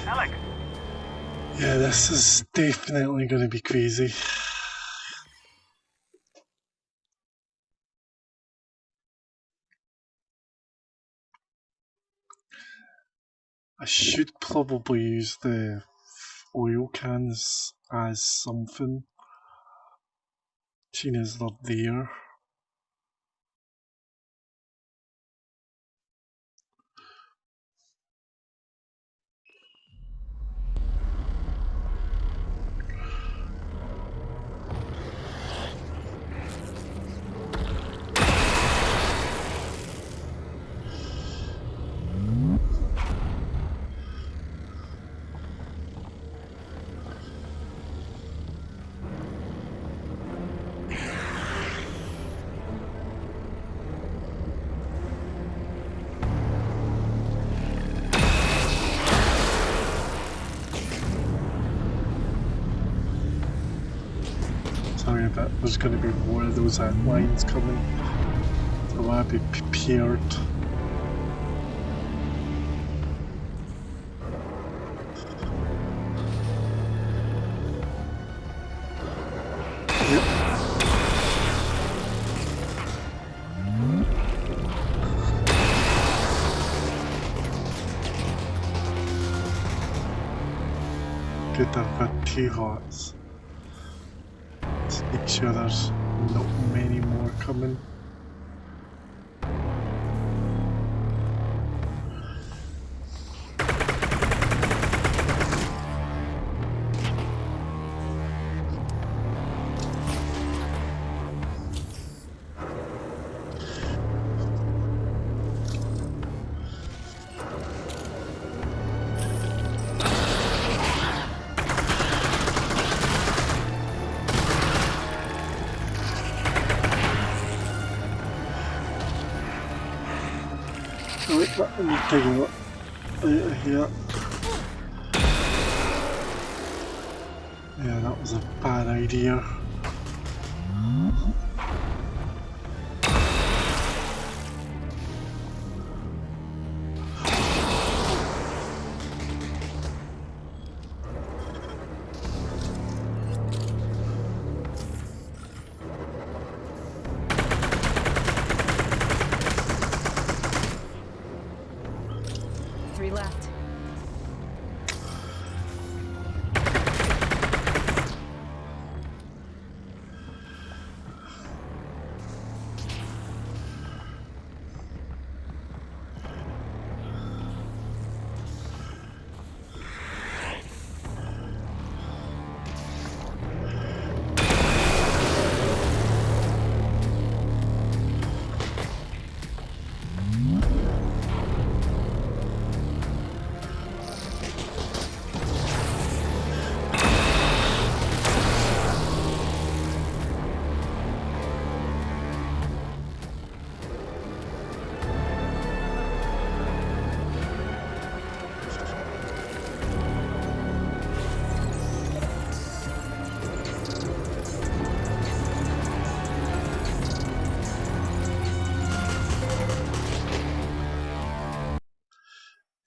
Alex! Yeah, this is definitely going to be crazy. I should probably use the oil cans as something. Seeing as they're there. Sorry that there's going to be more of those lines coming. I want to be prepared. Good, I've got 2 hearts. Let's make sure there's not many more coming. Let me take a look out of here. Yeah, that was a bad idea. Left.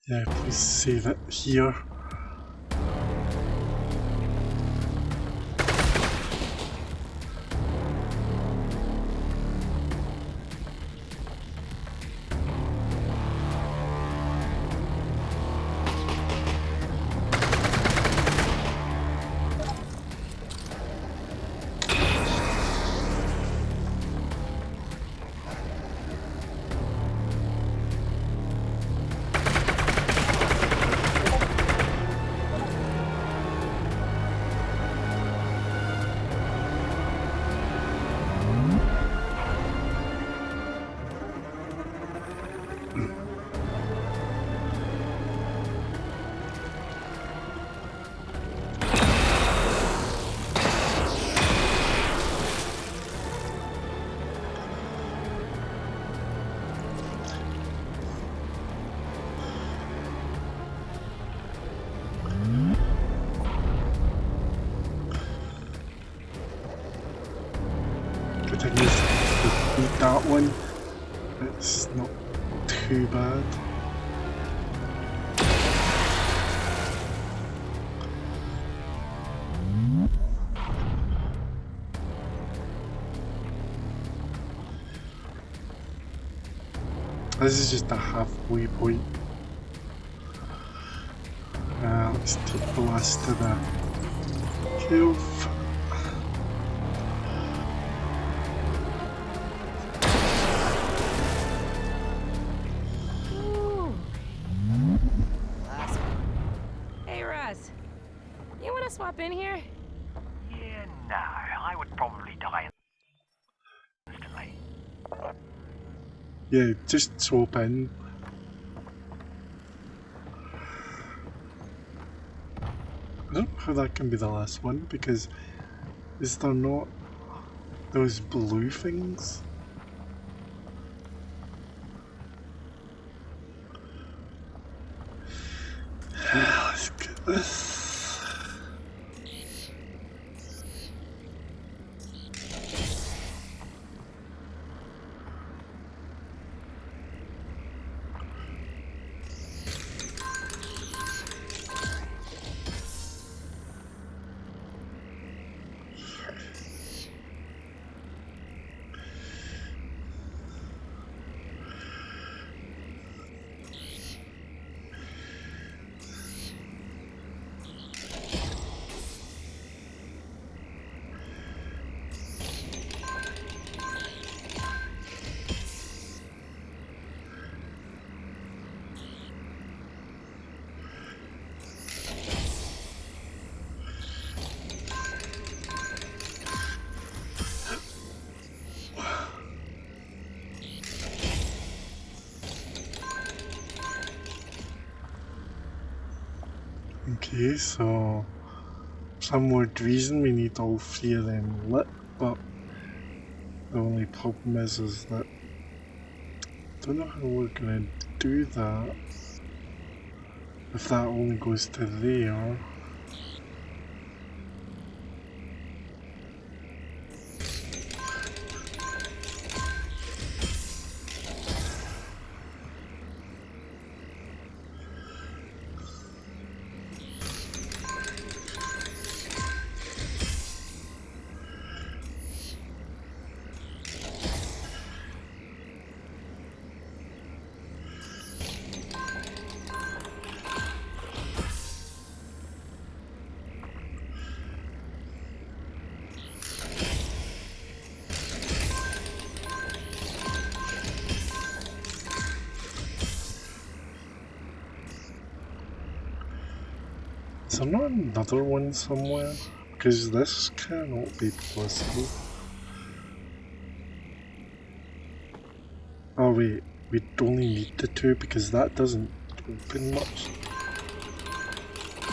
Yeah, please save it here. I think to beat that one. It's not too bad. This is just a halfway point. Let's take the last of the health. Ooh. Last one. Hey, Russ. You want to swap in here? Yeah, no, I would probably die instantly. Yeah, just swap in. I don't know how that can be the last one, because is there not those blue things? Let's get this. Okay, so for some weird reason we need all three of them lit, but the only problem is that I don't know how we're gonna do that if that only goes to there. Is there not another one somewhere? Because this cannot be possible. Oh wait, we only need the two because that doesn't open much.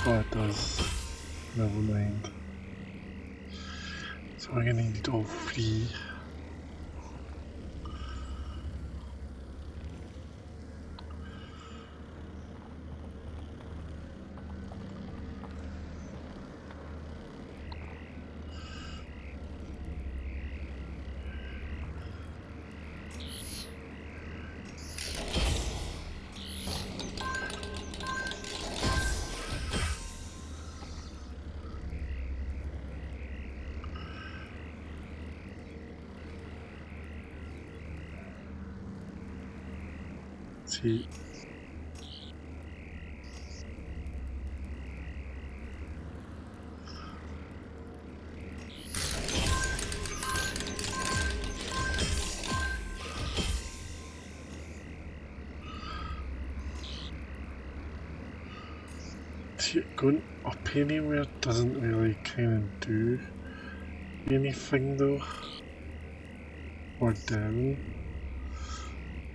Oh, it does. Never mind. So I'm gonna need all three. See. See, going up anywhere doesn't really kind of do anything though. Or down.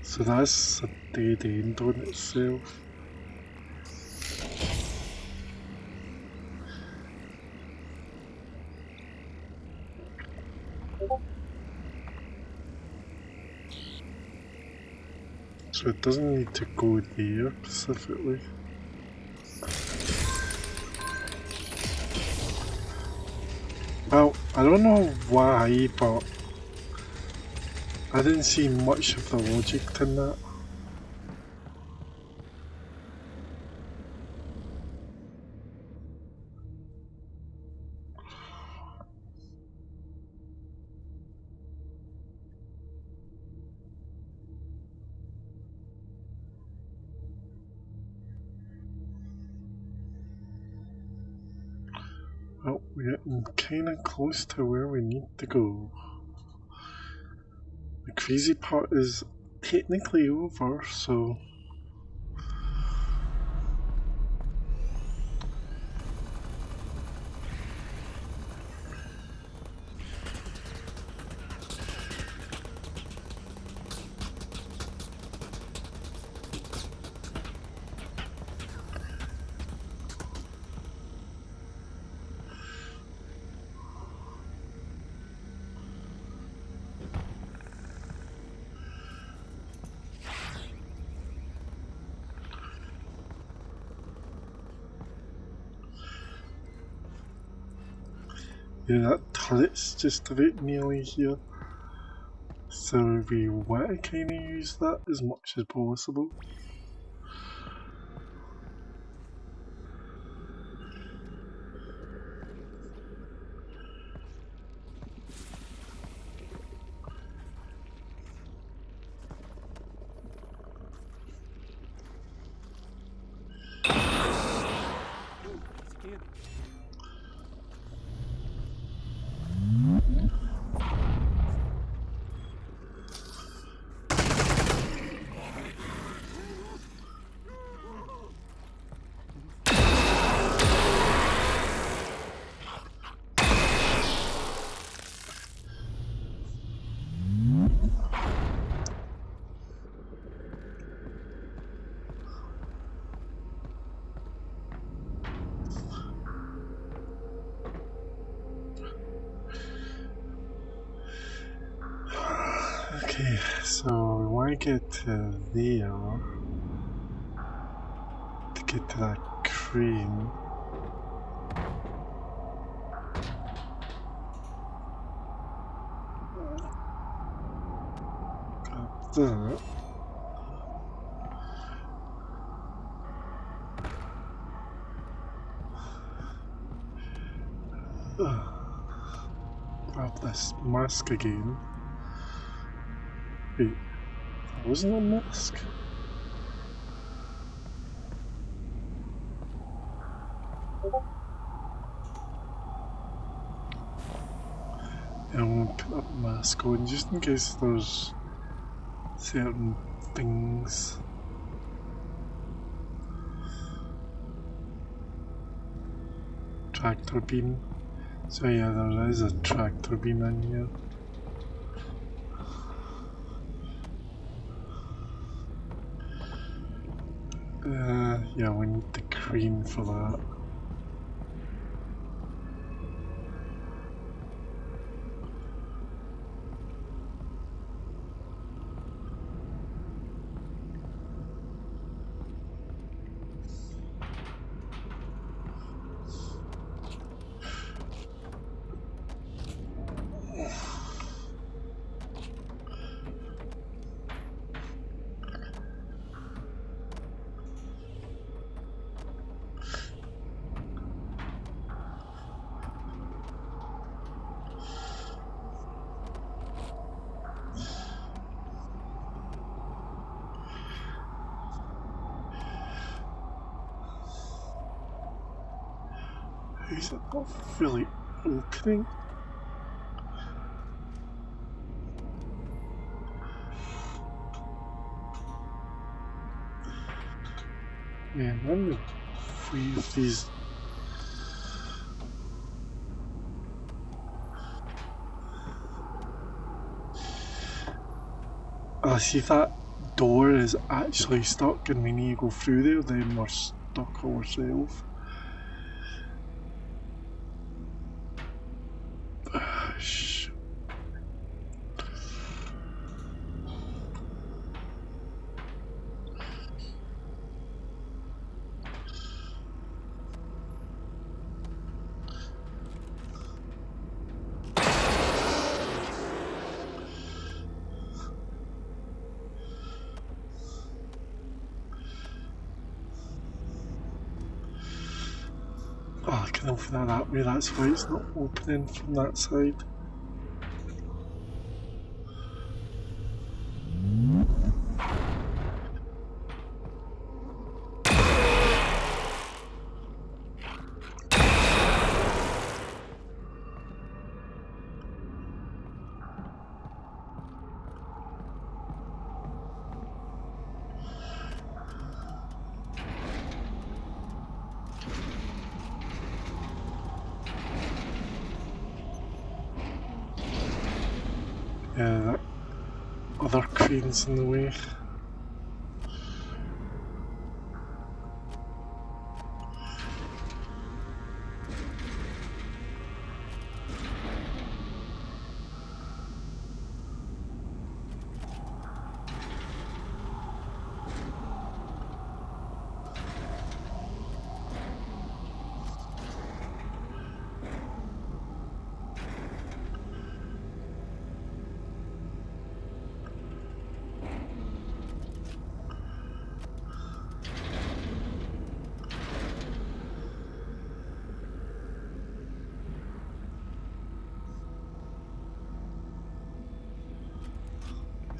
So that's a dead end on itself. So it doesn't need to go there specifically. Well, I don't know why, but I didn't see much of the logic in that. Well, we're getting kinda close to where we need to go. The crazy part is technically over, so... Yeah, that turret's just about nearly here. So we want to kinda use that as much as possible. Okay, so we want to get to there to get to that crane. Got that. Grab this mask again. Wait, that wasn't a mask? Yeah, I'm gonna put that mask on just in case there's certain things. Tractor beam. So yeah, there is a tractor beam in here. Yeah, we need the crane for that. Is it not fully opening? Yeah, I'm gonna freeze these. See if that door is actually stuck and we need to go through there, then we're stuck ourselves. Oh, I can open that way, that's why it's not opening from that side. interference in the way.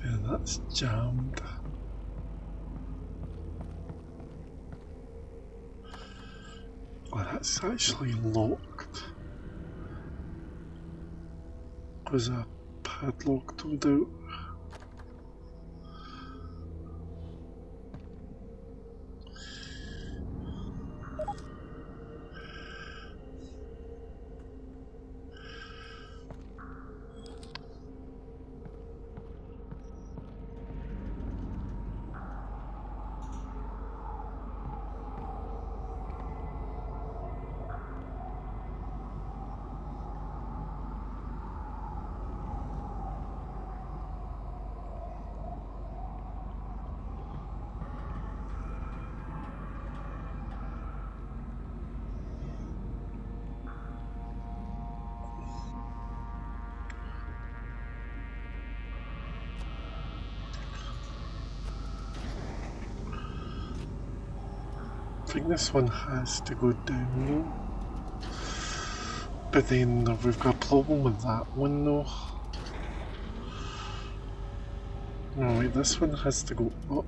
Yeah, that's jammed. Oh, that's actually locked. Was a padlock, no doubt. I think this one has to go down, but then we've got a problem with that one though. No wait, this one has to go up.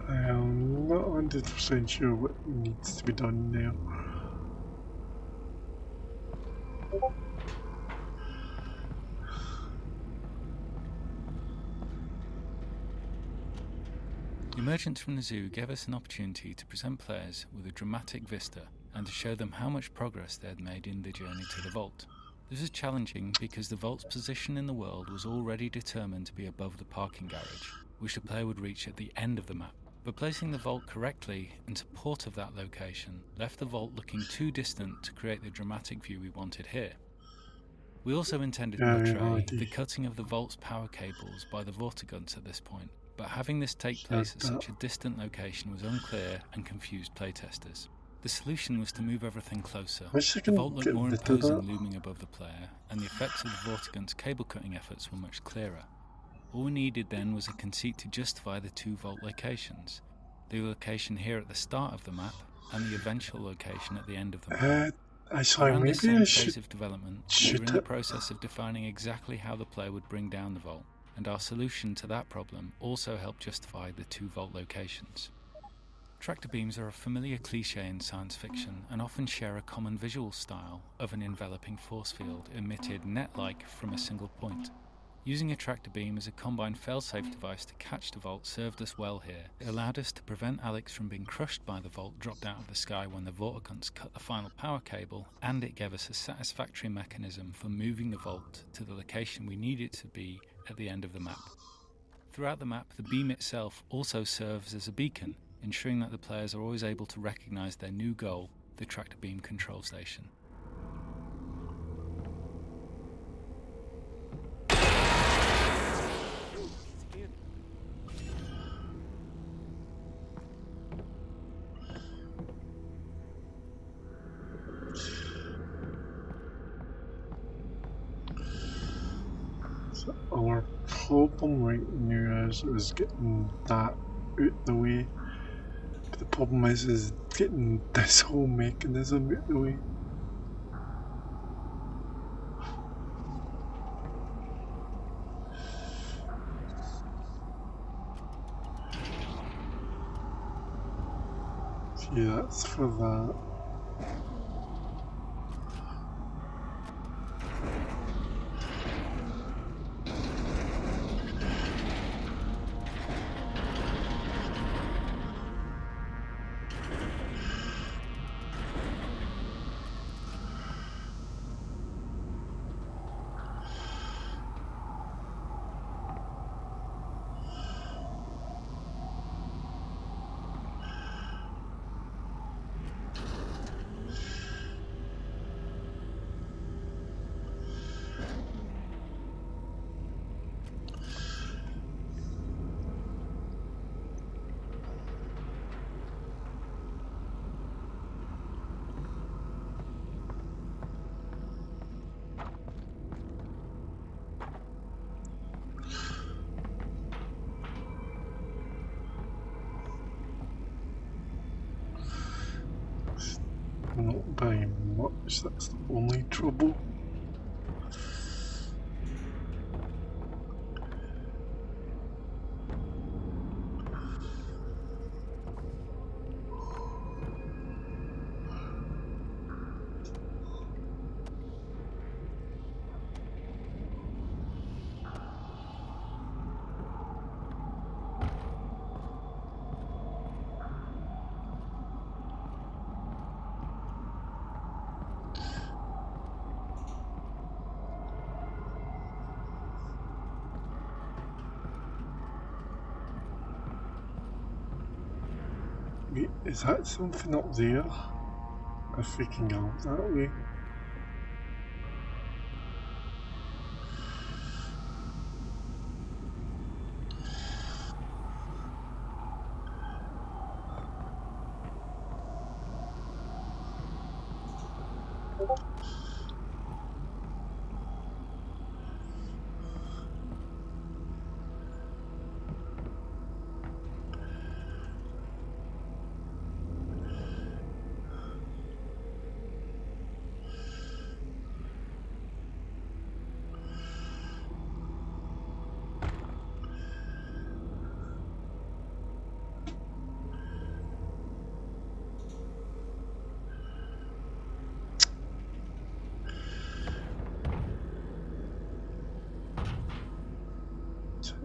I'm not 100% sure what needs to be done now. Emergence from the zoo gave us an opportunity to present players with a dramatic vista and to show them how much progress they had made in the journey to the vault. This was challenging because the vault's position in the world was already determined to be above the parking garage, which the player would reach at the end of the map. But placing the vault correctly in support of that location left the vault looking too distant to create the dramatic view we wanted here. We also intended to portray the cutting of the vault's power cables by the Vortigunts at this point, but having this take place at such a distant location was unclear and confused playtesters. The solution was to move everything closer. The vault looked more imposing looming above the player, and the effects of the Vortigunts' cable cutting efforts were much clearer. All we needed then was a conceit to justify the two vault locations. The location here at the start of the map, and the eventual location at the end of the map. Around this same phase of development, we were in the process of defining exactly how the player would bring down the vault, and our solution to that problem also helped justify the two vault locations. Tractor beams are a familiar cliche in science fiction and often share a common visual style of an enveloping force field emitted net-like from a single point. Using a tractor beam as a combined failsafe device to catch the Vault served us well here. It allowed us to prevent Alex from being crushed by the Vault dropped out of the sky when the Vortigaunts cut the final power cable, and it gave us a satisfactory mechanism for moving the Vault to the location we need it to be at the end of the map. Throughout the map, the beam itself also serves as a beacon, ensuring that the players are always able to recognize their new goal, the tractor beam control station. Our problem right now is getting that out the way. But the problem is getting this whole mechanism out the way. See, that's for that. Not by much, that's the only trouble. Wait, is that something up there? If we can go that way.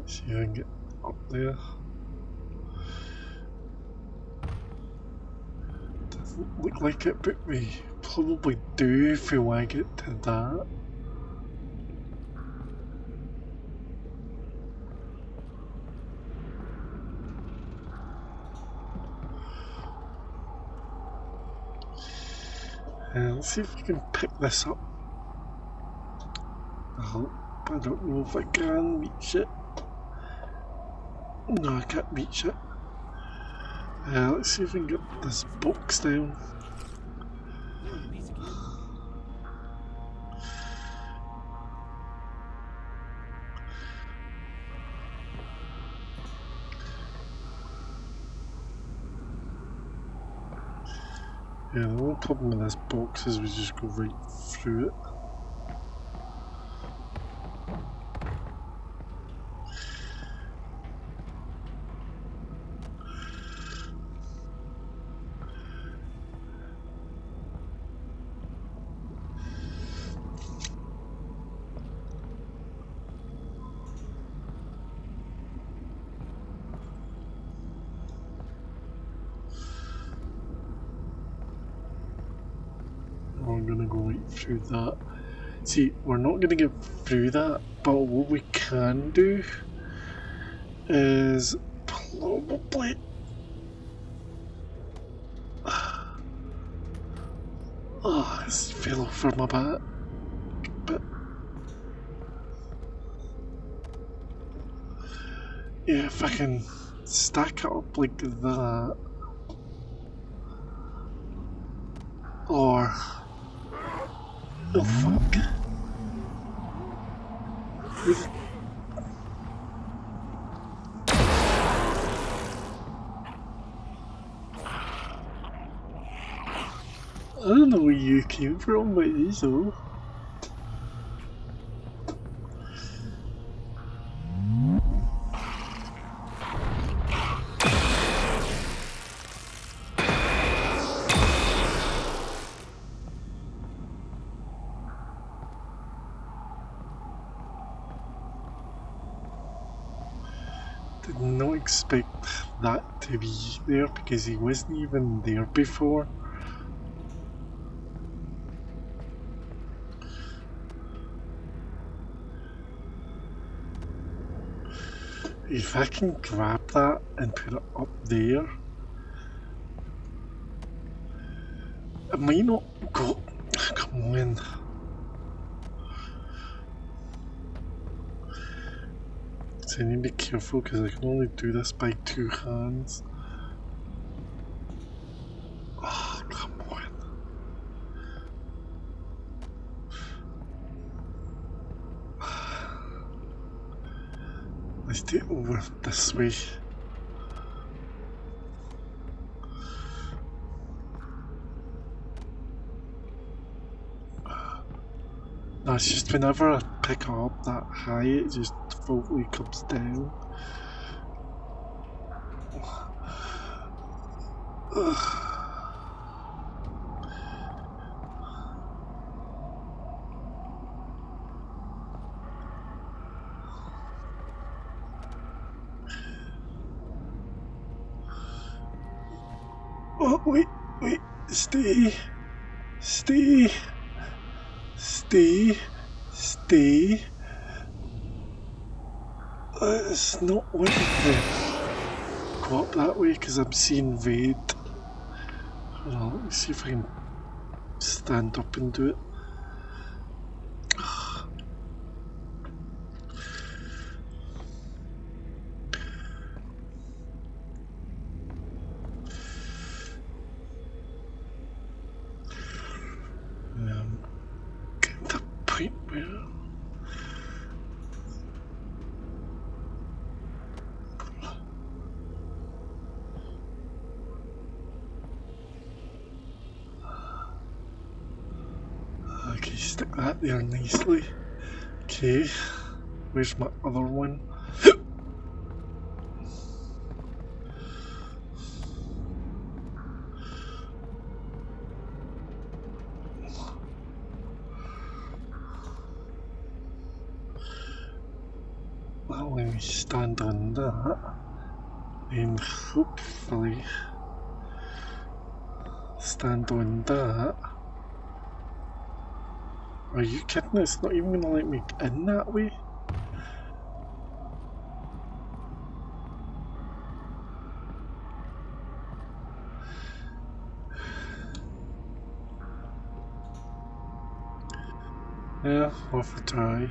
See if I can get up there. Doesn't look like it, but we probably do if we want to get to that. Let's see if we can pick this up. I don't know if I can reach it. No, I can't reach it. Let's see if we can get this box down. Yeah, the only problem with this box is we just go right through it. through that. See, we're not going to get through that, but what we can do is probably... Oh, this fell over my back. But yeah, if I can stack it up like that, or oh fuck. I don't know where you came from, but it is though. Did not expect that to be there because he wasn't even there before. If I can grab that and put it up there, it might not go. Come on. So I need to be careful because I can only do this by 2 hands. Oh, come on. Let's do it over this way. No, it's just whenever I pick it up that high, it just defaultly comes down. Oh, wait, stay, stay. It's not wanting to go up that way because I'm seeing red. Hold on, let me see if I can stand up and do it. Get the point where... Okay, stick that there nicely. Okay, where's my other one? Well, when we stand on that, then hopefully stand on that. Are you kidding? It's not even gonna let me in that way. Yeah, worth a try.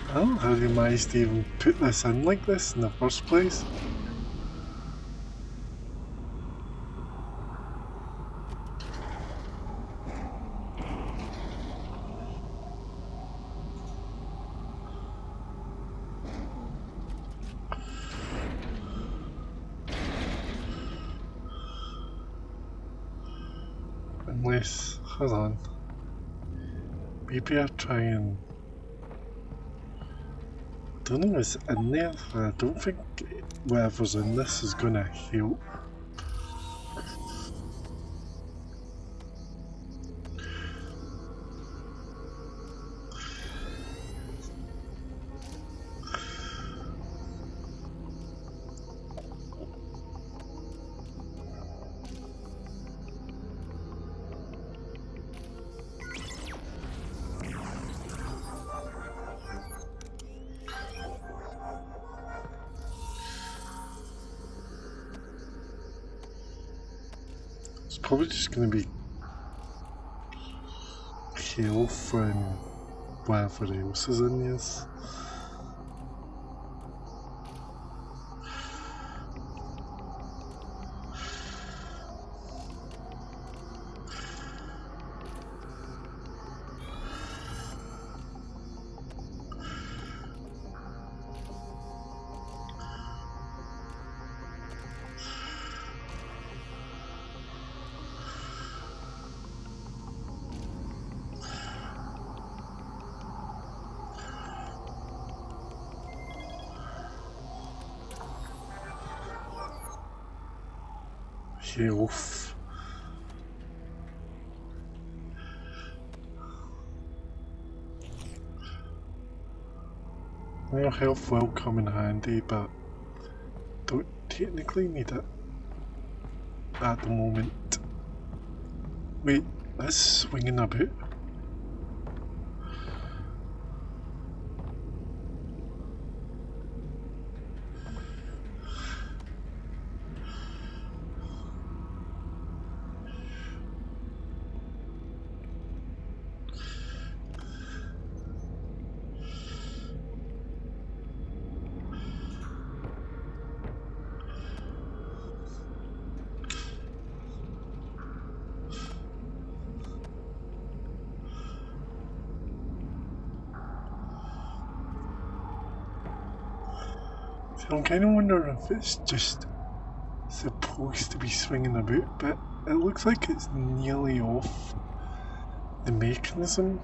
I don't know how they managed to even put this in like this in the first place. Unless, hold on. Maybe I'll try and... I don't know what's in there. I don't think whatever's in this is gonna help. It's probably just going to be health and whatever else is in this. Health. Well, health will come in handy, but don't technically need it at the moment. Wait, that's swinging about. So I'm kind of wondering if it's just supposed to be swinging about, but it looks like it's nearly off the mechanism.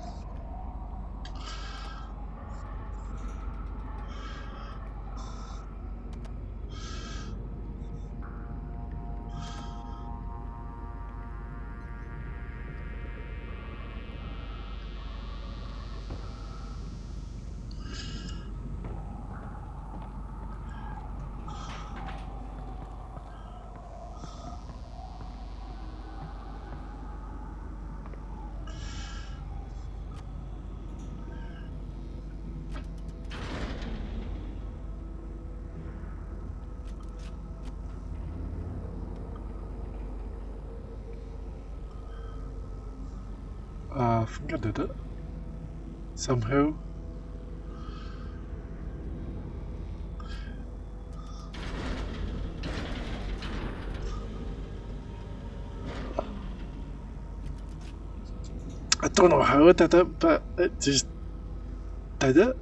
I think I did it. Somehow. I don't know how I did it, but it just did it.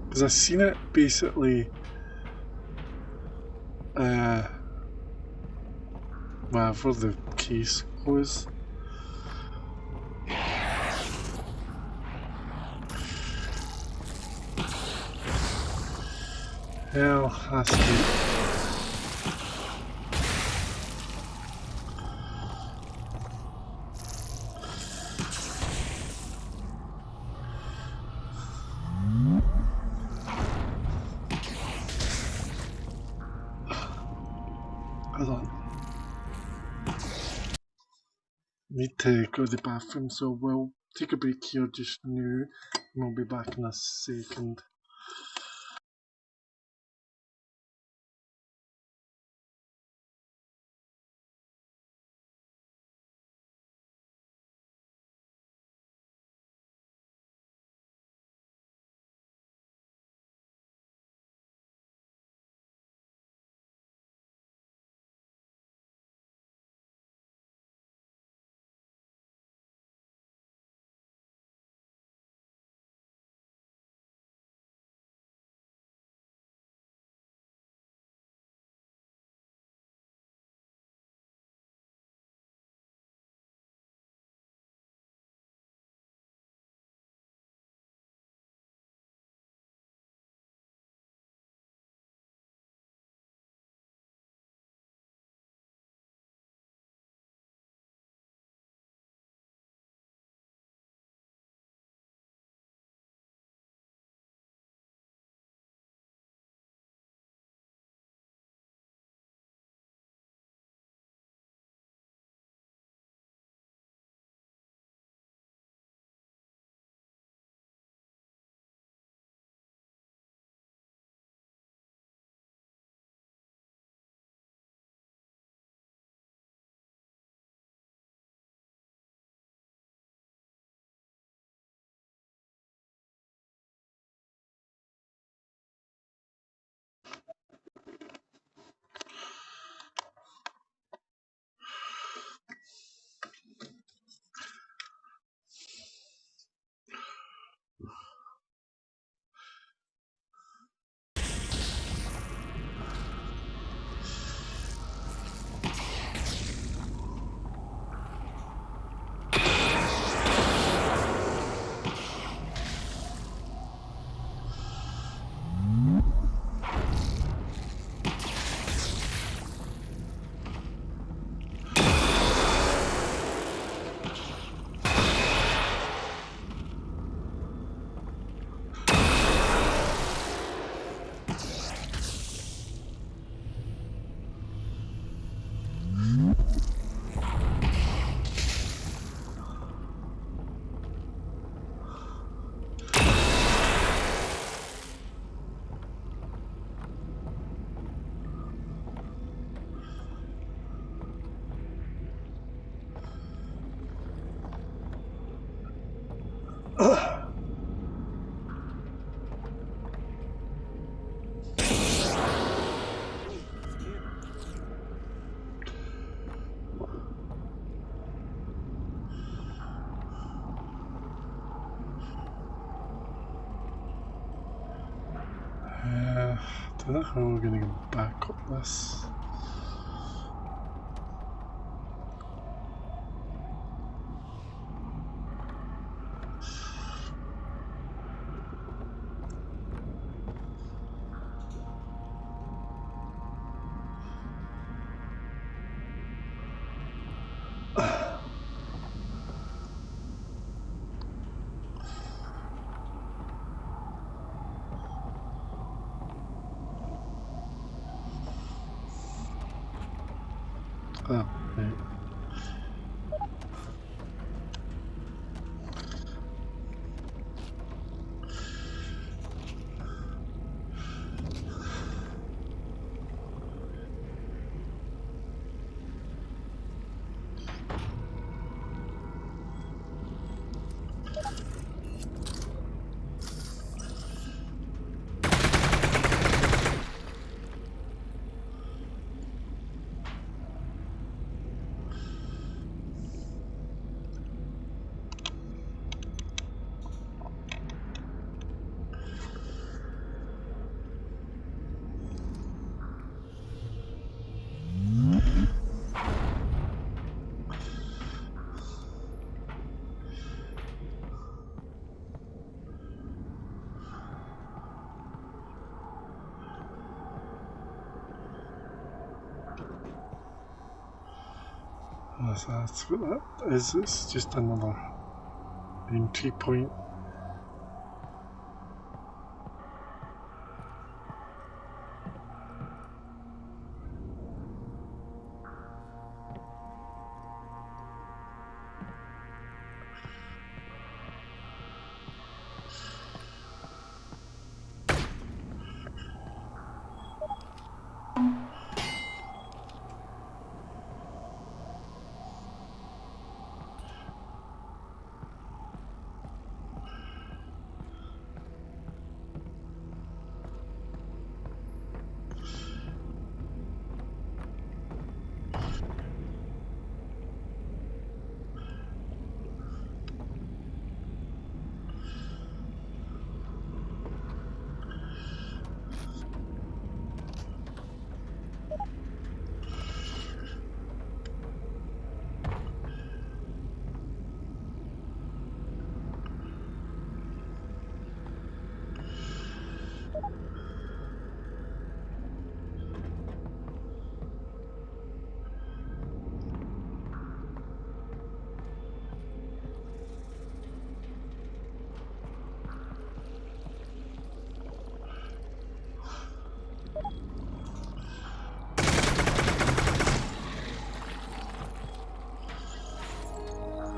Because I've seen it basically whatever the case was. Hell, that's good. Hold on. Need to go to the bathroom, so we'll take a break here just now and we'll be back in a second. don't know how we're going to get back up this. Oh, right. Oh, so that's what that is. It's just another entry point.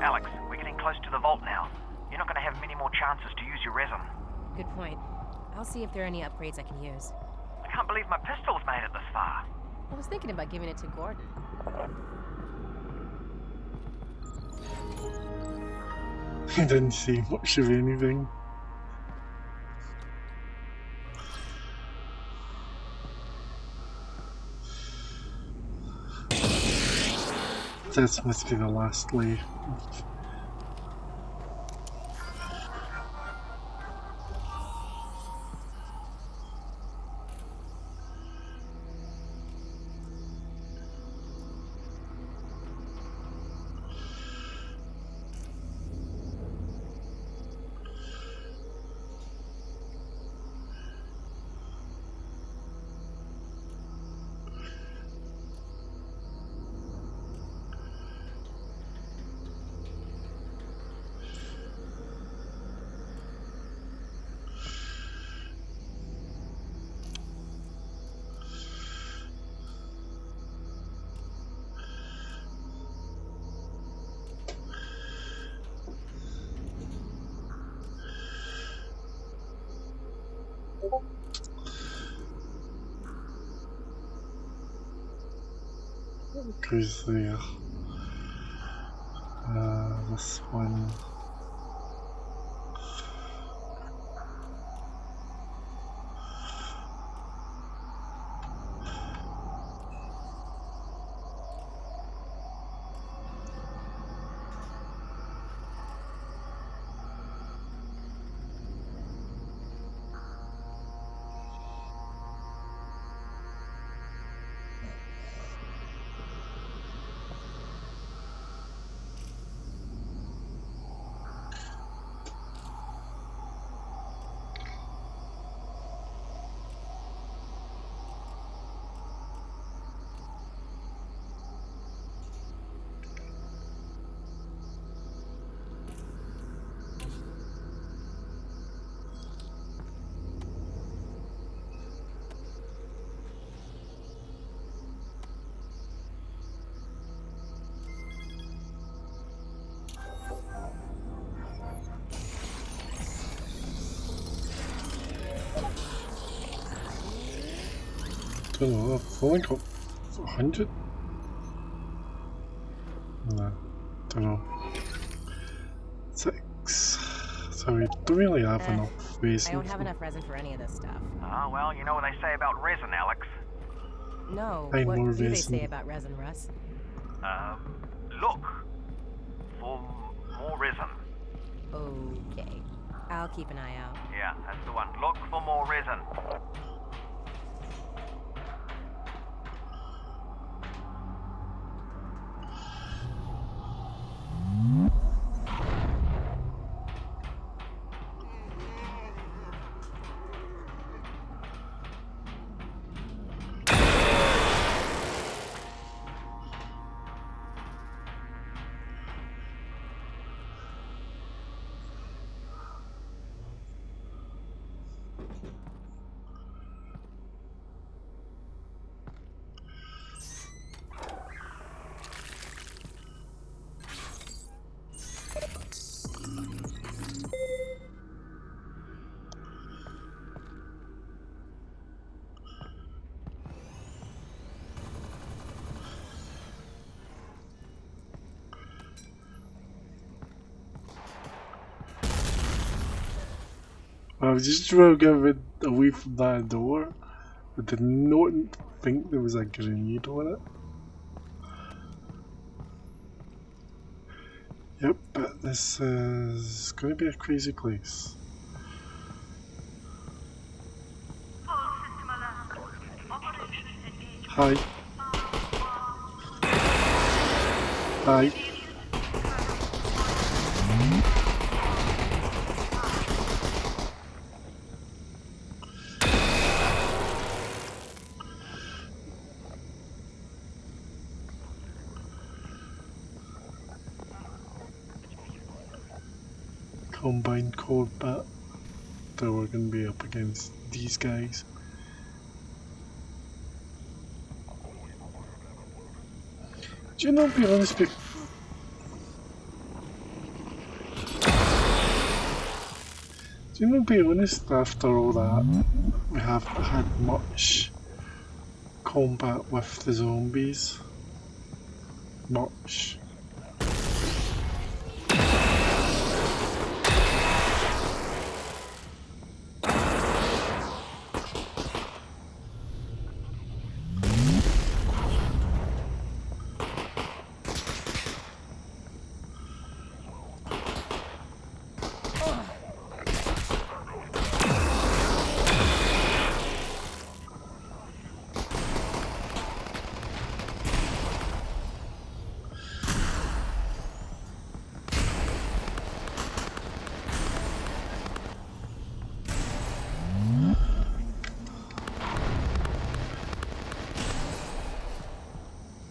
Alex, we're getting close to the vault now. You're not going to have many more chances to use your resin. Good point. I'll see if there are any upgrades I can use. I can't believe my pistol's made it this far. I was thinking about giving it to Gordon. He didn't see much of anything. This must be the last lay. Goes there. This one. don't know, I've only got 100? Nah, don't know. 6. So we don't really have enough resin. I don't have enough resin for any of this stuff. Oh, well, you know what they say about resin, Alex. No, I what more do they resin. say about resin, Russ? Look for more resin. Okay. I'll keep an eye out. Yeah, that's the one. Look for more resin. I was just trying to get away from that door. I did not think there was a grenade on it. Yep, but this is going to be a crazy place. Hi. Hi. Combined combat that we're going to be up against these guys. Do you know, be honest, do you know, be honest, after all that, we haven't had much combat with the zombies. Much.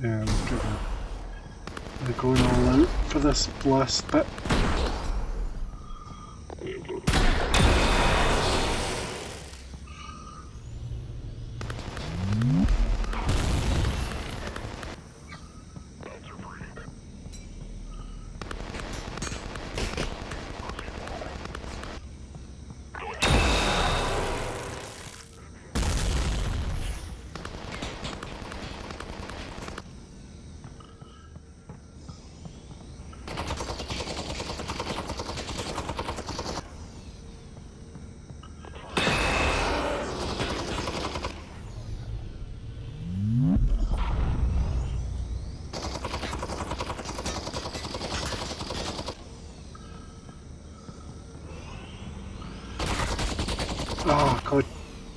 Yeah, we're going all out for this last bit. Oh god.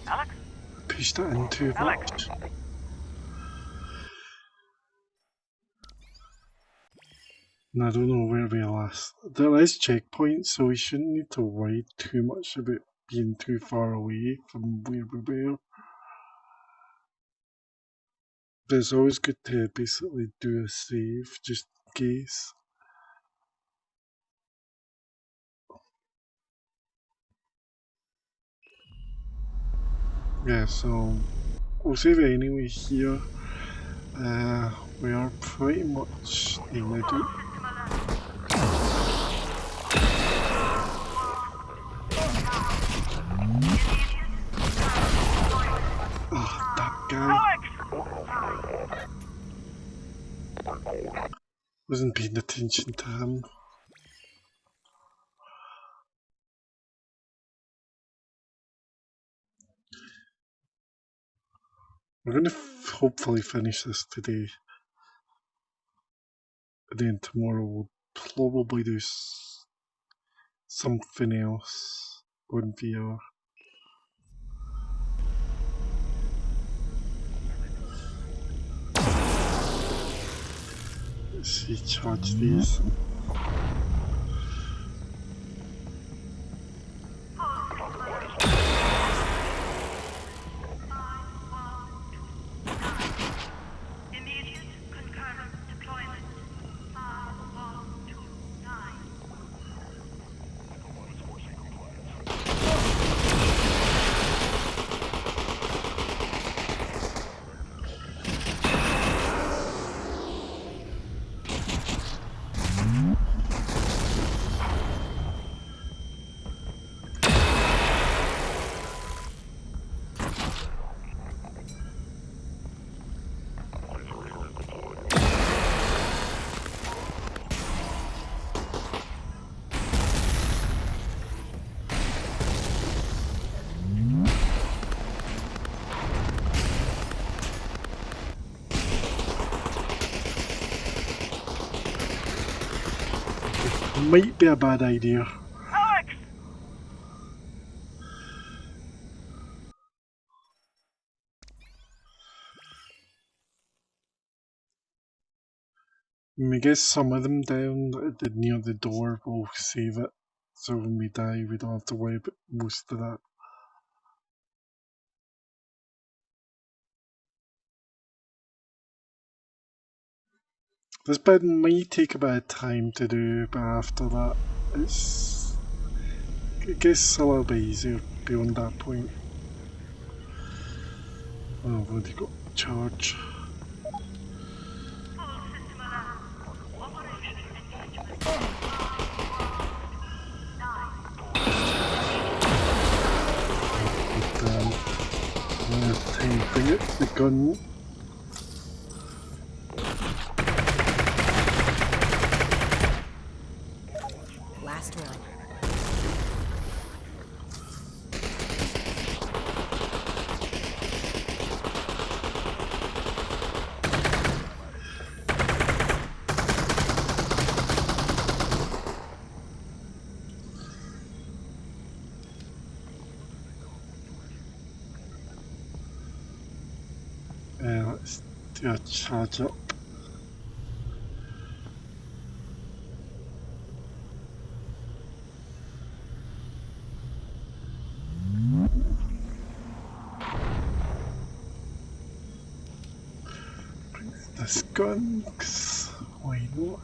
Alex? Pushed it in too much. And I don't know where we last. There is checkpoints, so we shouldn't need to worry too much about being too far away from where we were. But it's always good to basically do a save, just in case. Yeah, so we'll save it anyway here. We are pretty much in the do. Oh, that guy. Wasn't paying attention to him. We're going to hopefully finish this today. And then tomorrow we'll probably do something else on VR. Let's recharge these. Immediate concurrent deployment. 5129. Might be a bad idea. Alex! When we get some of them down near the door, we'll save it. So when we die, we don't have to worry about most of that. This bit might take a bit of time to do, but after that, it gets a little bit easier beyond that point. Oh, I've already got charge. Time to bring it, the gun. Last one. Let's do a charge up. Bring this gun, 'cause why not?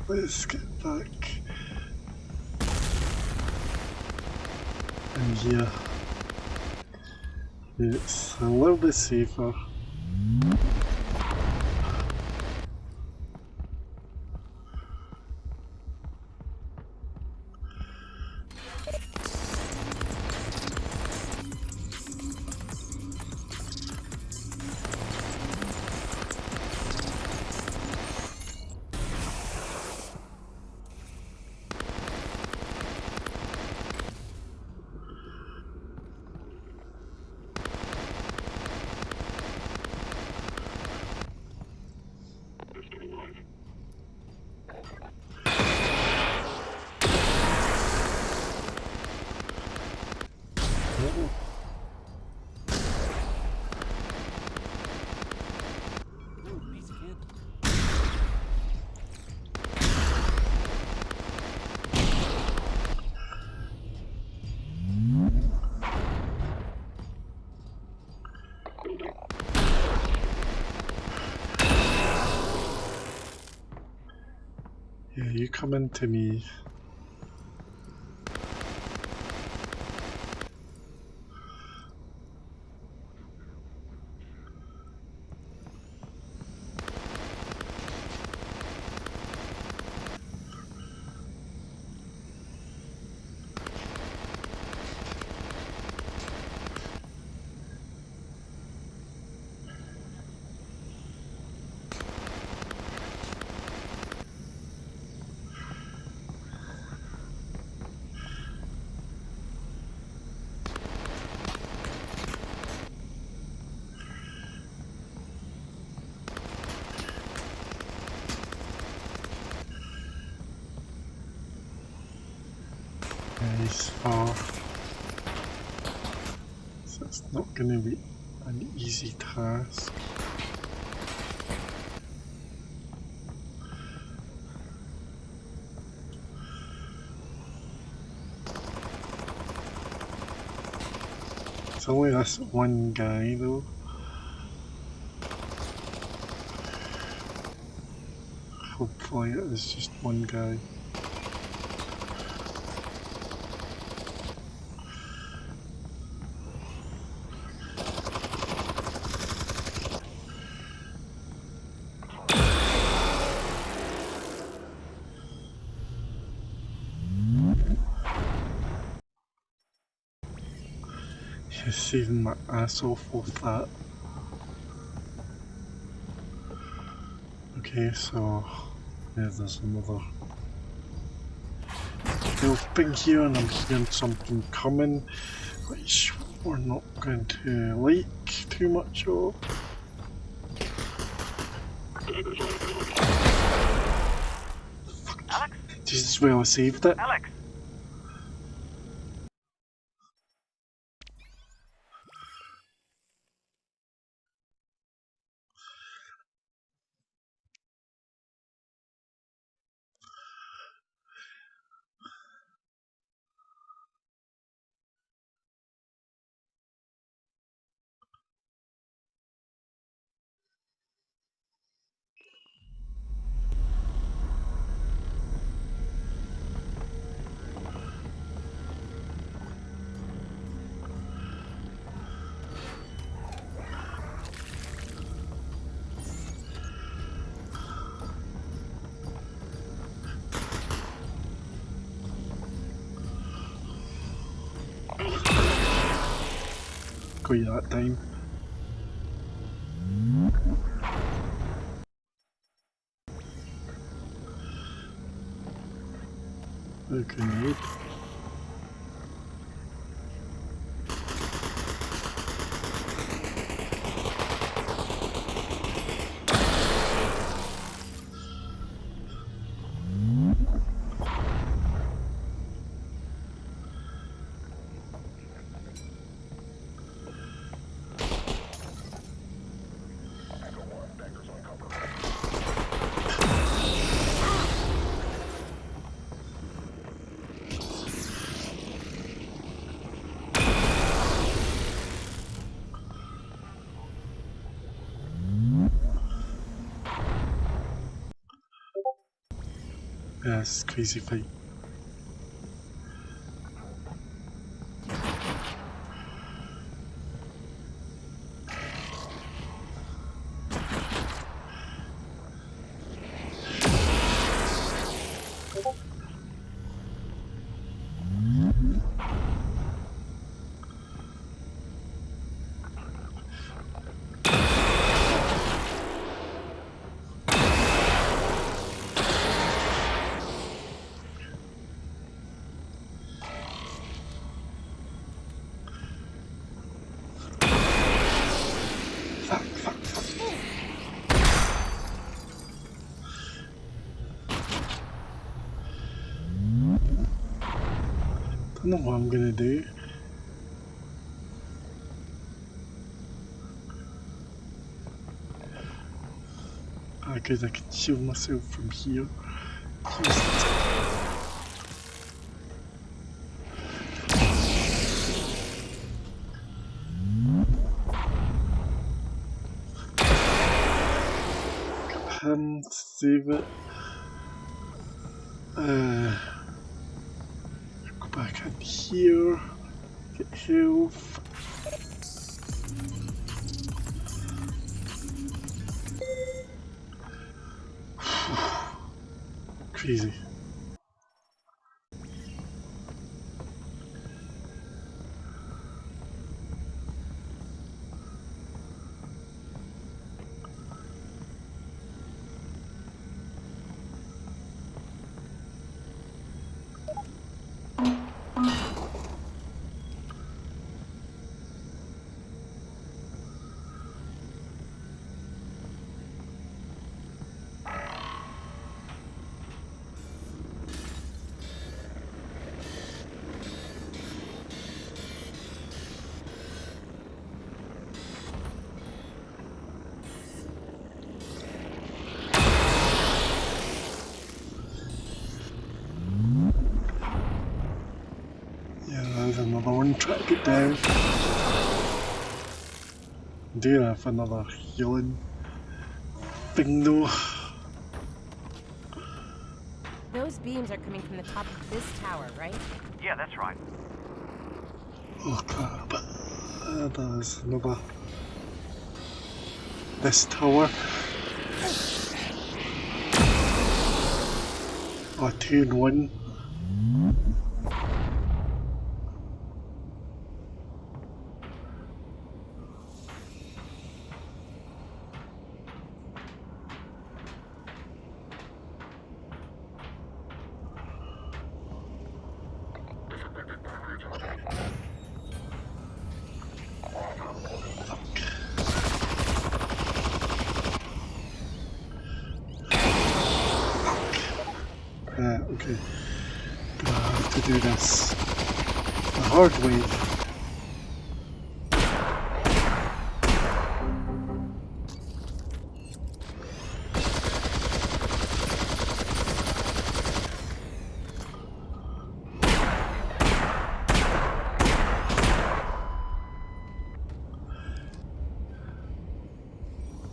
Let's get back in here. It's a little bit safer. You come into me. Nice. Oh. So it's not going to be an easy task. It's only this one guy though. Hopefully it is just one guy. Just saving my ass off with that. Okay, so yeah, there's another stealth thing here, and I'm hearing something coming, which we're not going to like too much of. Alex? Just as well I saved it. Alex? Got you that time. A grenade. Yeah, it's a crazy fight. I don't know what I'm gonna do. Because I can shield myself from here. Save it. Go back in here. Get health. Crazy. There's another one, try to get down. Do have another healing thing though. Those beams are coming from the top of this tower, right? Yeah, that's right. Oh crap. There's another. This tower. Oh, 2 and 1. Okay. I have to do this the hard way.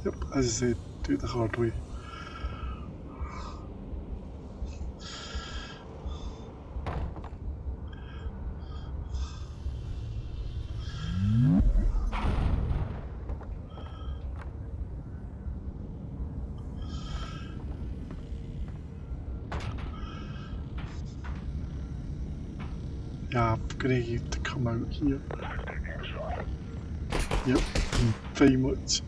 Yep, as I said, do it the hard way. Yeah, I'm gonna need to come out here. Yep, very much.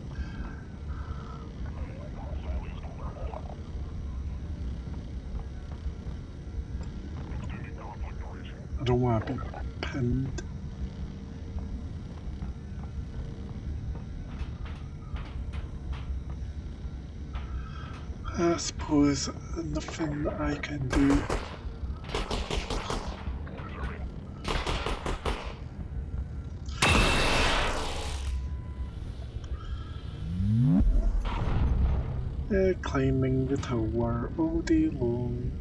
I don't want to be pinned. I suppose nothing that I can do. Climbing the tower all day long.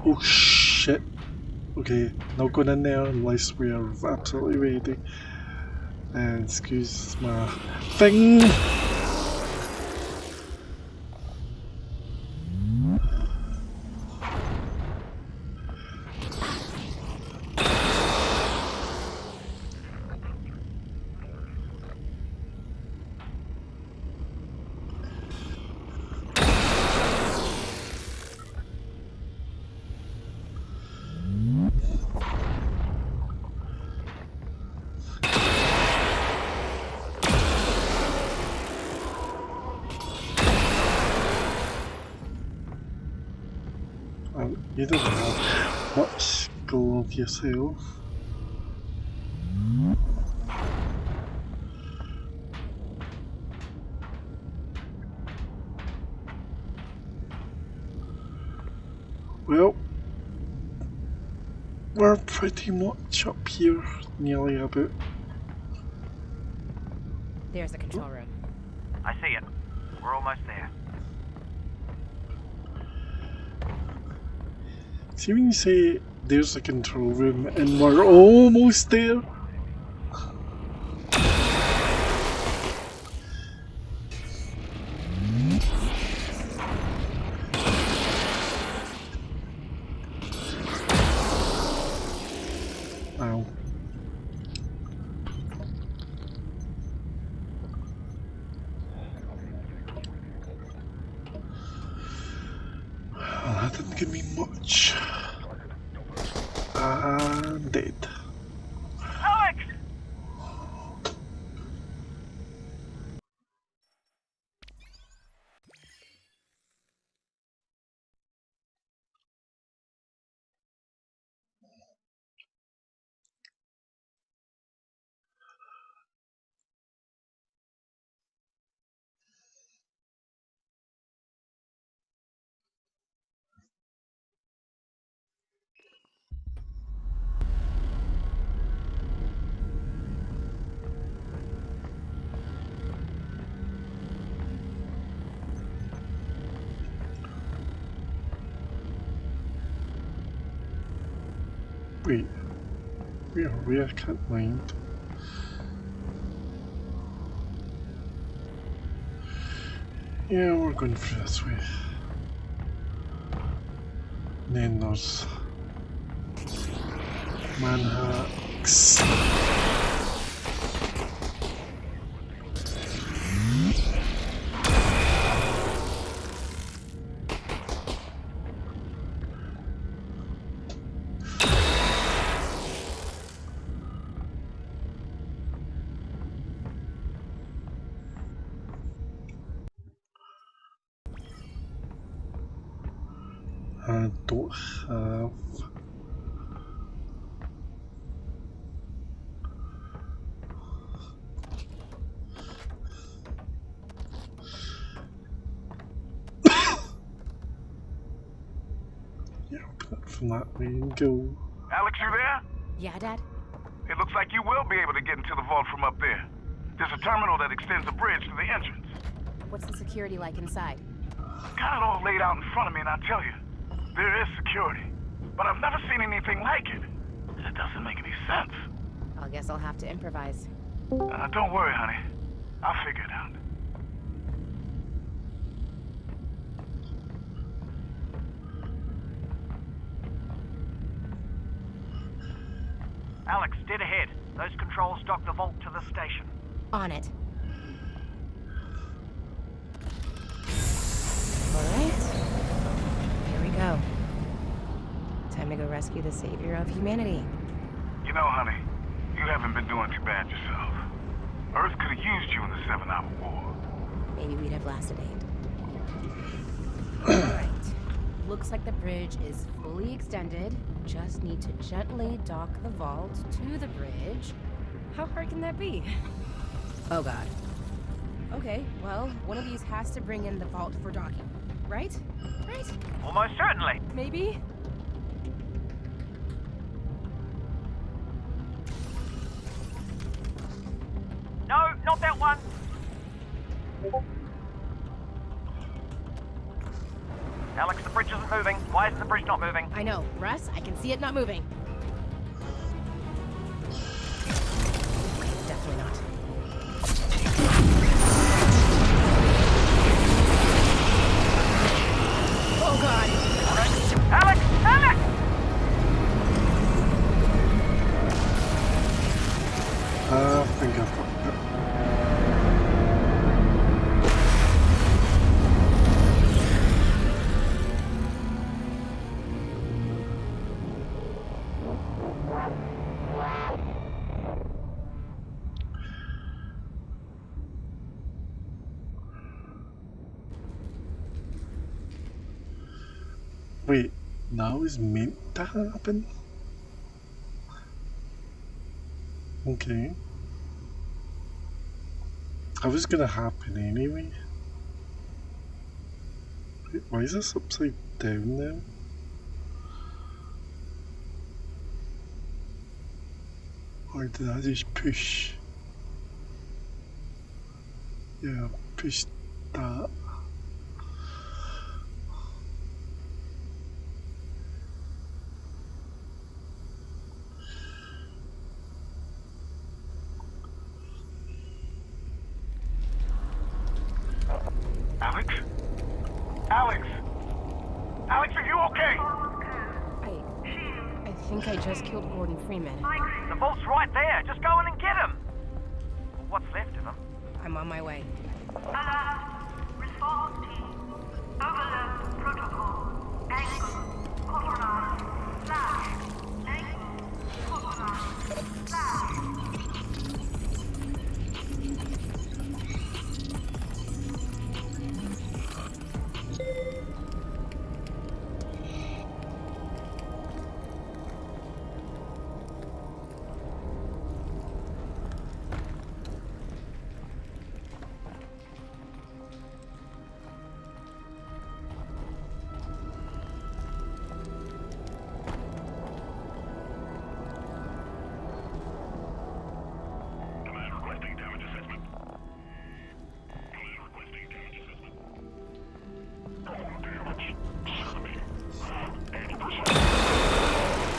Oh shit. Okay, not going in there unless we are absolutely ready. And excuse my thing. You don't have much go of yourself. Well, we're pretty much up here, nearly about. There's the control room. I see it. We're almost there. See when you say there's the control room and we're almost there? Ow. Well, that didn't give me much. I'm dead. Alex! Wait, where are we? I can't mind. Yeah, we're going through this way. And then there's Manhacks. I don't have yeah, open it from that way and go. Alex, you there? Yeah, Dad? It looks like you will be able to get into the vault from up there. There's a terminal that extends a bridge to the entrance. What's the security like inside? Got it all laid out in front of me, and I tell you, there is security. But I've never seen anything like it. It doesn't make any sense. I guess I'll have to improvise. Don't worry, honey. I'll figure it out. Alex, dead ahead. Those controls dock the vault to the station. On it. Alright. Here we go. Time to go rescue the savior of humanity. You know, honey, you haven't been doing too bad yourself. Earth could have used you in the 7-Hour War. Maybe we'd have lasted 8. Alright. Looks like the bridge is fully extended. Just need to gently dock the vault to the bridge. How hard can that be? Oh god. Okay, well, one of these has to bring in the vault for docking. Right? Right? Almost certainly. Maybe? No, not that one. Alex, the bridge isn't moving. Why isn't the bridge not moving? I know. Russ, I can see it not moving. Definitely not. Oh god! Alex! Alex! I think I've got it. Wait, now is meant to happen? Okay. That was gonna happen anyway. Wait, why is this upside down now? Or did I just push? Yeah, push that. Alex? Alex? Alex, are you okay? I think I just killed Gordon Freeman. The vault's right there. Just go in and get him. Or what's left of him. I'm on my way. Alert. Response team. Overload protocol. Angle. Compromise. Flash. Angle. Compromise. Flash.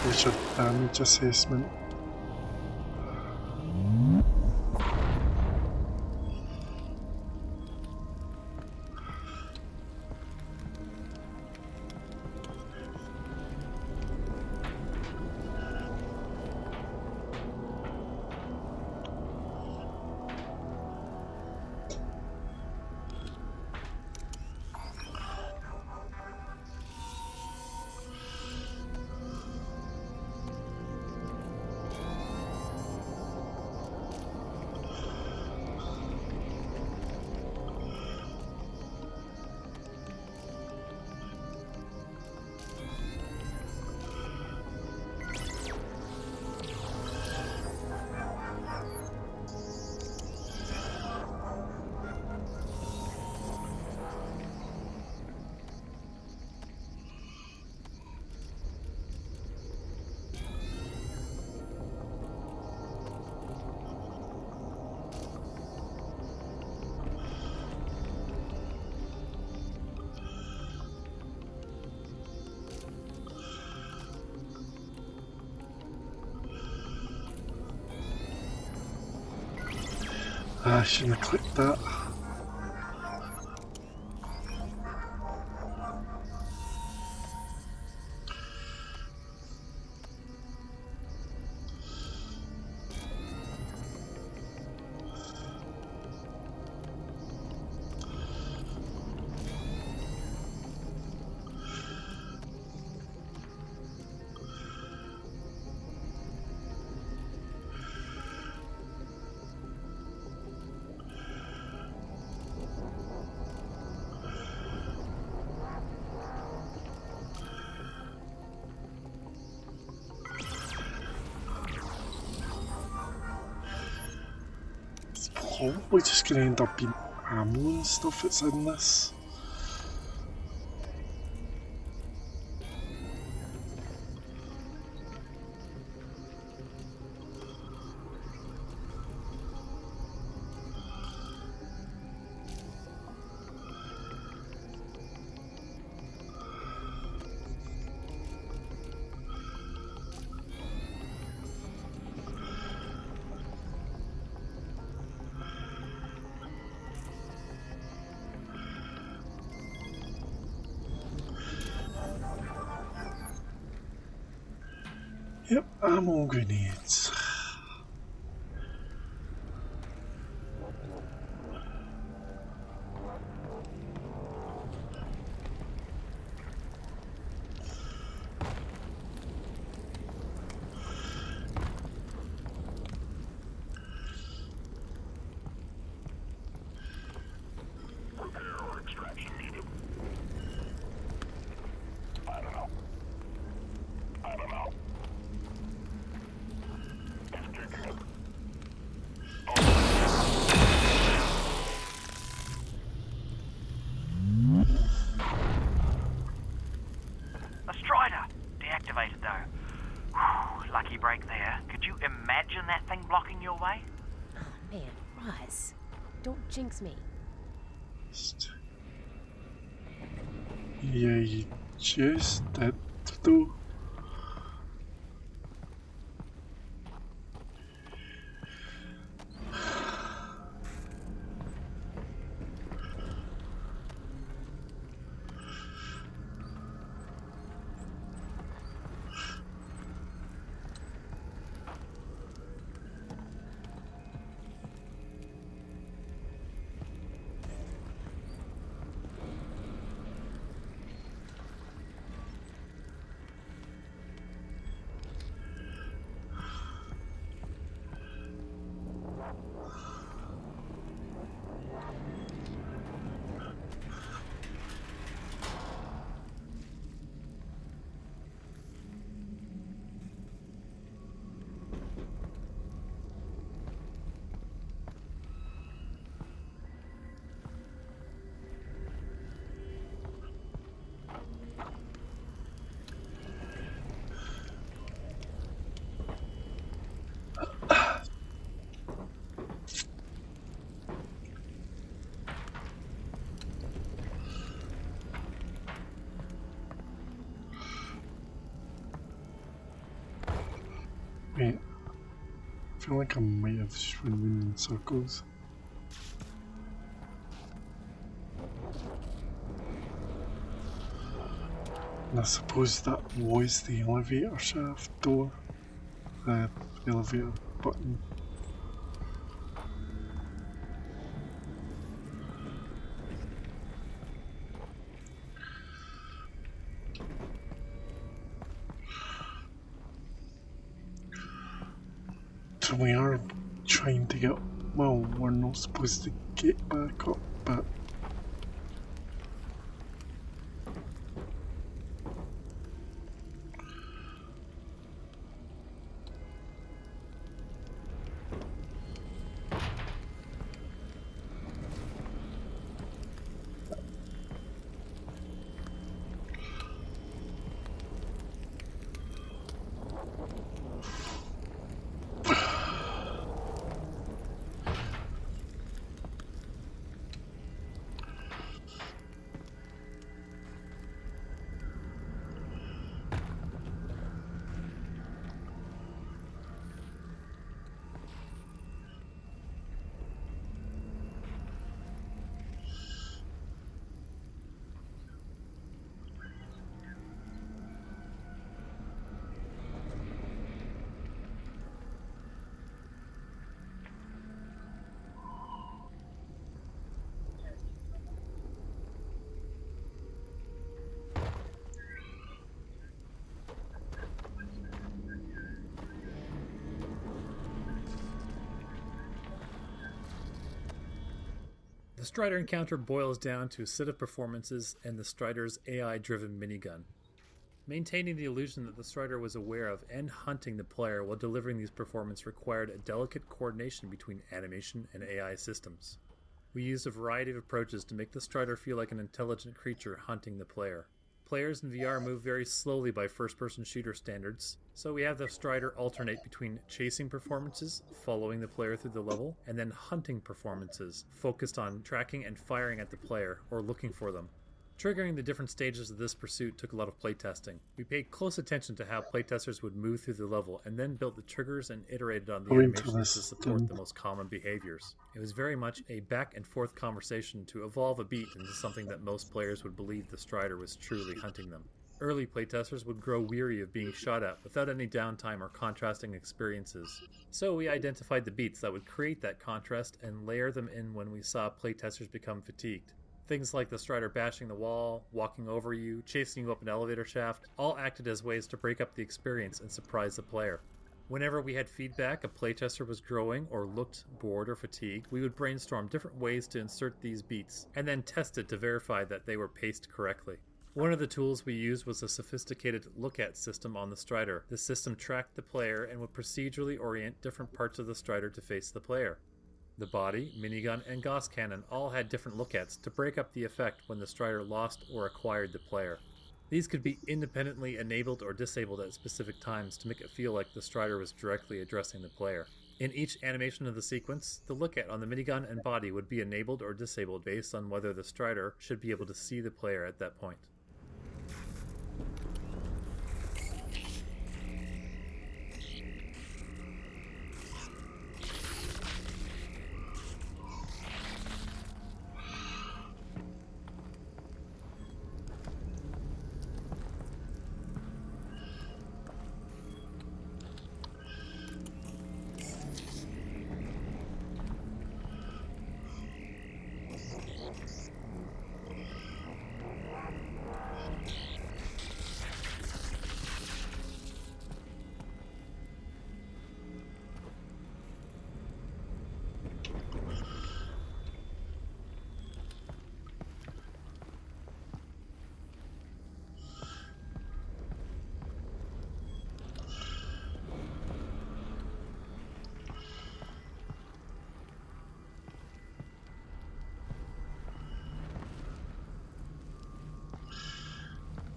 Here's your damage assessment. I shouldn't have clicked that. Probably just going to end up being ammo and stuff that's in this. Yep, ammo grenades. The Strider! Deactivated though. Whew, lucky break there. Could you imagine that thing blocking your way? Oh man, Roz. Don't jinx me. Yeah, you just did though. Wait. I feel like I might have just run round in circles. And I suppose that was the elevator shaft door. The elevator button. So we are trying to get, well, we're not supposed to get back up, but The Strider encounter boils down to a set of performances and the Strider's AI-driven minigun. Maintaining the illusion that the Strider was aware of and hunting the player while delivering these performances required a delicate coordination between animation and AI systems. We used a variety of approaches to make the Strider feel like an intelligent creature hunting the player. Players in VR move very slowly by first-person shooter standards, so we have the Strider alternate between chasing performances, following the player through the level, and then hunting performances, focused on tracking and firing at the player, or looking for them. Triggering the different stages of this pursuit took a lot of playtesting. We paid close attention to how playtesters would move through the level, and then built the triggers and iterated on the animations to support the most common behaviors. It was very much a back and forth conversation to evolve a beat into something that most players would believe the Strider was truly hunting them. Early playtesters would grow weary of being shot at without any downtime or contrasting experiences. So we identified the beats that would create that contrast and layer them in when we saw playtesters become fatigued. Things like the Strider bashing the wall, walking over you, chasing you up an elevator shaft, all acted as ways to break up the experience and surprise the player. Whenever we had feedback a playtester was growing or looked bored or fatigued, we would brainstorm different ways to insert these beats, and then test it to verify that they were paced correctly. One of the tools we used was a sophisticated look-at system on the Strider. The system tracked the player and would procedurally orient different parts of the Strider to face the player. The body, minigun, and Gauss cannon all had different look-ats to break up the effect when the Strider lost or acquired the player. These could be independently enabled or disabled at specific times to make it feel like the Strider was directly addressing the player. In each animation of the sequence, the look-at on the minigun and body would be enabled or disabled based on whether the Strider should be able to see the player at that point.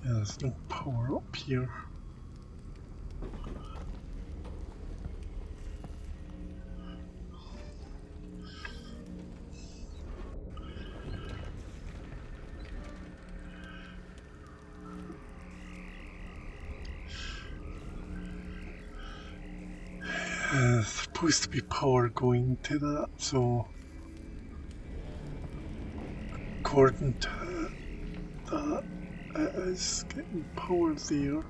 Yeah, there's no power up here. There's supposed to be power going to that, so according to that, it is getting power there.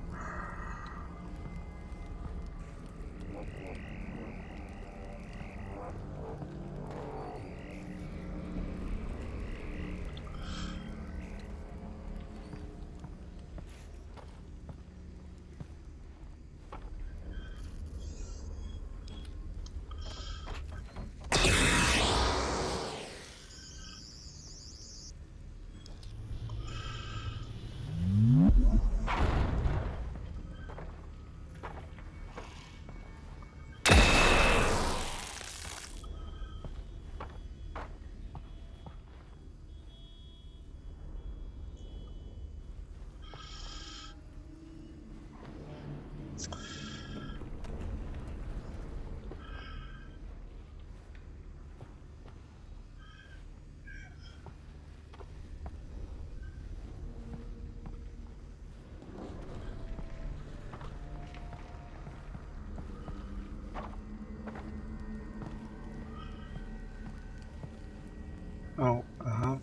Oh, I have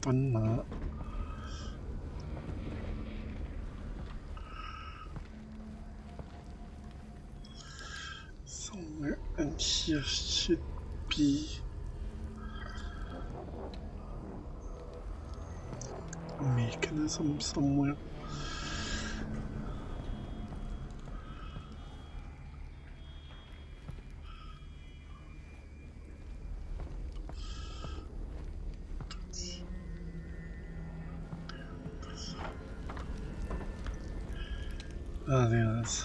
done that. Somewhere in here should be a mechanism somewhere. Ah, there it is.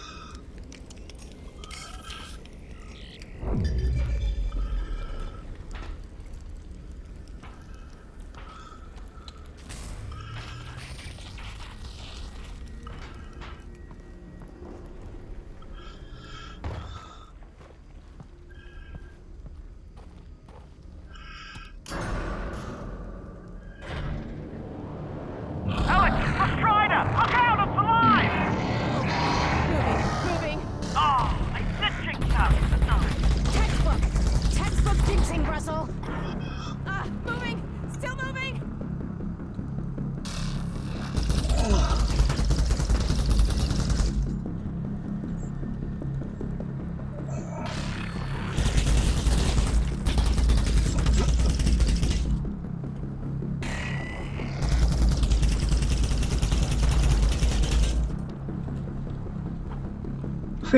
Alex, the Strider! Look out, it's alive! Moving. Oh, I did jinx out. Textbook jinxing, Russell. Moving. Still moving.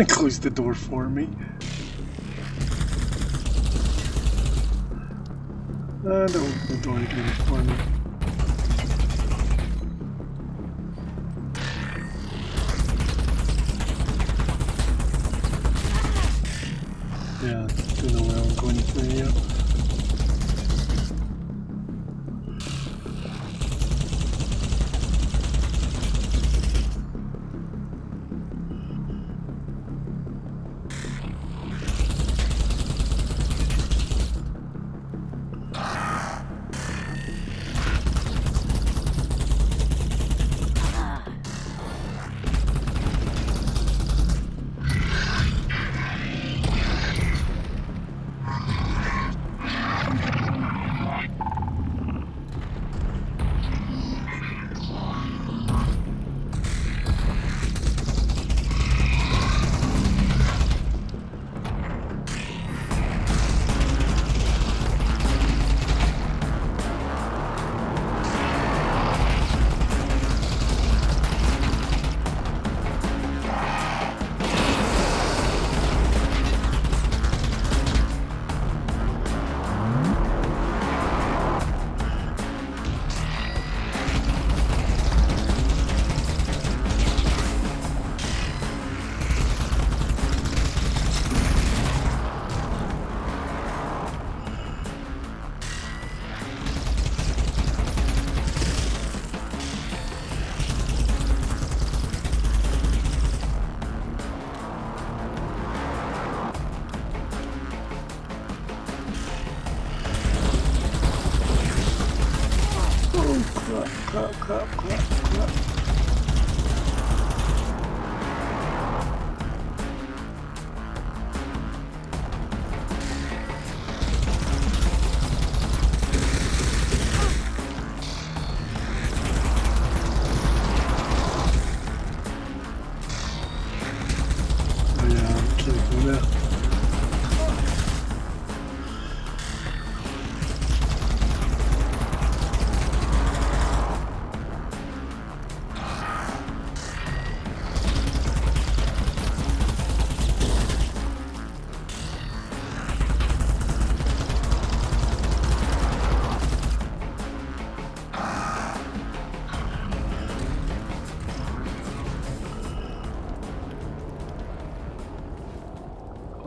Close the door for me. And open the door again for me. Yeah, don't know where I'm going from here. Crap. there.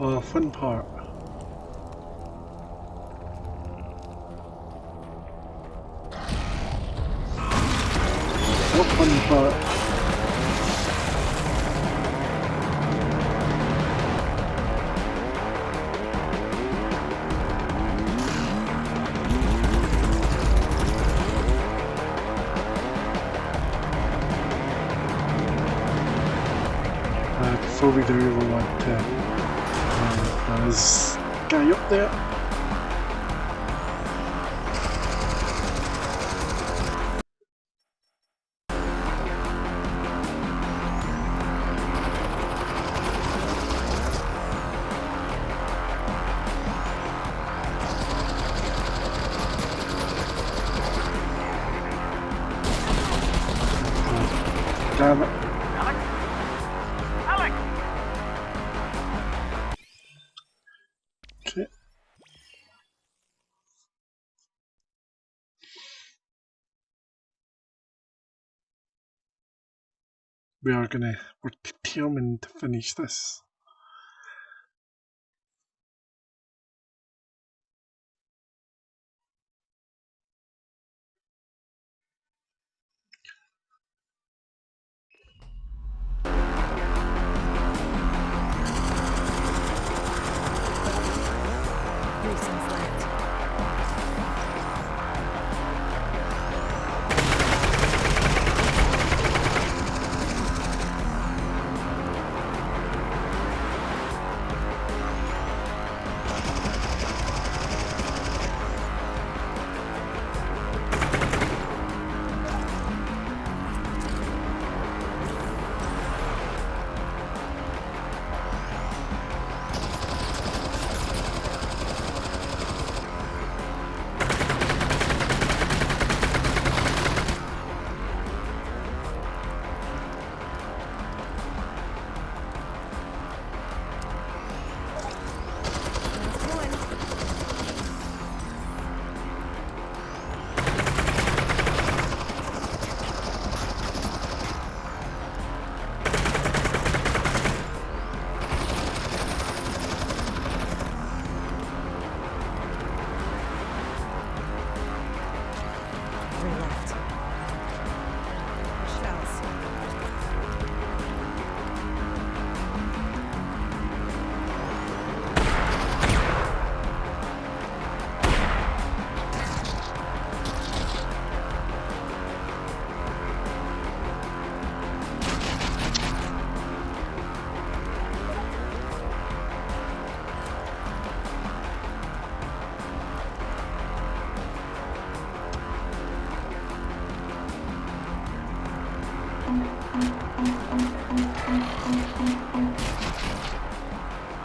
Oh, fun part. What fun part? Before we do, we want to. There's a guy up there. Damn it. Alex! Okay. We're determined to finish this.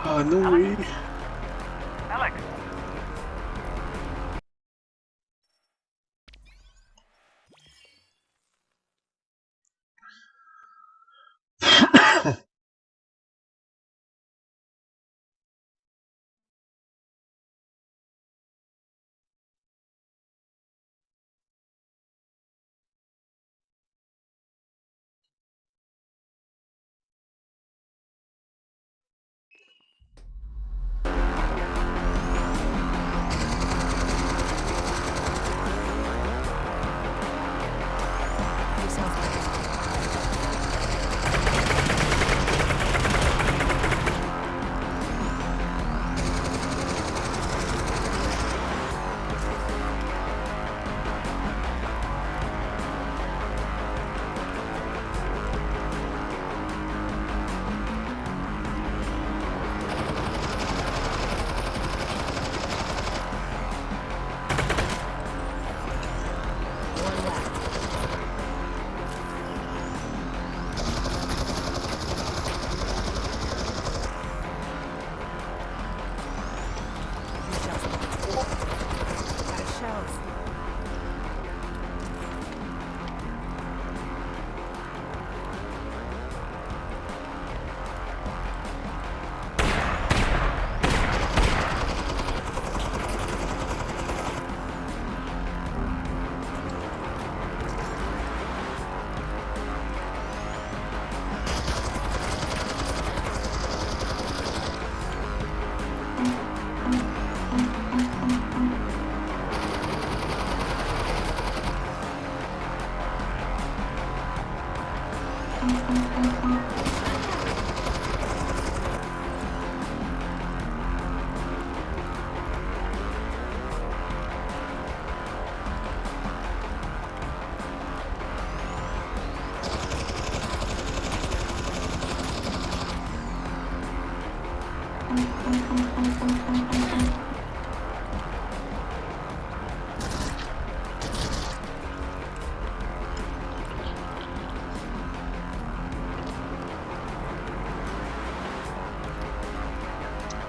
Oh, no way. Alex!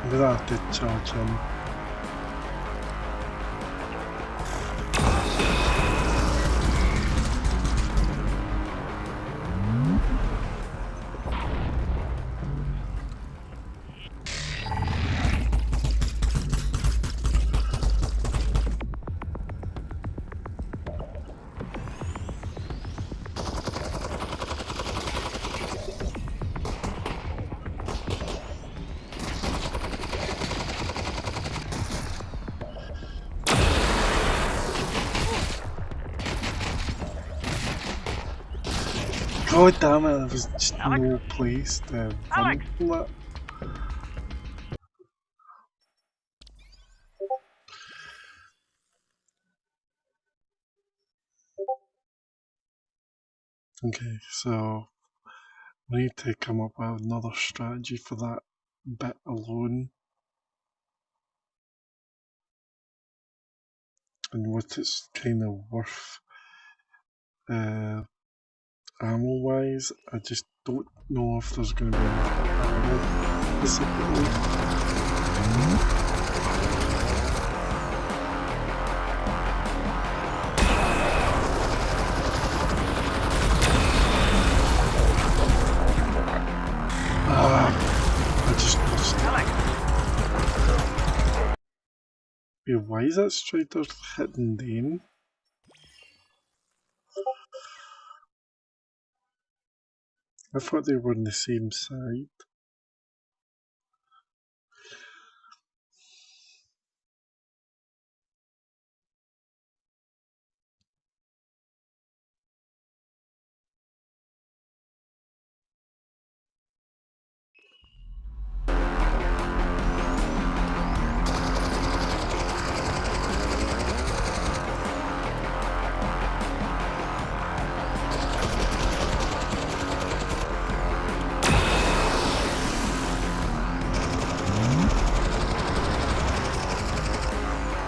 I'm gonna have to charge him. God damn it, there was just no place to run from that. Okay, so we need to come up with another strategy for that bit alone. And what it's kind of worth ammo wise. I just don't know if there's going to be enough ammo specifically. I just lost it. Wait, why is that Strider hitting Dane? I thought they were on the same side.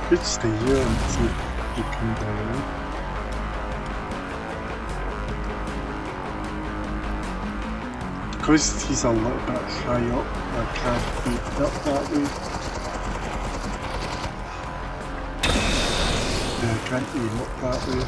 Could stay here until you come down. Because he's a little bit high up, I can't beat up that way. Yeah, I can't aim up that way.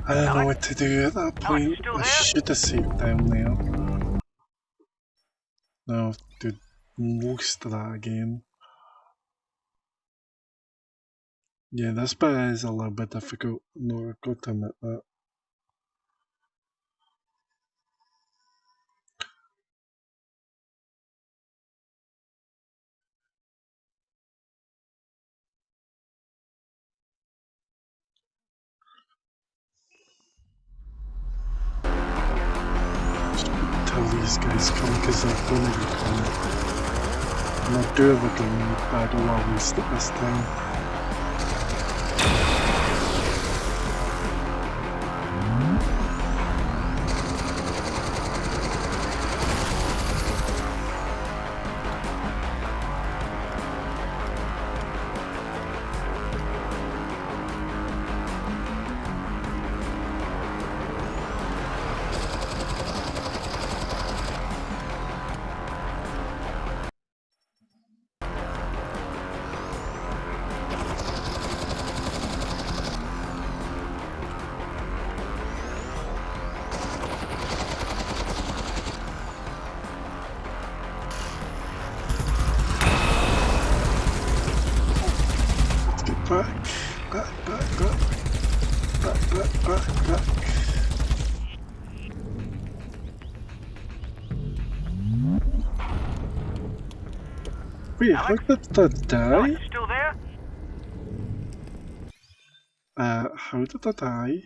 I don't know what to do at that point. I should have saved down there. No, do most of that again. Yeah, this bit is a little bit difficult. No, I've got to admit that. To leave these guys come because they're going to be coming. And I do have a grenade, but I don't want to waste it this time. Back. Wait, how did that die? Still there? How did I die?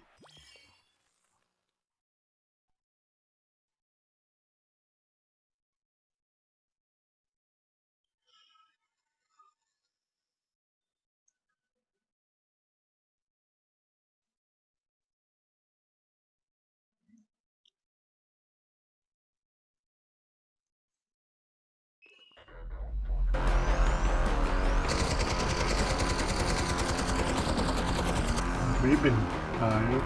We've been tired.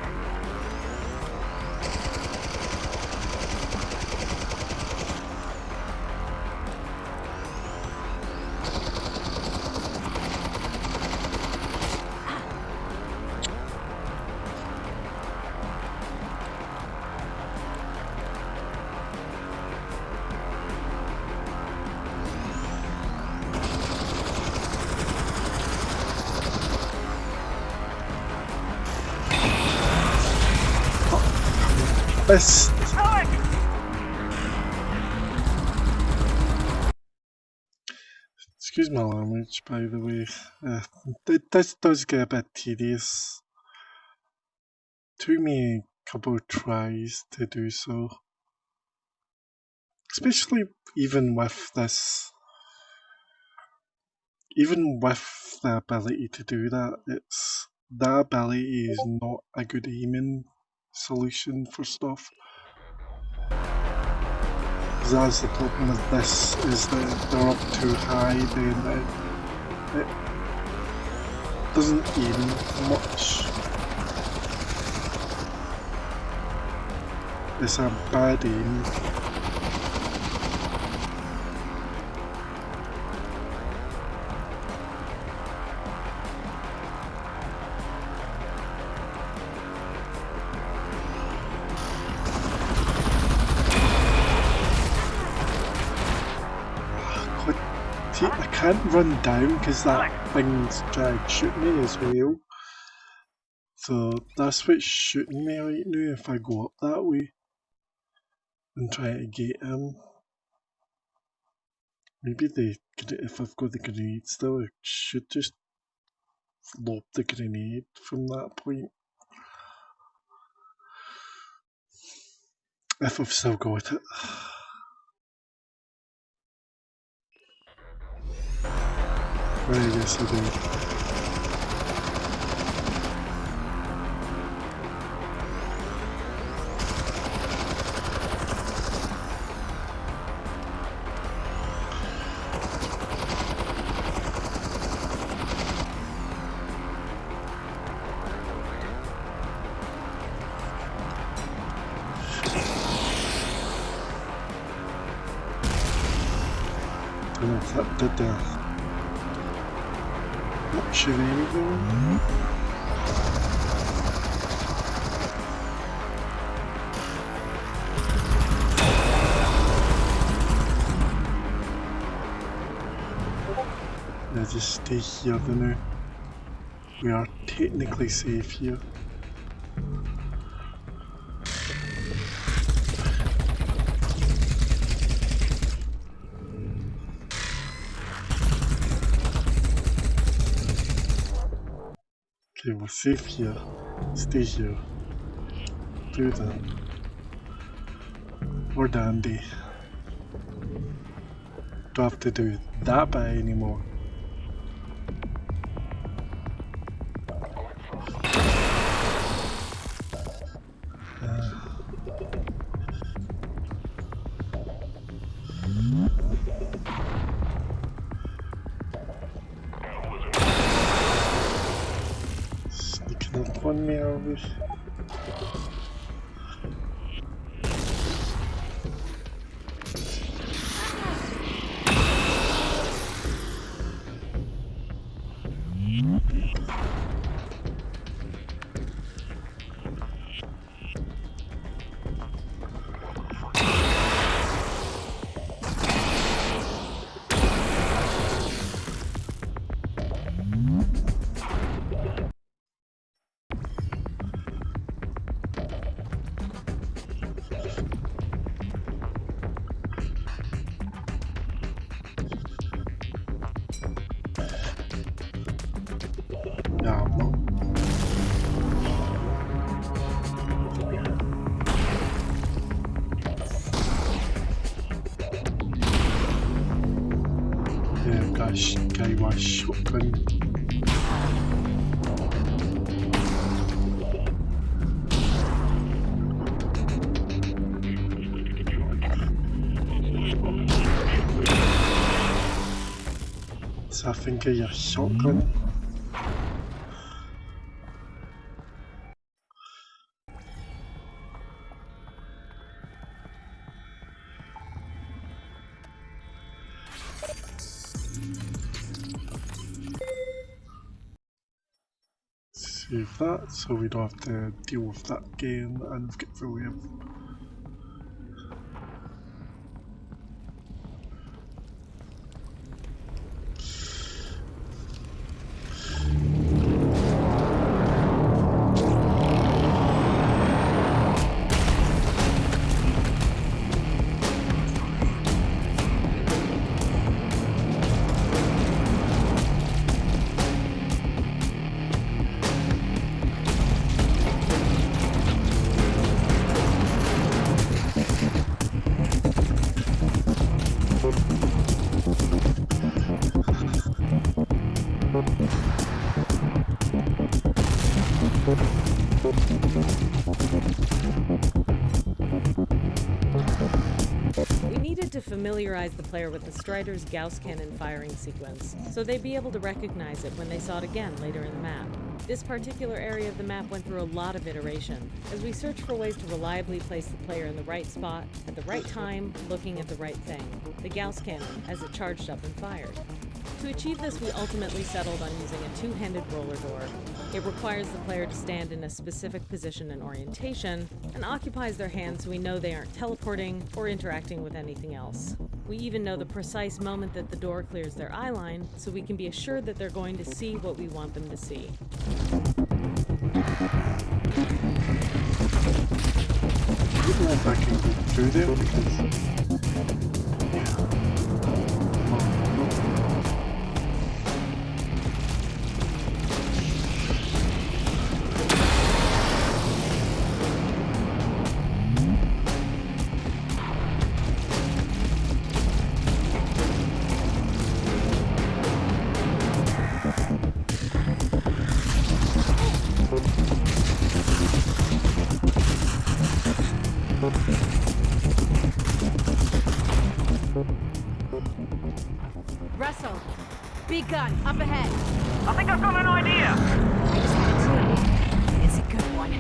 Best. Excuse my language, by the way. This does get a bit tedious. Took me a couple of tries to do so. Especially even with this. Even with the ability to do that, that ability is not a good aiming solution for stuff. Because that's the problem with this, is that if they're up too high, then it doesn't aim much. It's a bad aim. I can't run down because that thing's trying to shoot me as well. So that's what's shooting me right now if I go up that way and try to get him. Maybe if I've got the grenade still, I should just lob the grenade from that point. If I've still got it. Right, yes I do. I don't know if that did much of anything. Yeah, just stay here for now. We are technically safe here. Okay, we're safe here. Stay here. Do that. We're dandy. Don't have to do that bit anymore. Sneaking up on me, are we? Guy was shotgun. So I think of your shotgun. Save that so we don't have to deal with that again and get through him. We needed to familiarize the player with the Strider's Gauss cannon firing sequence, so they'd be able to recognize it when they saw it again later in the map. This particular area of the map went through a lot of iteration, as we searched for ways to reliably place the player in the right spot, at the right time, looking at the right thing, the Gauss cannon, as it charged up and fired. To achieve this, we ultimately settled on using a two-handed roller door. It requires the player to stand in a specific position and orientation, and occupies their hands so we know they aren't teleporting or interacting with anything else. We even know the precise moment that the door clears their eye line, so we can be assured that they're going to see what we want them to see. I don't know if I can go through there because... Russell, big gun, up ahead. I think I've got an idea. I just had a clue. It's a good one.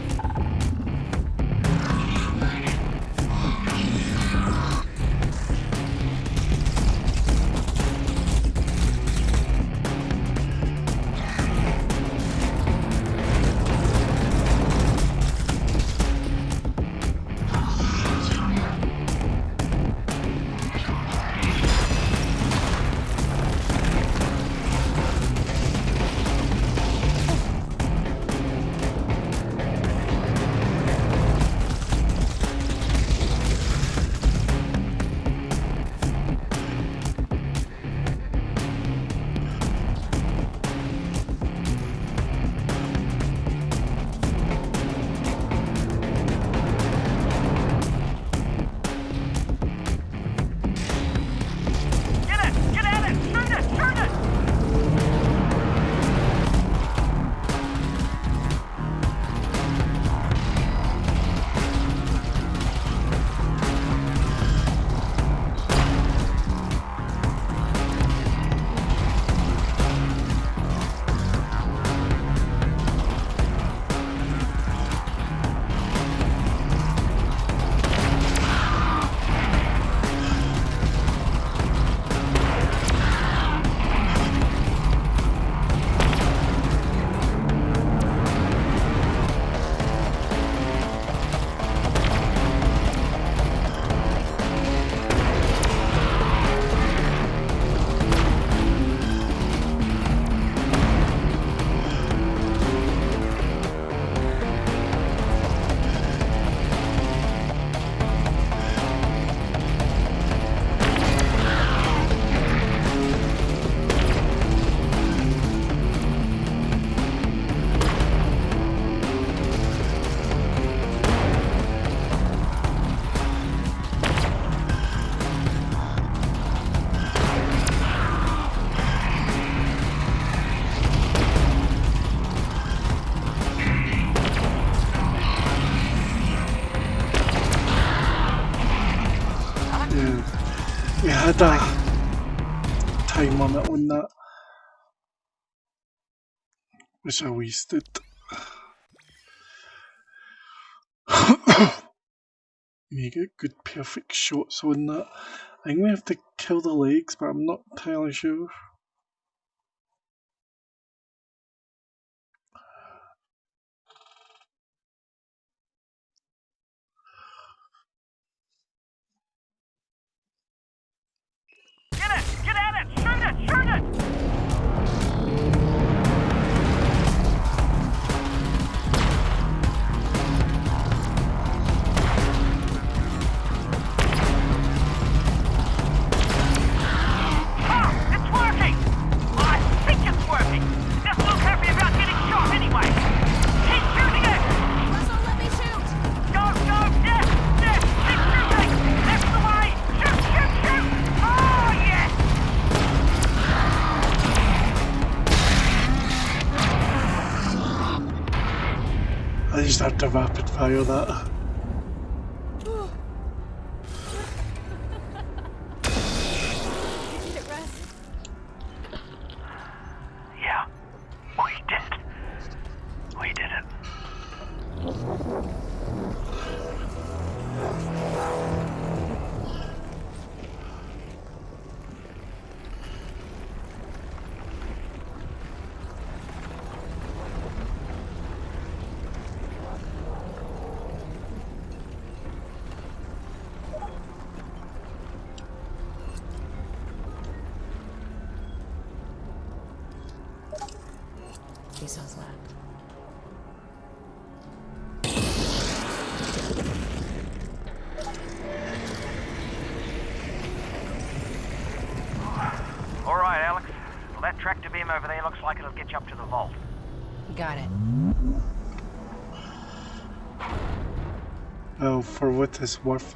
had a time limit on that, which I wasted. You get good perfect shots on that. I think we have to kill the legs, but I'm not entirely sure. Get it! Get at it! Shoot it! Shoot it! It's working! I think it's working! Just look happy about getting shot anyway! Keep shooting it! Russell, let me shoot! Go, go! Yes! Yes! Keep shooting! That's the way! Shoot, shoot, shoot! Oh, yes! I just had to rapid fire that. Yeah, we did. We did it. Jason's lab. All right, Alex. Well, that tractor beam over there looks like it'll get you up to the vault. Got it. Well, for what it's worth,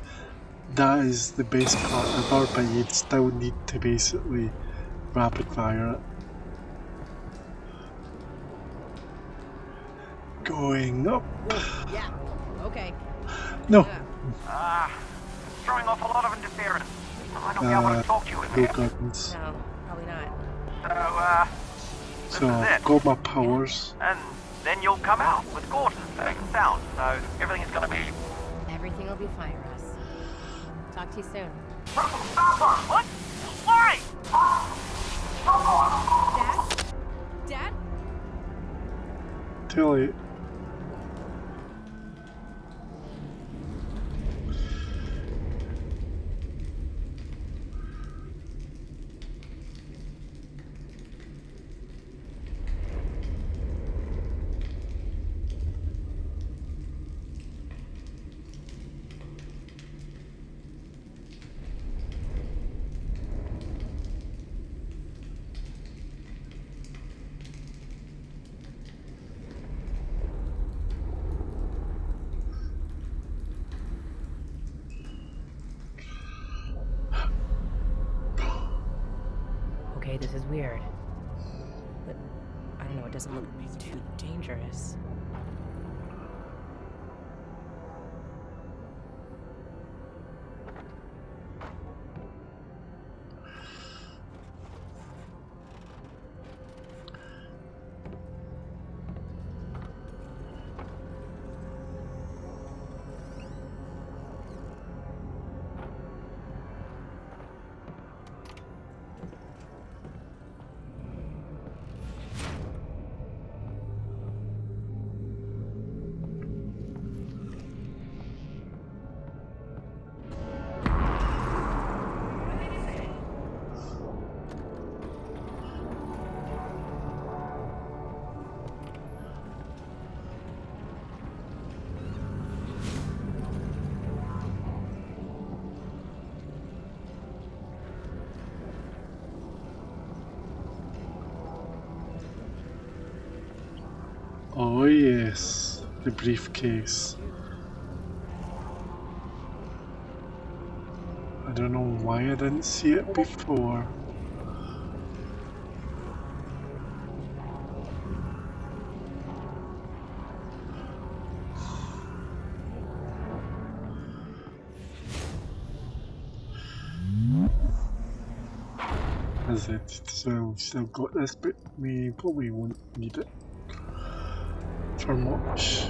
that is the best part ever, but you'd still need to basically rapid fire it. Going up. Yeah. Okay. No. Throwing off a lot of interference. I might not be able to talk to you in no there. guns. No, probably not. So, So I've got my powers. and then you'll come out with Gordon safe and sound, so everything is gonna be... Everything will be fine, Russ. Talk to you soon. What? Why? Dad? Dad? Too late. Okay, this is weird. But I don't know, it doesn't look too dangerous. Oh yes, the briefcase. I don't know why I didn't see it before. as it, so we've still got this, but we probably won't need it for much.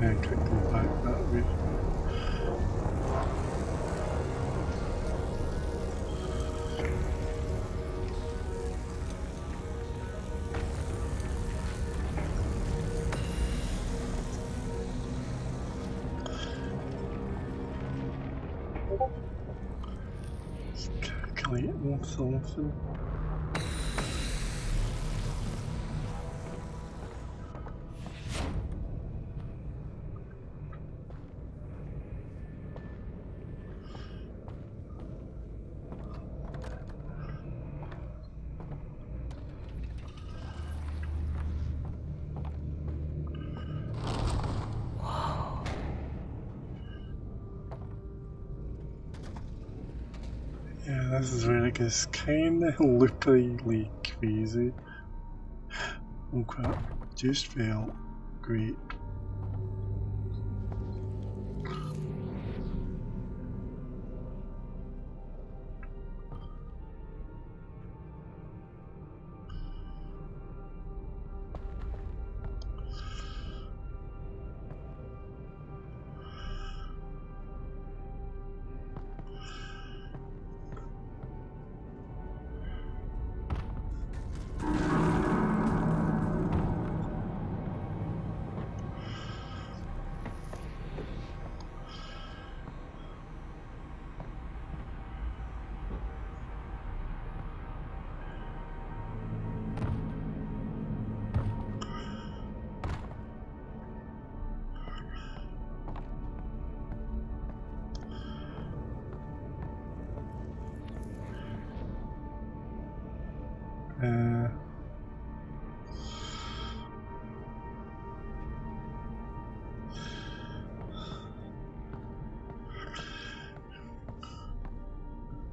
Yeah, I can't go back that way. Just calculating something. Yeah, this is where it gets kinda loopily crazy. Oh crap, just failed. Great.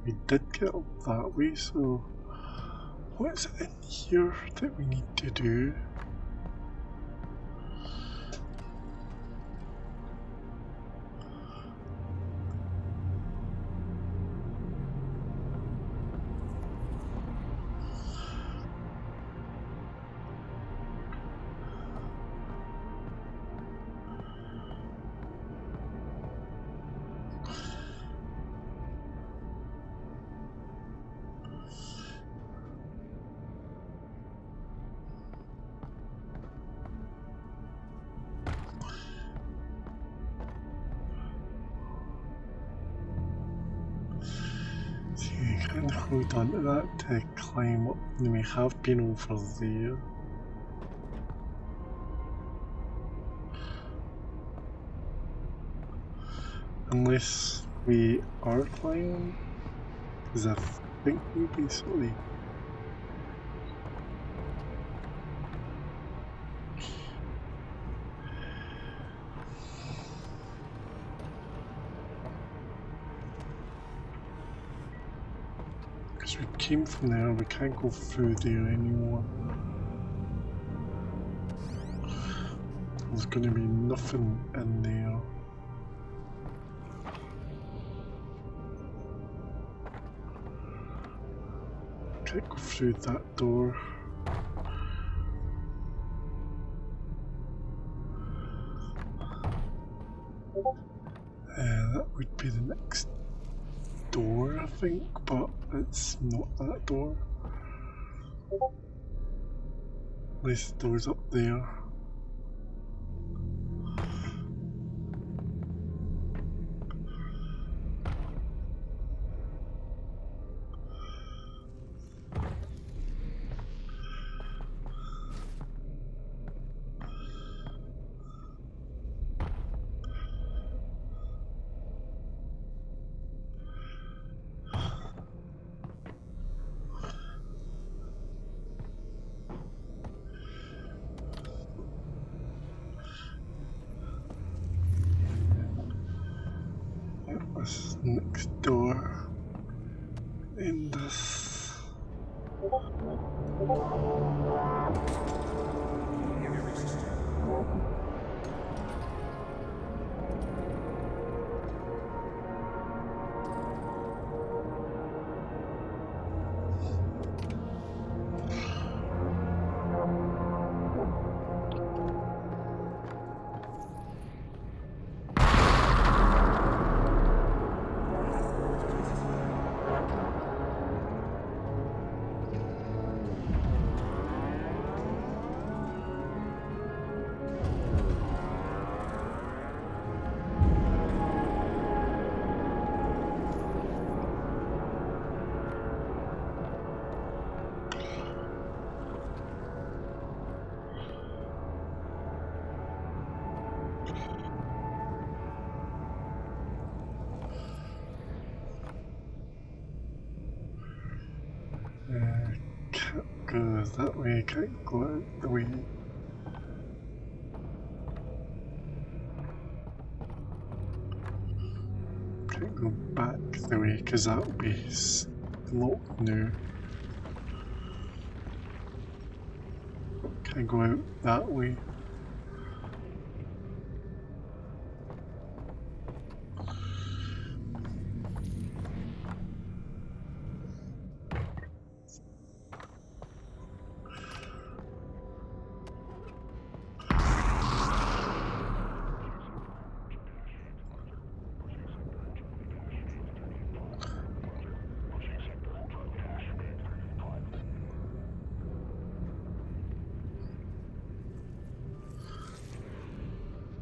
We did get up that way, so what's in here that we need to do? And hold on to that to climb up, and we have been over there. Unless we are climbing, because I think we basically... Because we came from there, we can't go through there anymore. There's going to be nothing in there. Can't go through that door. That would be the next door, I think, but it's not that door. Unless the door's up there. this next door. In this. Can't go that way, can't go out the way. Can't go back the way, because that'll be locked now. Can't go out that way.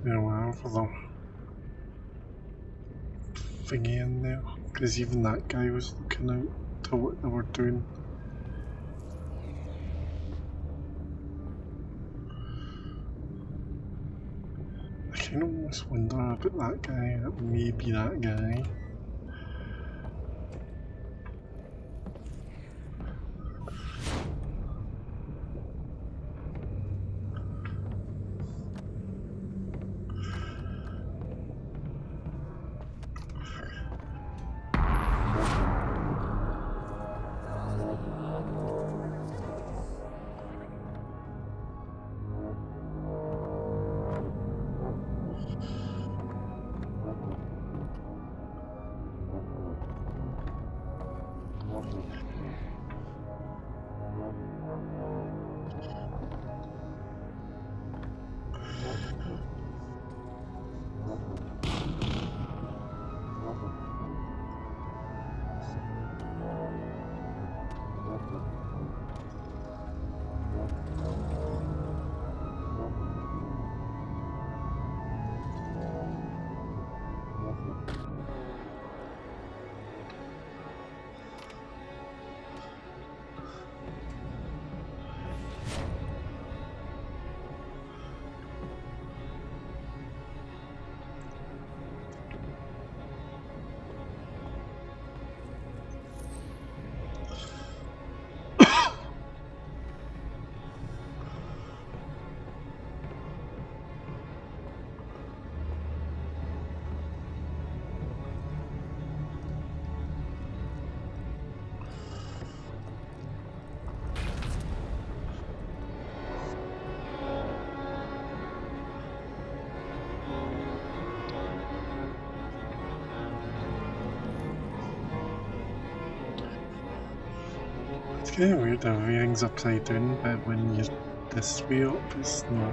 Yeah, whatever the thingy in there, because even that guy was looking out to what they were doing. I kind of almost wonder about that guy, that may be that guy. It's kind of weird that everything's upside down, but when you're this way up, it's not.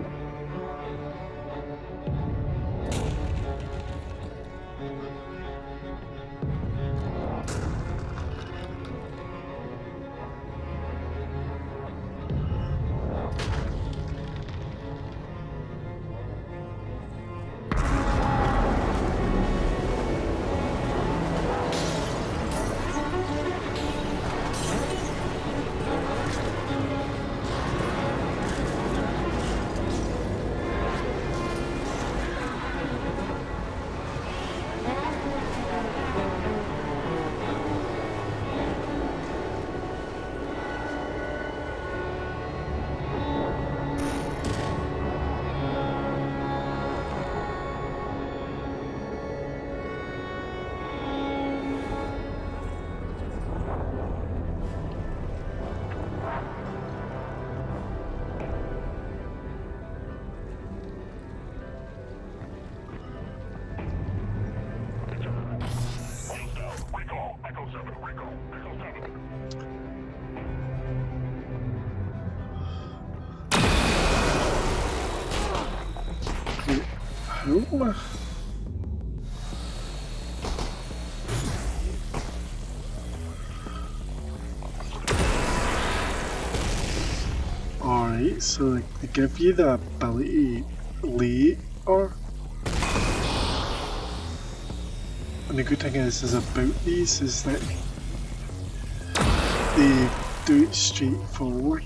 home. Alright, so they give you the ability later. And the good thing is about these is that they do it straightforward.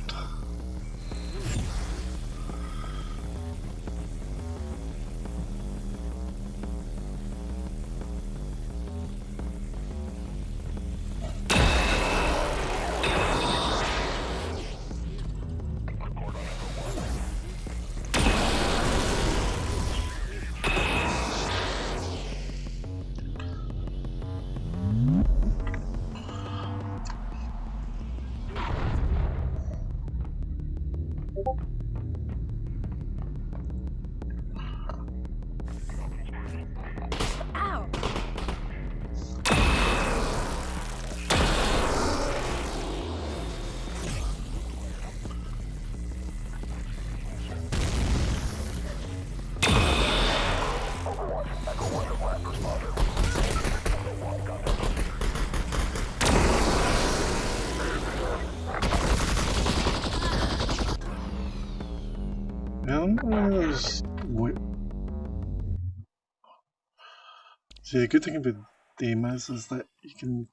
See, the good thing about Demas is that you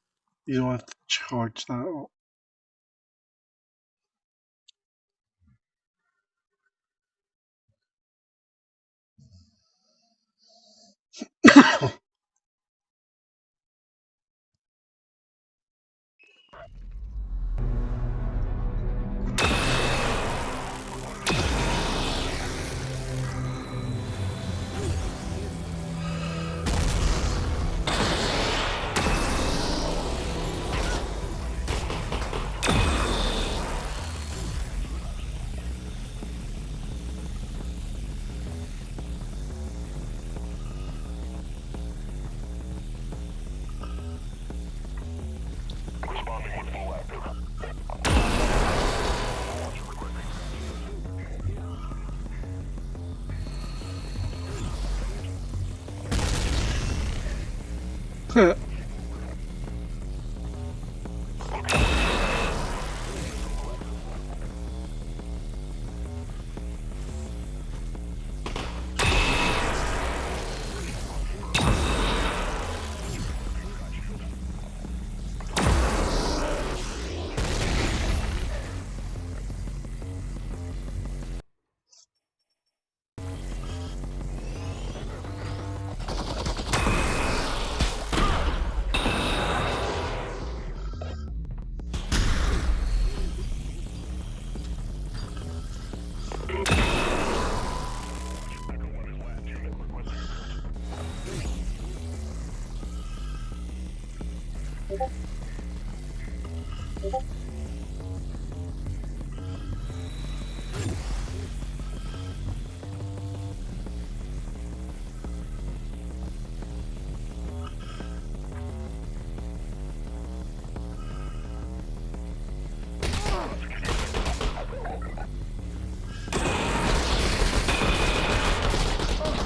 don't have to charge that up. Huh.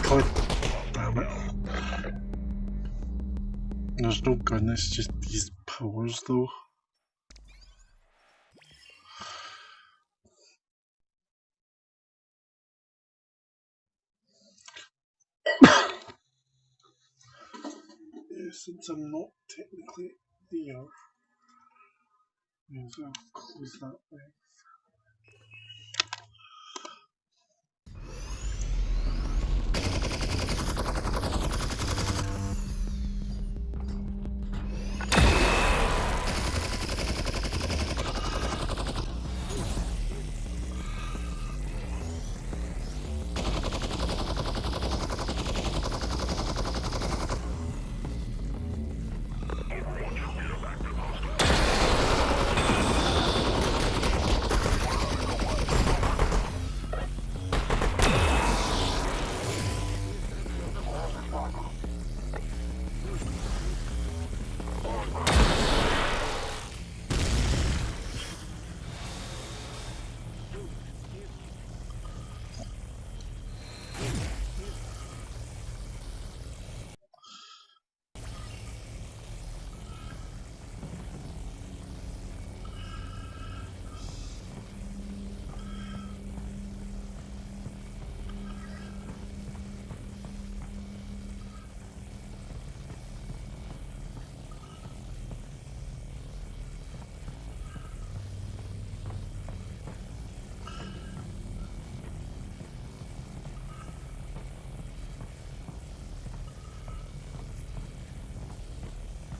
God damn it. There's no gun, it's just these powers though. Yeah, since I'm not technically there, may as well close that way.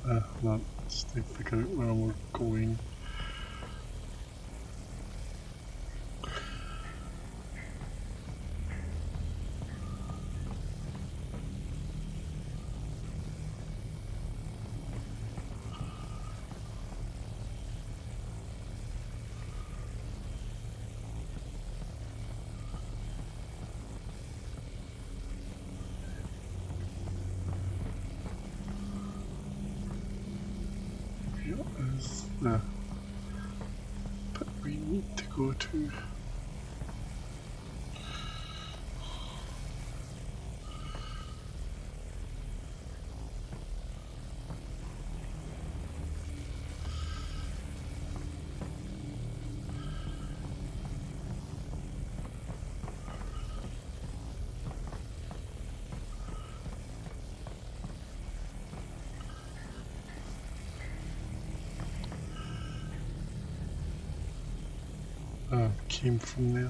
Let's figure out where we're going. Is the bit we need to go to. Came from there.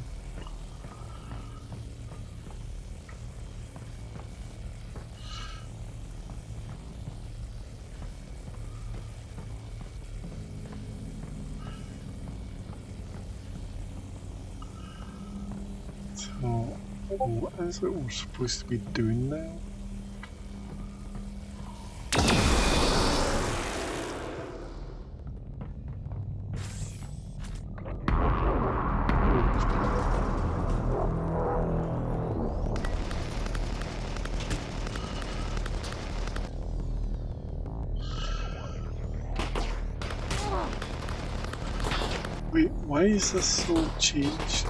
So, what is it we're supposed to be doing now? Wait, why is this so changed?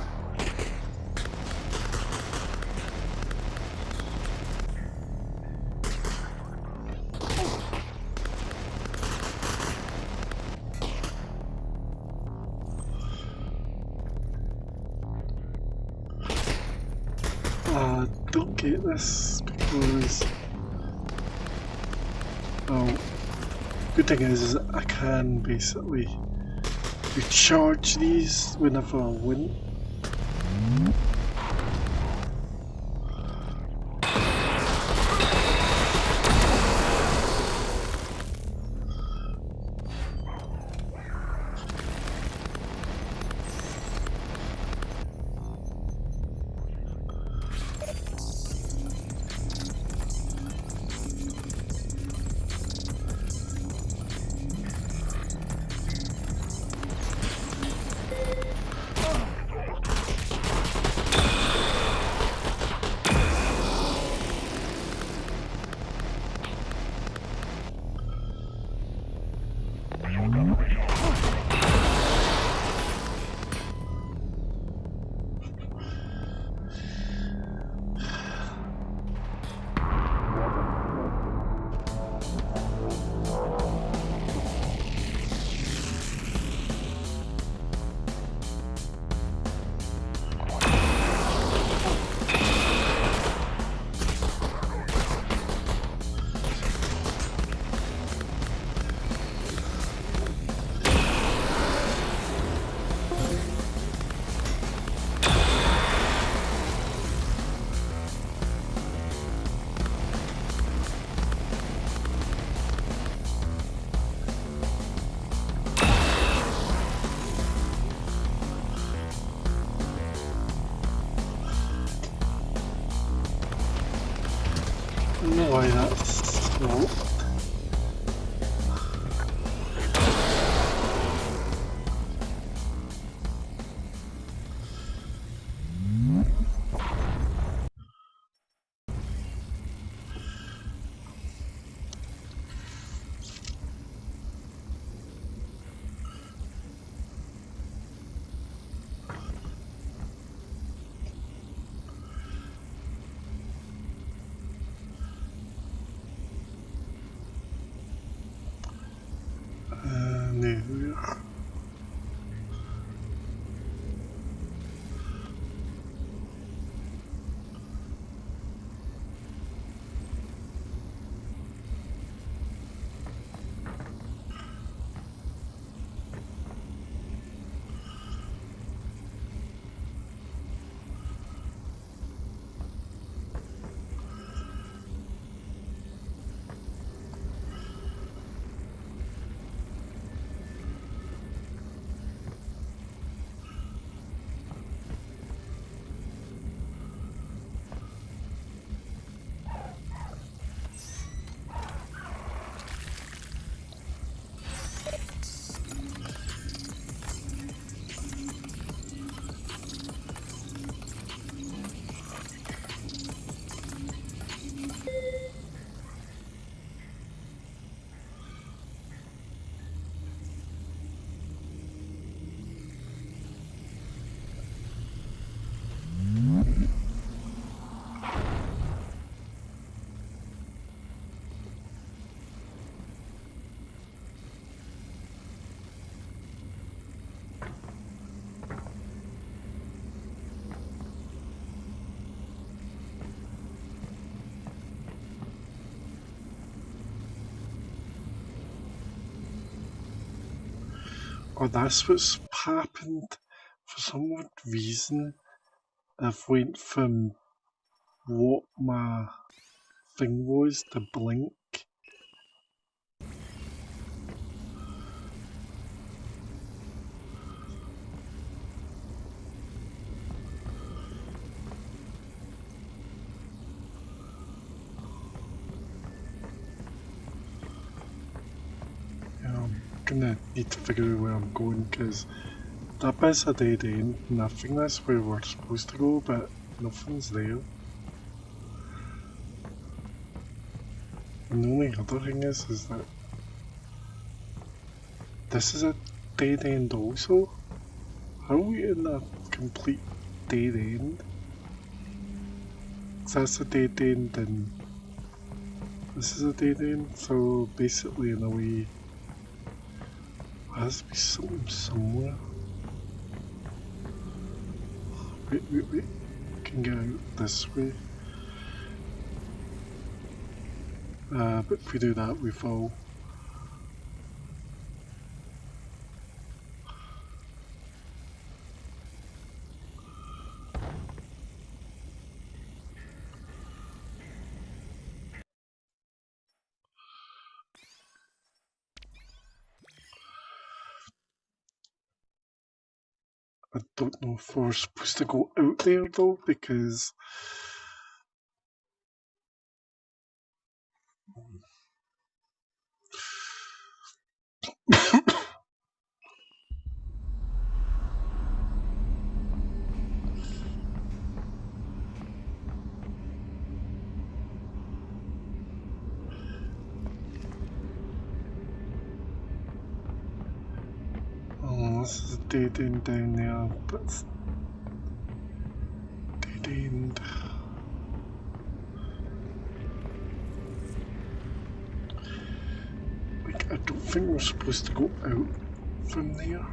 I don't get this because, well, good thing is I can basically recharge these whenever I win. I don't know why that's slow. Oh, that's what's happened. For some odd reason, I've went from what my thing was to blink. I'm gonna need to figure out where I'm going because that bit's a dead end and I think that's where we're supposed to go, but nothing's there. And the only other thing is that this is a dead end also? How are we in a complete dead end? 'Cause that's a dead end and this is a dead end, so basically in a way there has to be something somewhere. Wait, can get out this way. But if we do that we fall. I don't know if we're supposed to go out there though, because oh, this is a dead end down there, but it's dead end. Like, I don't think we're supposed to go out from there.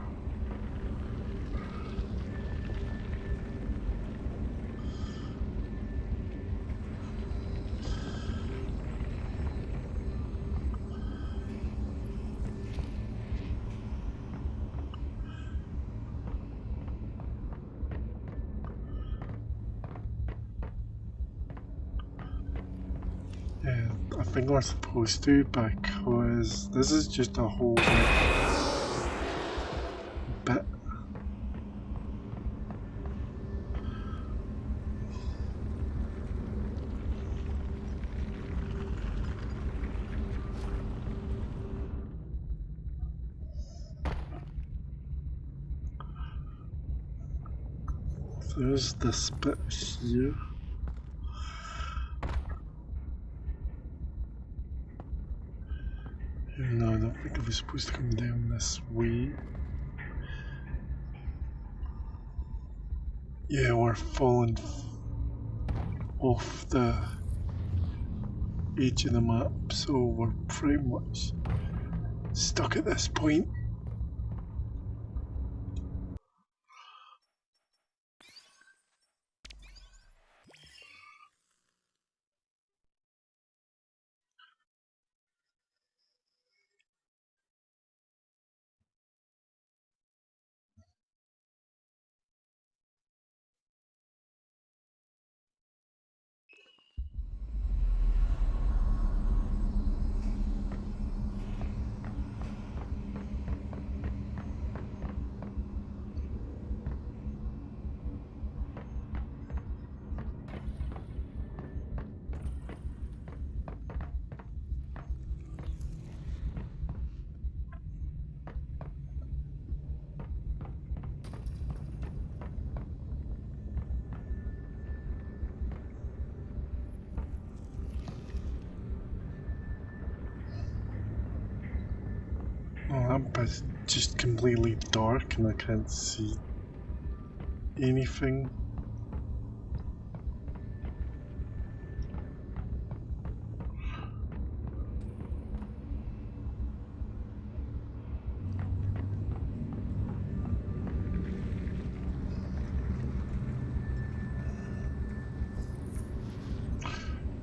Yeah, I think we're supposed to because this is just a whole bit. There's this bit here. No, I don't think I was supposed to come down this way. Yeah, we're falling off the edge of the map, so we're pretty much stuck at this point. Oh, that bit's just completely dark and I can't see anything.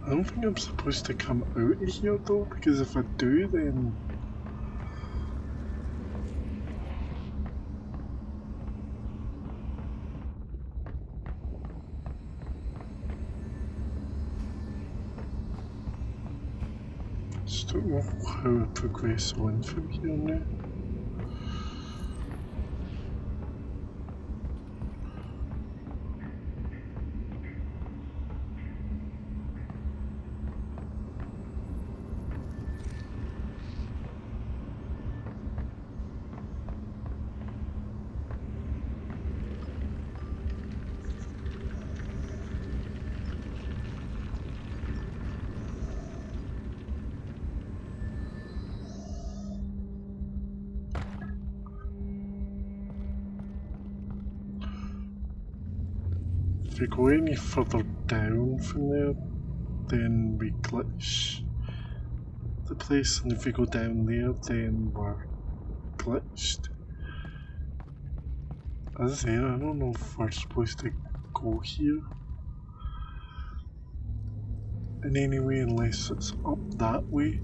I don't think I'm supposed to come out of here though, because if I do then Just don't know how we progress on from here now. If we go any further down from there, then we glitch the place, and if we go down there, then we're glitched. As I say, I don't know if we're supposed to go here in any way unless it's up that way.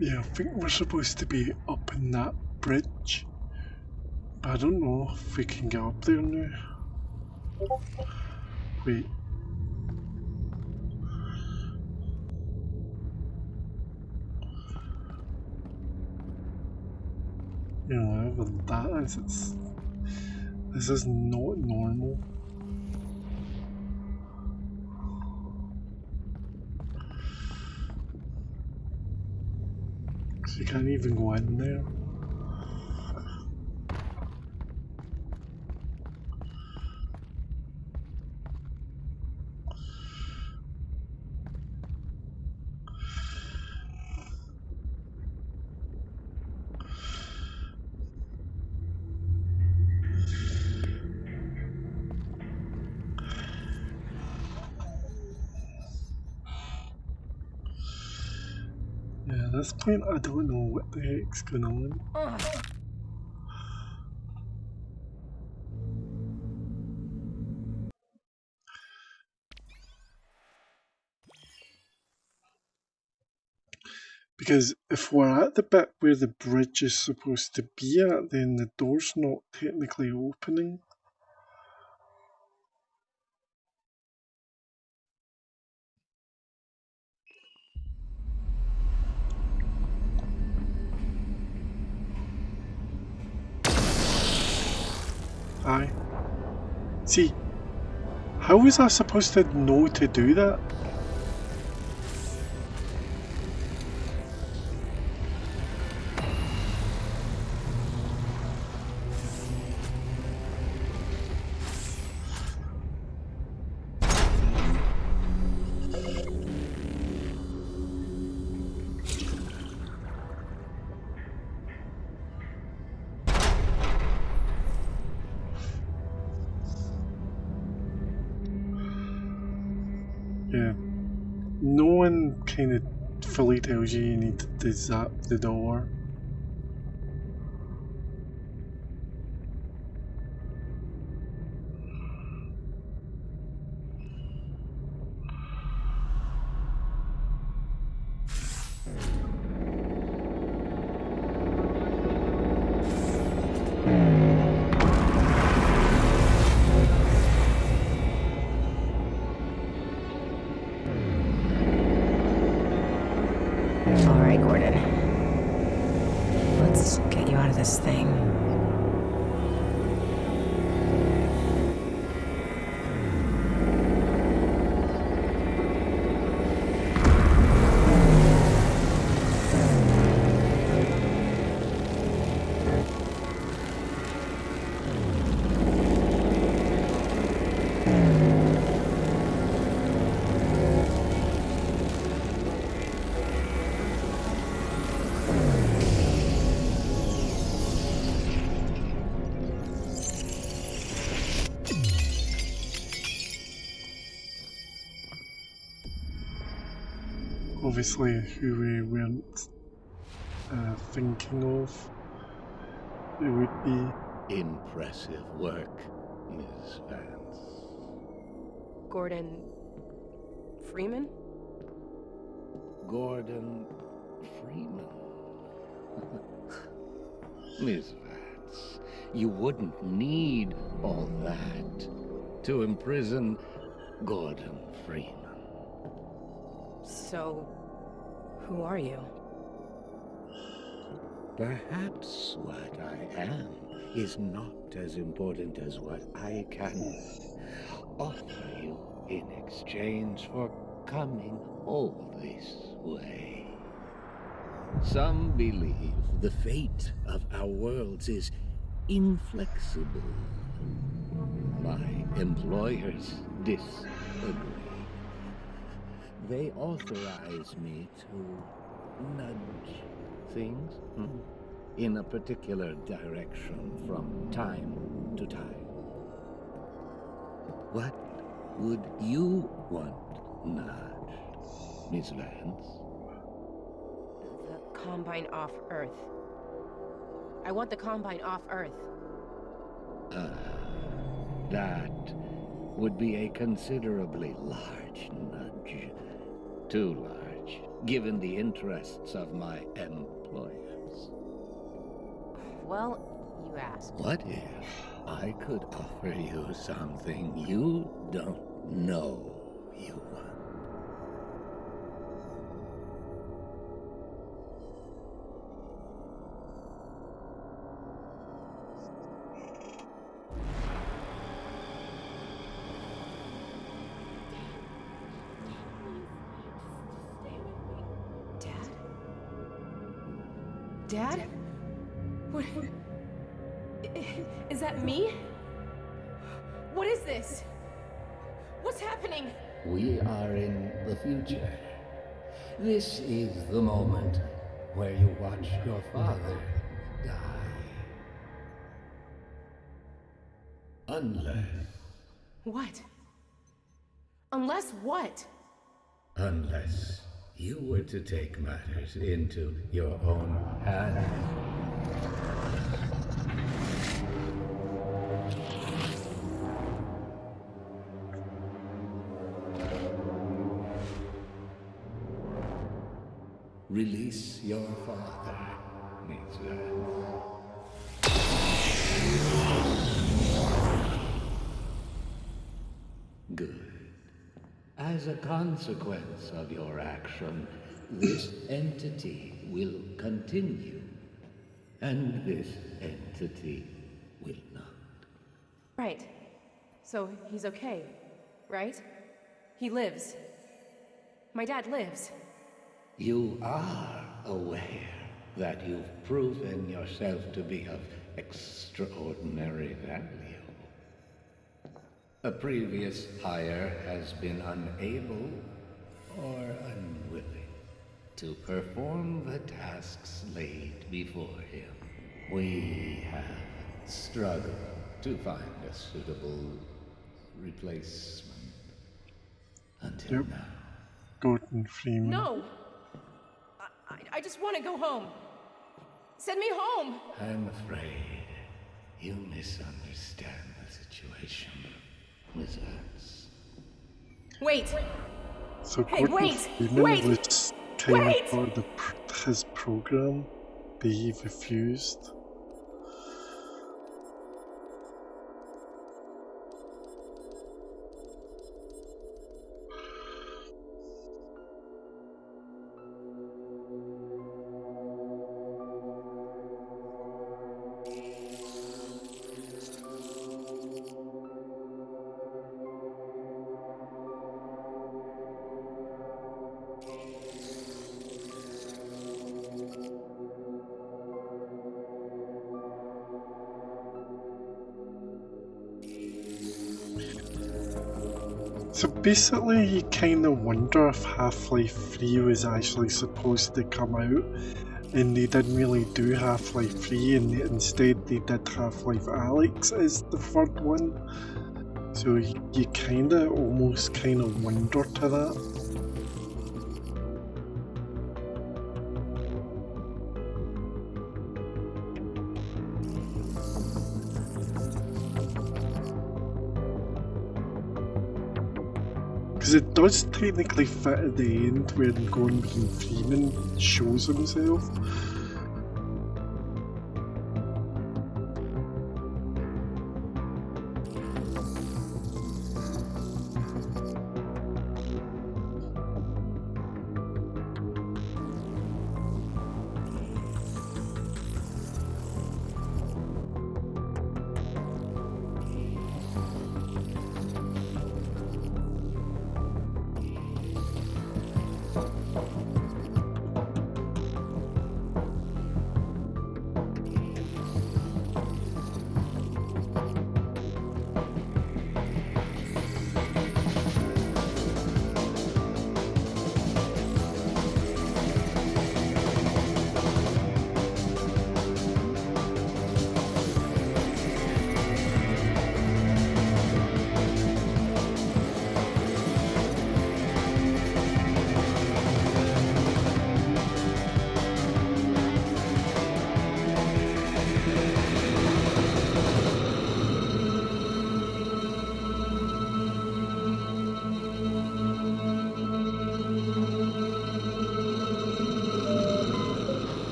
Yeah, I think we're supposed to be up in that bridge, but I don't know if we can get up there now. Wait. You know, whatever that is, this is not normal. So you can't even go in there. Yeah, at this point I don't know what the heck's going on. Because if we're at the bit where the bridge is supposed to be at, then the door's not technically opening. Aye. See, how was I supposed to know to do that? Yeah, no one kind of fully tells you need to zap the door. Alright, Gordon. Let's get you out of this thing. obviously who we weren't thinking of. It would be Impressive work, Ms. Vance. Gordon Freeman? Gordon Freeman. Ms. Vance, you wouldn't need all that to imprison Gordon Freeman. So, who are you? Perhaps what I am is not as important as what I can offer you in exchange for coming all this way. Some believe the fate of our worlds is inflexible. My employers disagree. They authorize me to nudge things in a particular direction from time to time. What would you want nudged, Miss Vance? The Combine off Earth. I want the Combine off Earth. That would be a considerably large nudge. Too large, given the interests of my employers. Well, you asked. What if I could offer you something you don't know you want? Dad? What? Is that me? What is this? What's happening? We are in the future. This is the moment where you watch your father die. Unless... What? Unless what? Unless you were to take matters into your own hands. Release your father, Miss Vance. Good. As a consequence of your action, this entity will continue, and this entity will not. Right. So he's okay, right? He lives. My dad lives. You are aware that you've proven yourself to be of extraordinary value. A previous hire has been unable or unwilling to perform the tasks laid before him. We have struggled to find a suitable replacement until now. Gordon Freeman. No! I just want to go home. Send me home! I'm afraid you misunderstand the situation, Miss Vance. Wait! So Hey, Gordon wait! Freeman Wait! was kind Wait! of part of his program, but he refused. So basically you kind of wonder if Half-Life 3 was actually supposed to come out and they didn't really do Half-Life 3 and instead they did Half-Life Alyx as the third one. So you kind of almost kind of wonder to that. Because it does technically fit at the end when Gordon Freeman shows himself.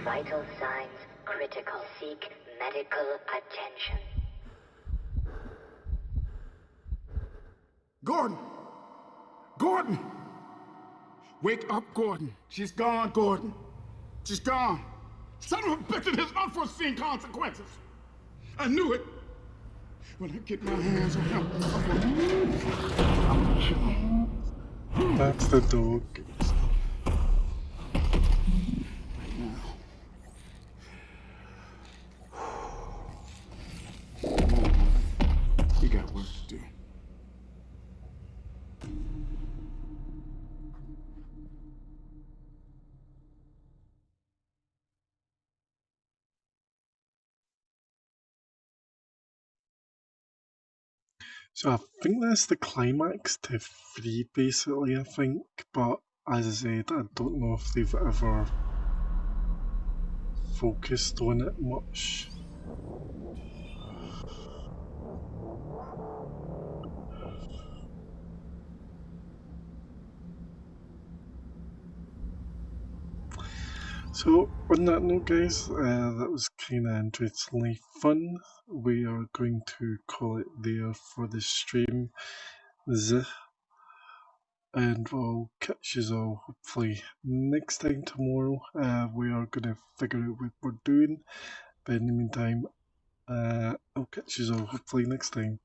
Vital signs critical. Seek medical attention. Gordon! Gordon! Wake up, Gordon. She's gone, Gordon. She's gone. Son of a bitch, it has unforeseen consequences. I knew it. When I get my hands on him, I'm gonna kill him. That's the dog. Right now. You got work to do. So I think that's the climax to 3, basically, I think. But as I said, I don't know if they've ever focused on it much. So, on that note, guys, that was kind of interestingly fun. We are going to call it there for the stream. And we'll catch you all hopefully next time tomorrow. We are going to figure out what we're doing. But in the meantime, I'll catch you all hopefully next time.